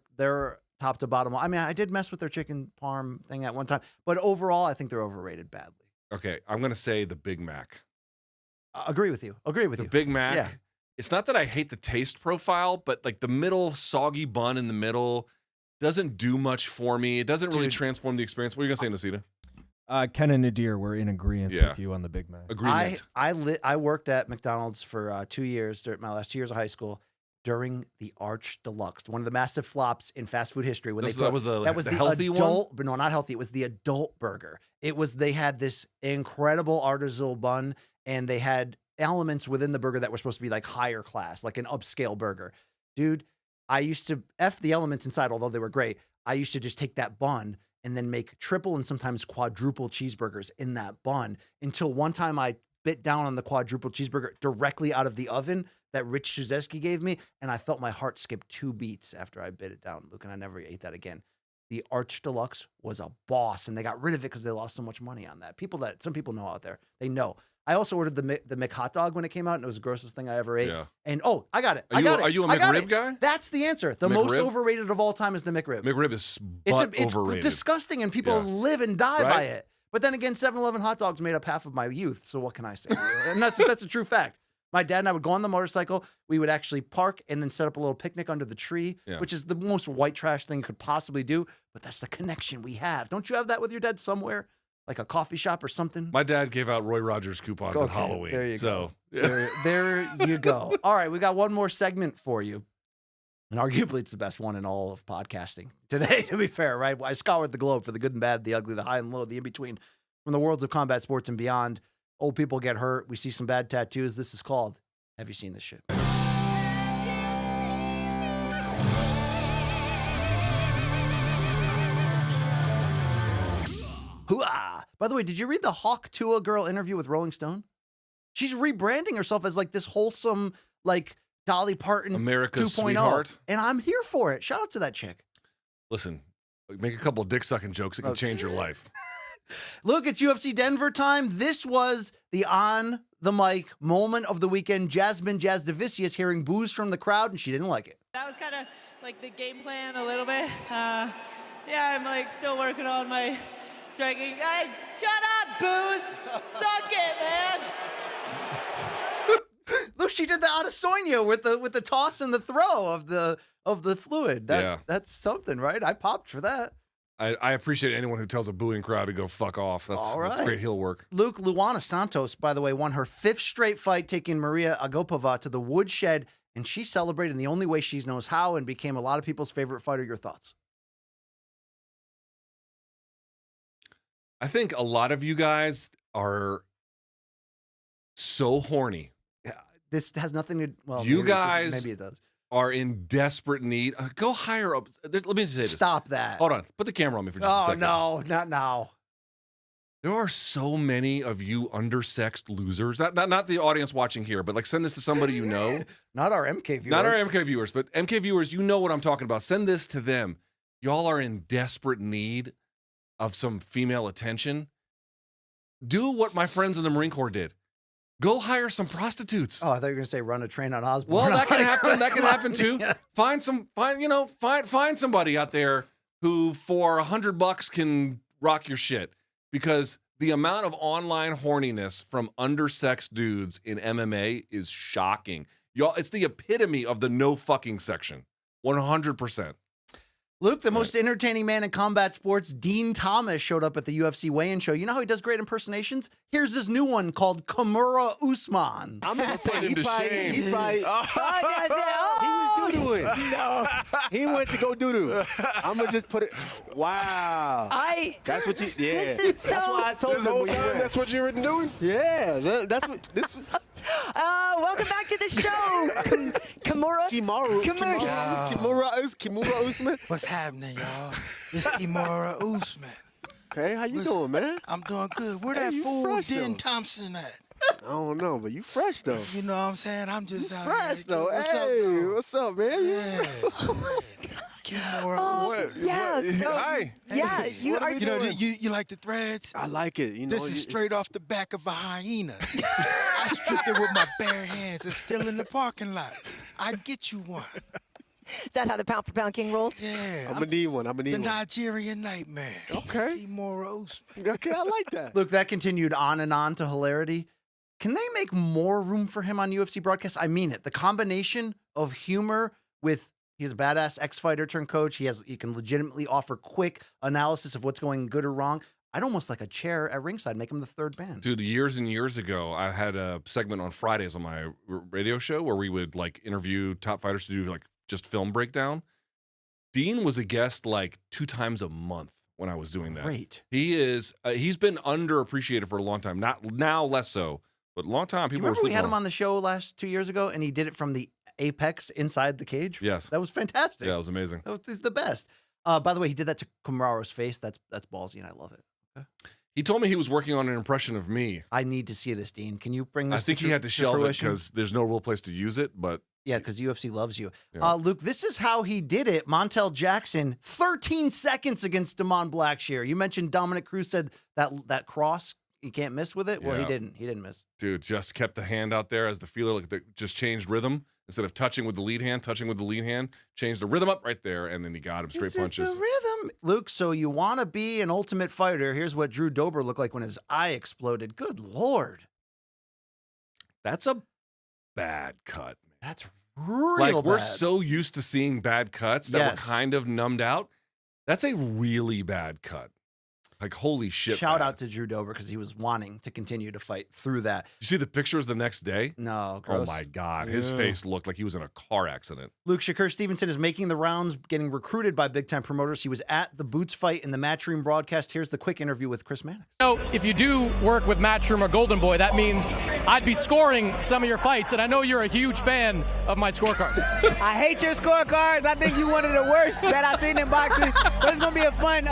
top to bottom. I mean, I did mess with their chicken parm thing at one time, but overall, I think they're overrated badly. Okay, I'm gonna say the Big Mac. Agree with you. The Big Mac. Yeah. It's not that I hate the taste profile, but like the middle soggy bun in the middle doesn't do much for me. It doesn't really transform the experience. What are you gonna say, Nocita? Ken and Nadir were in agreement with you on the Big Mac. Agreement. I worked at McDonald's for 2 years during my last 2 years of high school during the Arch Deluxe, one of the massive flops in fast food history. When that was the healthy adult, one? but no, not healthy. It was the adult burger. They had this incredible artisanal bun, and they had elements within the burger that were supposed to be like higher class, like an upscale burger. Dude, I used to F the elements inside, although they were great. I used to just take that bun and then make triple and sometimes quadruple cheeseburgers in that bun until one time I bit down on the quadruple cheeseburger directly out of the oven that Rich Shuzeski gave me, and I felt my heart skip 2 beats after I bit it down, Luke, and I never ate that again. The Arch Deluxe was a boss, and they got rid of it because they lost so much money on that. Some people know out there, they know. I also ordered the McHot Dog when it came out, and it was the grossest thing I ever ate. Yeah. And I got it. Are you a McRib guy? That's the answer. The most overrated of all time is the McRib. McRib is overrated. It's disgusting, and people live and die by it. But then again, 7-Eleven hot dogs made up half of my youth. So what can I say? And that's a true fact. My dad and I would go on the motorcycle. We would actually park and then set up a little picnic under the tree, which is the most white trash thing you could possibly do. But that's the connection we have. Don't you have that with your dad somewhere? Like a coffee shop or something? My dad gave out Roy Rogers coupons at Halloween. There you go. Yeah. There you go. All right, we got one more segment for you. And arguably, it's the best one in all of podcasting today, to be fair, right? I scoured the globe for the good and bad, the ugly, the high and low, the in-between, from the worlds of combat sports and beyond. Old people get hurt. We see some bad tattoos. This is called, Have You Seen This Shit? Hooah! By the way, did you read the Hawk Tua girl interview with Rolling Stone? She's rebranding herself as like this wholesome, like Dolly Parton America's 2.0. sweetheart. And I'm here for it. Shout out to that chick. Listen, make a couple of dick-sucking jokes. It can change your life. Look, it's UFC Denver time. This was the on the mic moment of the weekend. Jasmine Jasdavicius hearing boos from the crowd, and she didn't like it. That was kind of like the game plan a little bit. Yeah, I'm like still working on my striking. Hey, shut up, boos! Suck it, man! Look, she did the Adesanya with the toss and the throw of the fluid. That's something, right? I popped for that. I appreciate anyone who tells a booing crowd to go fuck off. That's great heel work. Luke, Luana Santos, by the way, won her 5th straight fight, taking Maria Agapova to the woodshed, and she celebrated in the only way she knows how and became a lot of people's favorite fighter. Your thoughts? I think a lot of you guys are so horny. Yeah, this has nothing to. Well, you maybe guys maybe it does. Are in desperate need. Go higher up. Let me say this. Stop that. Hold on. Put the camera on me for just a second. Oh, no, not now. There are so many of you undersexed losers. Not the audience watching here, but like send this to somebody you know. Not our MK viewers. Not our MK viewers, but MK viewers, you know what I'm talking about. Send this to them. Y'all are in desperate need of some female attention. Do what my friends in the Marine Corps did. Go hire some prostitutes. Oh, I thought you were gonna say run a train on Osborne. Well, that can happen. That can happen too. Find somebody out there who for $100 can rock your shit, because the amount of online horniness from undersexed dudes in MMA is shocking. Y'all, it's the epitome of the no fucking section. 100%. Luke, the most entertaining man in combat sports, Dean Thomas, showed up at the UFC weigh-in show. You know how he does great impersonations? Here's this new one called Kimura Usman. I'm gonna say him to shame. He was doo-dooing. No, he went to go doo-doo. I'm gonna just put it. Wow. That's what you. Yeah. That's why I told This him. whole time, that's what you were doing? Yeah. That's what this was. Welcome back to the show, Kimura Usman. What's happening, y'all? It's Kimura Usman. Okay, how you doing, man? I'm doing good. Where that fool Den Thompson at? I don't know, but you fresh though. You know what I'm saying? I'm just out fresh here. though. What's Hey, up, though? what's up, man? Yeah. Kimura. Hi. Yeah, you are. You know, you like the threads? I like it. You know, This is straight off the back of a hyena. I stripped it with my bare hands. It's still in the parking lot. I get you one. Is that how the pound for pound king rolls? Yeah. I'm gonna need one. The Nigerian Nightmare. Okay. Kimura Usman. Okay, I like that. Look, that continued on and on to hilarity. Can they make more room for him on UFC broadcasts? I mean it. The combination of humor with he's a badass ex-fighter turned coach. He can legitimately offer quick analysis of what's going good or wrong. I'd almost like a chair at ringside, make him the third man. Dude, years and years ago, I had a segment on Fridays on my radio show where we would like interview top fighters to do like just film breakdown. Dean was a guest like 2 times a month when I was doing that. Great. He is. He's been underappreciated for a long time. Not now, less so, but a long time. People Remember were we had sleeping him on the show 2 years ago, and he did it from the apex inside the cage? Yes. That was fantastic. Yeah, it was amazing. He's the best. By the way, he did that to Kimura's face. That's ballsy, and I love it. Okay. He told me he was working on an impression of me. I need to see this, Dean. Can you bring this? I think he had to shelve it fruition? because there's no real place to use it. But yeah, because UFC loves you. Yeah. Luke, this is how he did it. Montel Jackson, 13 seconds against Damon Blackshear. You mentioned Dominic Cruz said that cross you can't miss with it. Well, he Yeah. didn't. He didn't miss. dude, just kept the hand out there as the feeler, like just changed rhythm. Instead of touching with the lead hand, changed the rhythm up right there, and then he got him straight This punches. is the rhythm, Luke. So you want to be an ultimate fighter? Here's what Drew Dober looked like when his eye exploded. Good Lord. That's a bad cut. That's real Like, we're bad. so used to seeing bad cuts that Yes. we're kind of numbed out. That's a really bad cut. Like, holy shit. Shout bad. out to Drew Dober because he was wanting to continue to fight through that. You see the pictures the next day? No, gross. Oh my God. His Ew. face looked like he was in a car accident. Luke Shakur Stevenson is making the rounds, getting recruited by big-time promoters. He was at the Boots fight in the Matchroom broadcast. Here's the quick interview with Chris Mannix. If you do work with Matchroom or Golden Boy, that means I'd be scoring some of your fights, and I know you're a huge fan of my scorecard. I hate your scorecards. I think you one of the worst that I've seen in boxing. But it's gonna be a fun.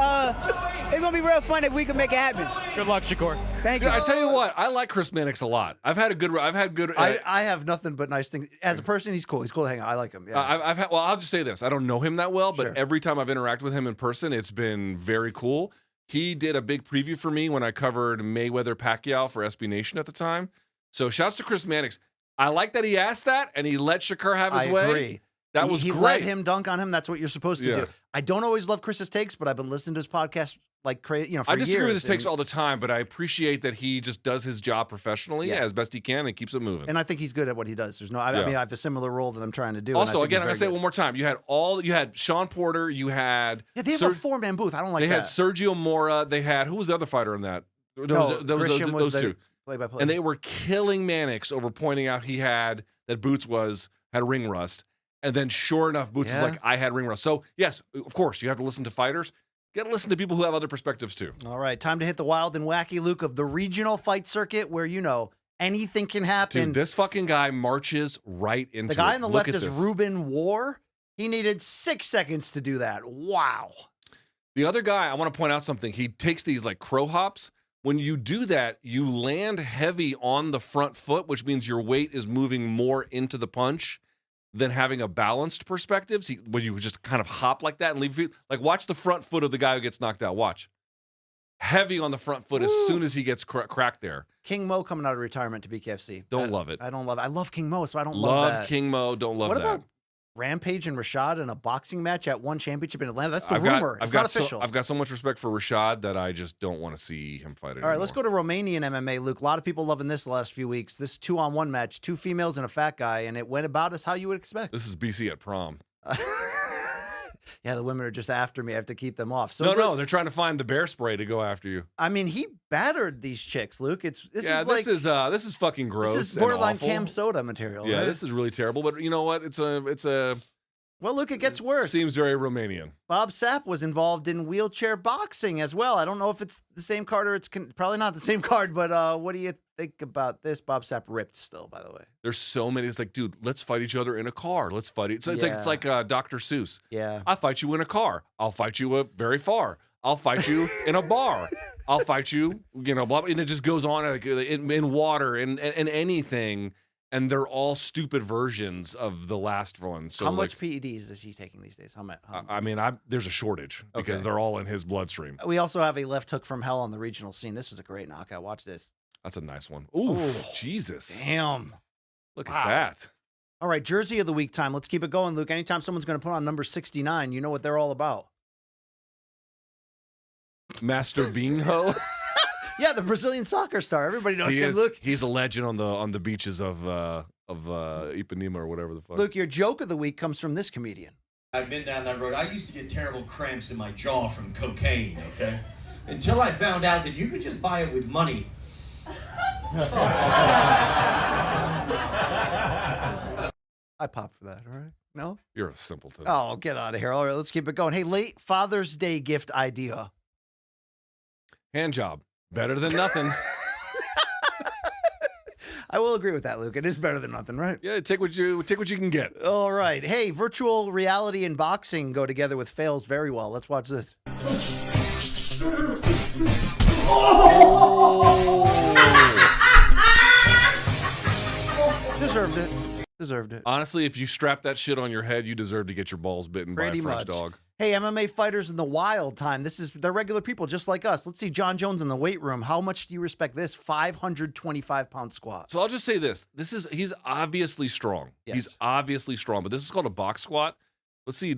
It's gonna be real fun if we can make it happen. Good luck, Shakur. Thank you. Dude, I tell you what, I like Chris Mannix a lot. I've had good. I have nothing but nice things. As a person, he's cool. He's cool to hang out. I like him. Yeah. I've had. Well, I'll just say this: I don't know him that well, but Sure. every time I've interacted with him in person, it's been very cool. He did a big preview for me when I covered Mayweather Pacquiao for SB Nation at the time. So, shouts to Chris Mannix. I like that he asked that and he let Shakur have his I way. agree. That was he great. let him dunk on him. That's what you're supposed to Yeah. do. I don't always love Chris's takes, but I've been listening to his podcast like crazy. For I disagree with years, his takes and- all the time, but I appreciate that he just does his job professionally Yeah. as best he can and keeps it moving. And I think he's good at what he does. There's no. I Yeah. mean, I have a similar role that I'm trying to do. and I Also, think again, he's I'm gonna very say it good. one more time. You had Sean Porter. You had Yeah, they have a 4-man booth. I don't like they that. had Sergio Mora. They had who was the other fighter in that? Grisham was Those the two. play-by-play. And they were killing Mannix over pointing out that Boots had ring rust. And then sure enough, Boots is Yeah. like, I had ring rust. So yes, of course, you have to listen to fighters. You got to listen to people who have other perspectives too. All right, time to hit the wild and wacky, Luke, of the regional fight circuit where, anything can happen. Dude, this fucking guy marches right into The guy it. on the Look left at is this. Ruben War. He needed 6 seconds to do that. Wow. The other guy, I want to point out something. He takes these like crow hops. When you do that, you land heavy on the front foot, which means your weight is moving more into the punch than having a balanced perspective. So when you just kind of hop like that and leave feet, like watch the front foot of the guy who gets knocked out. Watch. Heavy on the front foot as soon as he gets cracked there. King Mo coming out of retirement to BKFC. Don't love it. I don't love it. I love King Mo, so I don't love that. King Mo. Don't love What that. about Rampage and Rashad in a boxing match at one championship in Atlanta? That's the I've rumor. got It's not official. I've got so much respect for Rashad that I just don't want to see him fight anymore. All right, let's go to Romanian MMA, Luke. A lot of people loving this the last few weeks. This 2-on-1 match, 2 females and a fat guy, and it went about as how you would expect. This is BC at prom. Yeah, the women are just after me. I have to keep them off. So No, they're trying to find the bear spray to go after you. I mean, he battered these chicks, Luke. This is fucking gross. This is and borderline awful. Cam Soda material. Yeah, right? this is really terrible. But you know what? It's a. Well, look, it gets worse. Seems very Romanian. Bob Sapp was involved in wheelchair boxing as well. I don't know if it's the same card or it's probably not the same card, but what do you think about this? Bob Sapp ripped still, by the way. There's so many. It's like, dude, let's fight each other in a car. Let's fight it. So it's like Dr. Seuss. Yeah. I'll fight you in a car. I'll fight you very far. I'll fight you in a bar. I'll fight you, blah, blah, and it just goes on like, in water and anything. And they're all stupid versions of the last one. So how much PEDs is he taking these days? I mean, there's a shortage because Okay. they're all in his bloodstream. We also have a left hook from hell on the regional scene. This was a great knockout. Watch this. That's a nice one. Ooh, Jesus. Damn. Look Wow. at that. All right, Jersey of the Week time. Let's keep it going, Luke. Anytime someone's going to put on number 69, you know what they're all about. Master Beanho. Yeah, the Brazilian soccer star. Everybody knows him. Luke, He's a legend on the beaches of Ipanema or whatever the fuck. Luke, your joke of the week comes from this comedian. I've been down that road. I used to get terrible cramps in my jaw from cocaine, okay? Until I found out that you could just buy it with money. I popped for that, all right? No? You're a simpleton. Oh, get out of here. All right, let's keep it going. Hey, late Father's Day gift idea. Hand job. Better than nothing. I will agree with that, Luke. It is better than nothing, right? Yeah, take what you can get. All right. Hey, virtual reality and boxing go together with fails very well. Let's watch this. Deserved it. Deserved it. Honestly, if you strap that shit on your head, you deserve to get your balls bitten Pretty by a French much. dog. Hey, MMA fighters in the wild time. They're regular people just like us. Let's see Jon Jones in the weight room. How much do you respect this 525-pound squat? So I'll just say this. He's obviously strong. Yes. He's obviously strong, but this is called a box squat. Let's see.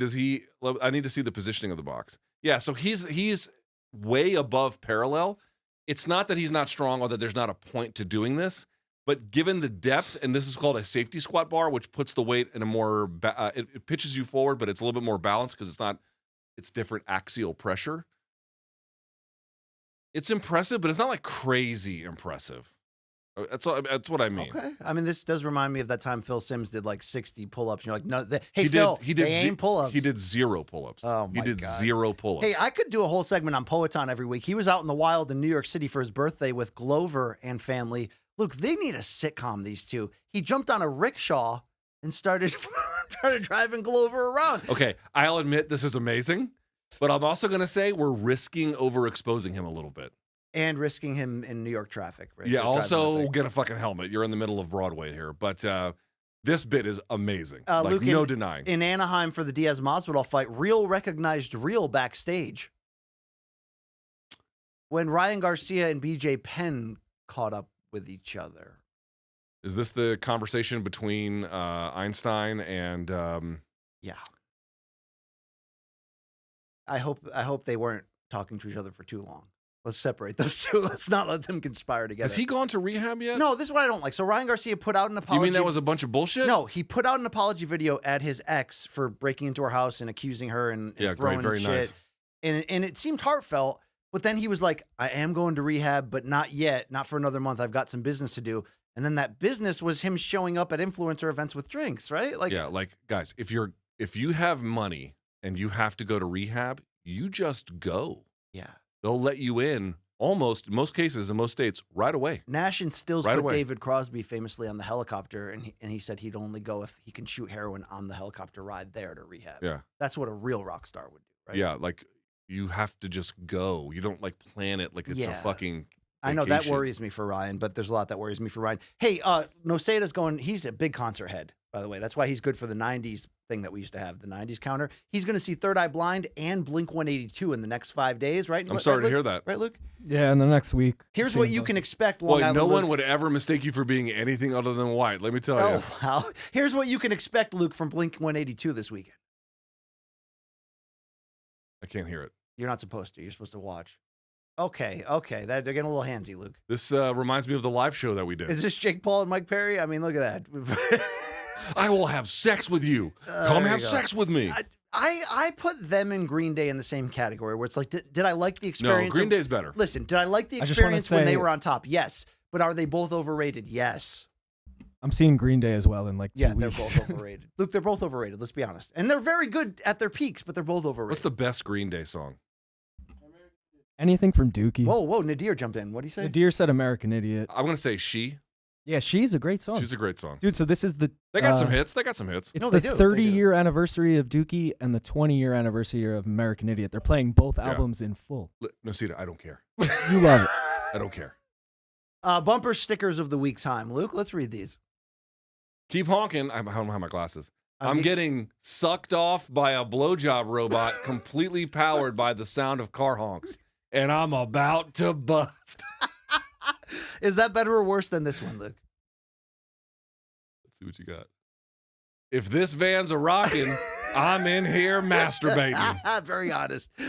I need to see the positioning of the box. Yeah, so he's way above parallel. It's not that he's not strong or that there's not a point to doing this, But given the depth, and this is called a safety squat bar, which puts the weight in a more, it pitches you forward, but it's a little bit more balanced because it's different axial pressure. It's impressive, but it's not like crazy impressive. That's what I mean. Okay. I mean, this does remind me of that time Phil Simms did like 60 pull-ups. You're like, no, hey, he Phil, did they ain't pull-ups. He did 0 pull-ups. Oh, he did 0 pull-ups. Hey, I could do a whole segment on Poetan every week. He was out in the wild in New York City for his birthday with Glover and family. Look, they need a sitcom, these two. He jumped on a rickshaw and started driving Glover around. Okay, I'll admit this is amazing, but I'm also going to say we're risking overexposing him a little bit. And risking him in New York traffic. Right? Yeah, also get a fucking helmet. You're in the middle of Broadway here. But this bit is amazing. Luke, no denying. In Anaheim for the Diaz-Masvidal fight, Real recognized Real backstage. When Ryan Garcia and BJ Penn caught up with each other. Is this the conversation between Einstein and... Yeah. I hope they weren't talking to each other for too long. Let's separate those two. Let's not let them conspire together. Has he gone to rehab yet? No, this is what I don't like. So Ryan Garcia put out an apology. You mean that was a bunch of bullshit? No, he put out an apology video at his ex for breaking into her house and accusing her and throwing very shit. nice. And it seemed heartfelt, but then he was like, I am going to rehab, but not yet. Not for another month. I've got some business to do. And then that business was him showing up at influencer events with drinks, right? Like, yeah, like guys, if you have money and you have to go to rehab, you just go. Yeah. They'll let you in almost, in most cases, in most states, right away. Nash and Stills Right put away. David Crosby famously on the helicopter, and he said he'd only go if he can shoot heroin on the helicopter ride there to rehab. Yeah. That's what a real rock star would do, right? Yeah, like you have to just go. You don't like plan it like it's a fucking I know that vacation. worries me for Ryan, but there's a lot that worries me for Ryan. Hey, Noceda's going, he's a big concert head, by the way. That's why he's good for the 90s thing that we used to have, the 90s counter. He's going to see Third Eye Blind and Blink-182 in the next 5 days, right? I'm sorry to Luke? hear that. Right, Luke? Yeah, in the next week. Here's what you can expect. Long Boy, Island no Luke. one would ever mistake you for being anything other than white, let me tell you. Oh, wow. Here's what you can expect, Luke, from Blink-182 this weekend. I can't hear it. You're not supposed to. You're supposed to watch. Okay. They're getting a little handsy, Luke. This reminds me of the live show that we did. Is this Jake Paul and Mike Perry? I mean, look at that. I will have sex with you. Come have sex with me. I put them and Green Day in the same category where it's like, did I like the experience? No, Green Day's better. Listen, did I like the I just wanna experience when they say- were on top? Yes. But are they both overrated? Yes. I'm seeing Green Day as well in like 2 Yeah, weeks. they're both overrated. Luke, they're both overrated. Let's be honest. And they're very good at their peaks, but they're both overrated. What's the best Green Day song? Anything from Dookie. Whoa, Nadir jumped in. What do you say? Nadir said American Idiot. I'm going to say She. Yeah, She's a great song. She's a great song. Dude, so this is the... They got some hits. They got some hits. It's No, the they do. They 30-year anniversary of Dookie and the 20-year anniversary of American Idiot. They're playing both Yeah. albums in full. Nocita, I don't care. You love it. I don't care. Bumper stickers of the week time. Luke, let's read these. Keep honking. I don't have my glasses. I'm I'm get- getting sucked off by a blowjob robot completely powered by the sound of car honks. And I'm about to bust. Is that better or worse than this one, Luke? Let's see what you got. If this van's a rockin', I'm in here masturbating.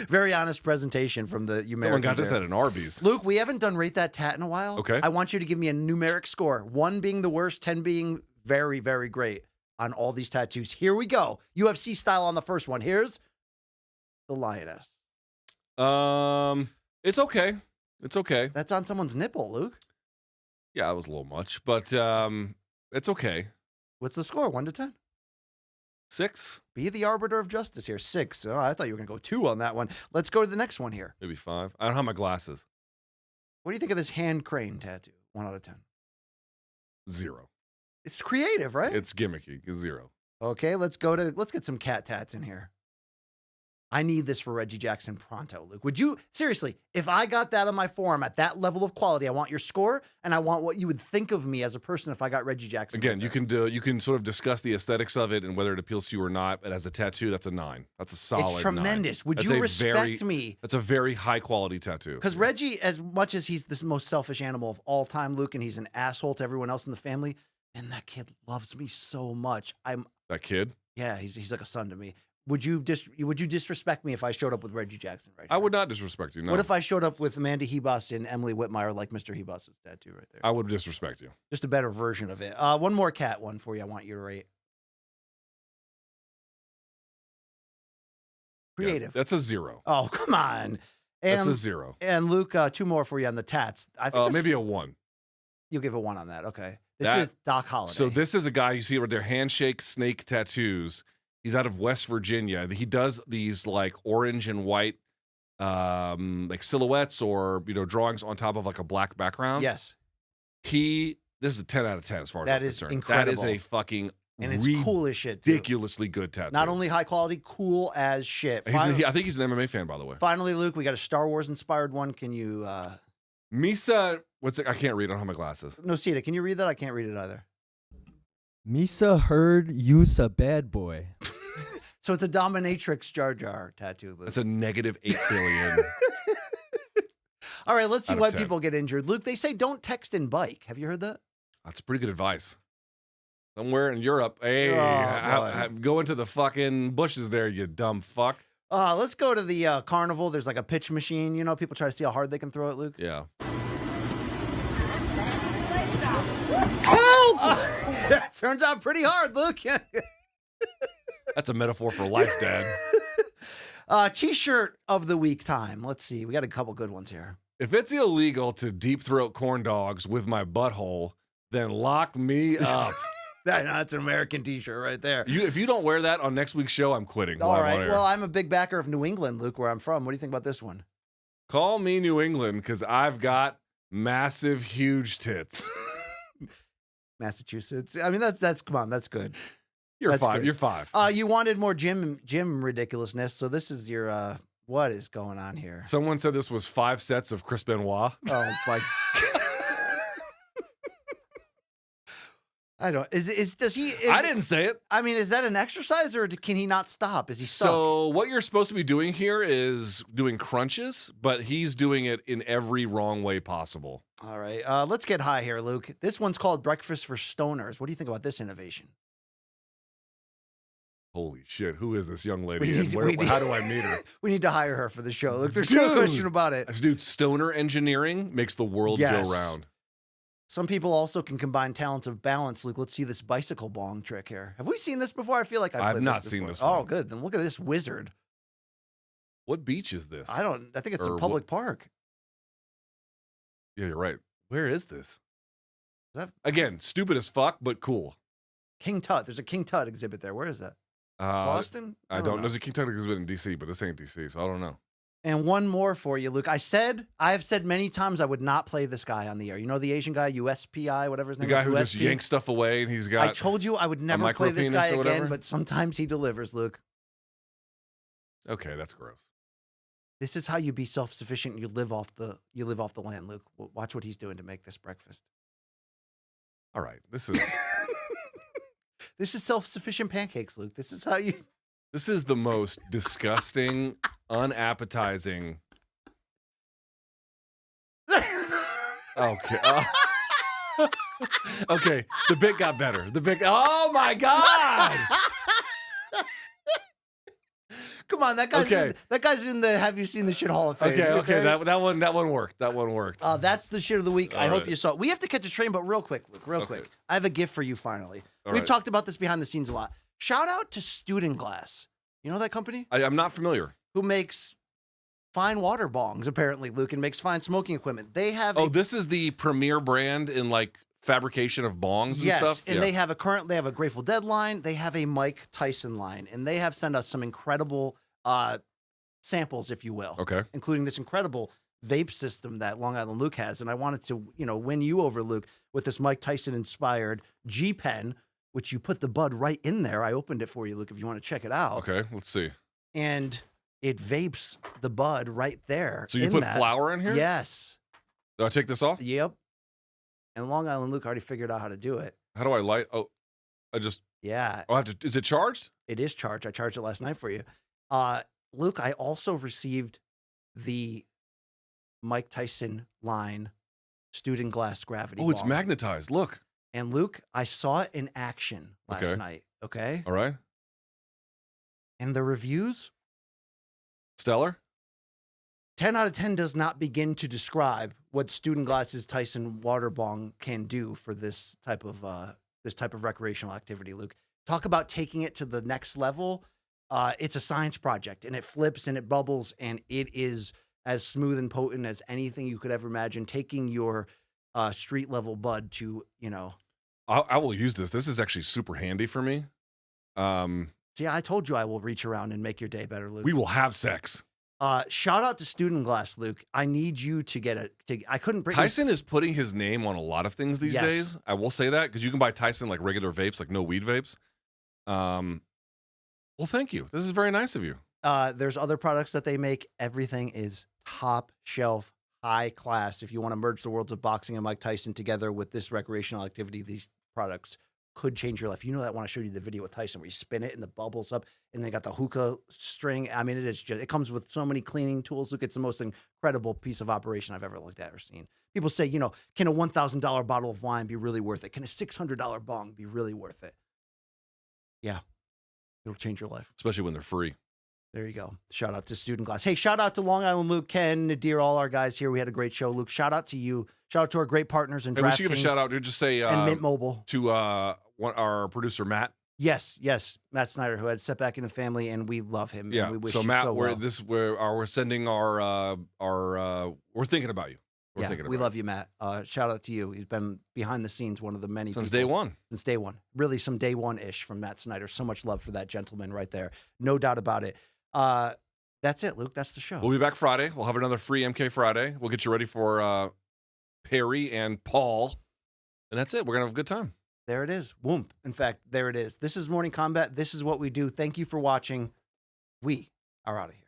Very honest presentation from the Americans. Someone got this there. at an Arby's. Luke, we haven't done Rate That Tat in a while. Okay. I want you to give me a numeric score. 1 being the worst, 10 being very, very great on all these tattoos. Here we go. UFC style on the first one. Here's the lioness. It's okay. It's okay. That's on someone's nipple, Luke. Yeah, that was a little much, but it's okay. What's the score? 1 to 10? 6, Be the arbiter of justice here. 6. Oh, I thought you were going to go 2 on that one. Let's go to the next one here. maybe 5. I don't have my glasses. What do you think of this hand crane tattoo? 1 out of 10. 0. It's creative, right? It's gimmicky. 0. Okay, let's get some cat tats in here. I need this for Reggie Jackson pronto, Luke. Would you, seriously, if I got that on my form at that level of quality, I want your score and I want what you would think of me as a person if I got Reggie Jackson. Again, you can sort of discuss the aesthetics of it and whether it appeals to you or not, but as a tattoo, that's a 9. That's a solid 9. It's tremendous. Would That's you a respect me? That's a very high quality tattoo. Because Reggie, as much as he's the most selfish animal of all time, Luke, and he's an asshole to everyone else in the family, and that kid loves me so much. That kid? Yeah, he's like a son to me. would you disrespect me if I showed up with Reggie Jackson right here? I would not disrespect you. No. What if I showed up with Amanda Hebus and Emily Whitmire like Mr. Hebus's tattoo right there? I would disrespect you. Just a better version of it. One more cat one for you. I want you to rate. Creative. Yeah, that's a 0. Oh, come on. And, that's a 0. And Luke, 2 more for you on the tats. I think maybe a 1. You'll give a 1 on that. Okay. This is Doc Holliday. So this is a guy you see with their handshake snake tattoos. He's out of West Virginia. He does these like orange and white like silhouettes or drawings on top of like a black background. Yes. This is a 10 out of 10 as far as I'm concerned. Incredible. That is a fucking and it's cool as shit. Too. Ridiculously good tattoo. Not only high quality, cool as shit. I think he's an MMA fan, by the way. Finally, Luke, we got a Star Wars inspired one. Can you Misa, what's it? I can't read. I don't have my glasses. No, Sita, can you read that? I can't read it either. Misa heard you's a bad boy. So it's a dominatrix Jar Jar tattoo, Luke. It's a -8 billion. All right, let's see why 10. people get injured. Luke, they say don't text and bike. Have you heard that? That's pretty good advice. Somewhere in Europe, hey, go into the fucking bushes there, you dumb fuck. Let's go to the carnival. There's like a pitch machine. People try to see how hard they can throw it, Luke. Yeah. Turns out pretty hard, Luke. That's a metaphor for life, Dad. T-shirt of the week time. Let's see. We got a couple good ones here. If it's illegal to deep throat corn dogs with my butthole, then lock me up. That's an American T-shirt right there. If you don't wear that on next week's show, I'm quitting. All right. Well, I'm a big backer of New England, Luke, where I'm from. What do you think about this one? Call me New England because I've got massive, huge tits. Massachusetts. I mean, that's come on, that's good. That's 5. Good. You're 5. You wanted more gym ridiculousness, so this is your what is going on here? Someone said this was 5 sets of Chris Benoit. Oh my. I don't. Does he? I didn't say it. I mean, is that an exercise or can he not stop? Is he stuck? So what you're supposed to be doing here is doing crunches, but he's doing it in every wrong way possible. All right. Let's get high here, Luke. This one's called Breakfast for Stoners. What do you think about this innovation? Holy shit! Who is this young lady? How do I meet her? We need to hire her for the show. Look, there's no question about it. Dude, stoner engineering makes the world go round. Some people also can combine talents of balance. Luke, let's see this bicycle bong trick here. Have we seen this before? I feel like I've not seen this Oh, one. good. Then look at this wizard. What beach is this? I think it's a public park. Yeah, you're right. Where is this? Again, stupid as fuck, but cool. King Tut. There's a King Tut exhibit there. Where is that? Boston? I don't know. There's a King Tut exhibit in D.C., but this ain't D.C., so I don't know. And one more for you, Luke. I've said many times I would not play this guy on the air. You know the Asian guy, USPI, whatever his name is? The guy who USP? just yanks stuff away and he's got... I told you I would never play this guy again, but sometimes he delivers, Luke. Okay, that's gross. This is how you be self-sufficient and you live off the land, Luke. Watch what he's doing to make this breakfast. All right, this is... This is self-sufficient pancakes, Luke. This is how you... This is the most disgusting, unappetizing... Okay. Okay, the bit got better. Oh my God! Come on, that guy's in the Have You Seen the Shit Hall of Fame. Okay. That one worked. That one worked. That's the shit of the week. All I hope right. you saw it. We have to catch a train, but real quick, Luke, real quick. I have a gift for you finally. We've right. talked about this behind the scenes a lot. Shout out to Student Glass. You know that company? I'm not familiar. Who makes fine water bongs, apparently, Luke, and makes fine smoking equipment. They have this is the premier brand in like fabrication of bongs and yes, stuff? And they have a Grateful Dead line. They have a Mike Tyson line, and they have sent us some incredible samples, if you will. Okay. Including this incredible vape system that Long Island Luke has. And I wanted to, win you over, Luke, with this Mike Tyson inspired G Pen, which you put the bud right in there. I opened it for you, Luke, if you want to check it out. Okay, let's see. And it vapes the bud right there. So you put flour in here? Yes. Do I take this off? Yep. And Long Island Luke already figured out how to do it. How do I light? Oh, yeah. I have to. Is it charged? It is charged. I charged it last night for you. Luke, I also received the Mike Tyson line Student Glass Gravity. Oh, it's bong. magnetized. Look. And Luke, I saw it in action last night. Okay. All right. And the reviews? Stellar? 10 out of 10 does not begin to describe what Student Glass's Tyson Waterbong can do for this type of recreational activity, Luke. Talk about taking it to the next level. It's a science project, and it flips and it bubbles, and it is as smooth and potent as anything you could ever imagine. Taking your street level bud to, I will use this. This is actually super handy for me. See, I told you I will reach around and make your day better, Luke. We will have sex. Shout out to Student Glass, Luke. I need you to get I couldn't bring Tyson is putting his name on a lot of things these days. I will say that because you can buy Tyson like regular vapes, like no weed vapes. Well, thank you. This is very nice of you. There's other products that they make. Everything is top shelf, high class. If you want to merge the worlds of boxing and Mike Tyson together with this recreational activity, these products could change your life. You know that when I showed you the video with Tyson where you spin it and the bubbles up and they got the hookah string. I mean, it comes with so many cleaning tools. Look, it's the most incredible piece of operation I've ever looked at or seen. People say, can a $1,000 bottle of wine be really worth it? Can a $600 bong be really worth it? Yeah. It'll change your life. Especially when they're free. There you go. Shout out to Student Glass. Hey, shout out to Long Island Luke, Ken, Nadir, all our guys here. We had a great show. Luke, shout out to you. Shout out to our great partners in DraftKings. We should give a shout out to just say and Mint Mobile to our producer Matt. Yes, Matt Snyder, who had stepped back in the family, and we love him. Yeah. And we wish so you Matt, so well. we're sending our we're thinking about you. We love you, Matt. Shout out to you. He's been behind the scenes, one of the many since people. day one. Since day one. Really some day one-ish from Matt Snyder. So much love for that gentleman right there. No doubt about it. That's it, Luke. That's the show. We'll be back Friday. We'll have another free MK Friday. We'll get you ready for Perry and Paul. And that's it. We're going to have a good time. There it is. Whoomp. In fact, there it is. This is Morning Combat. This is what we do. Thank you for watching. We are out of here.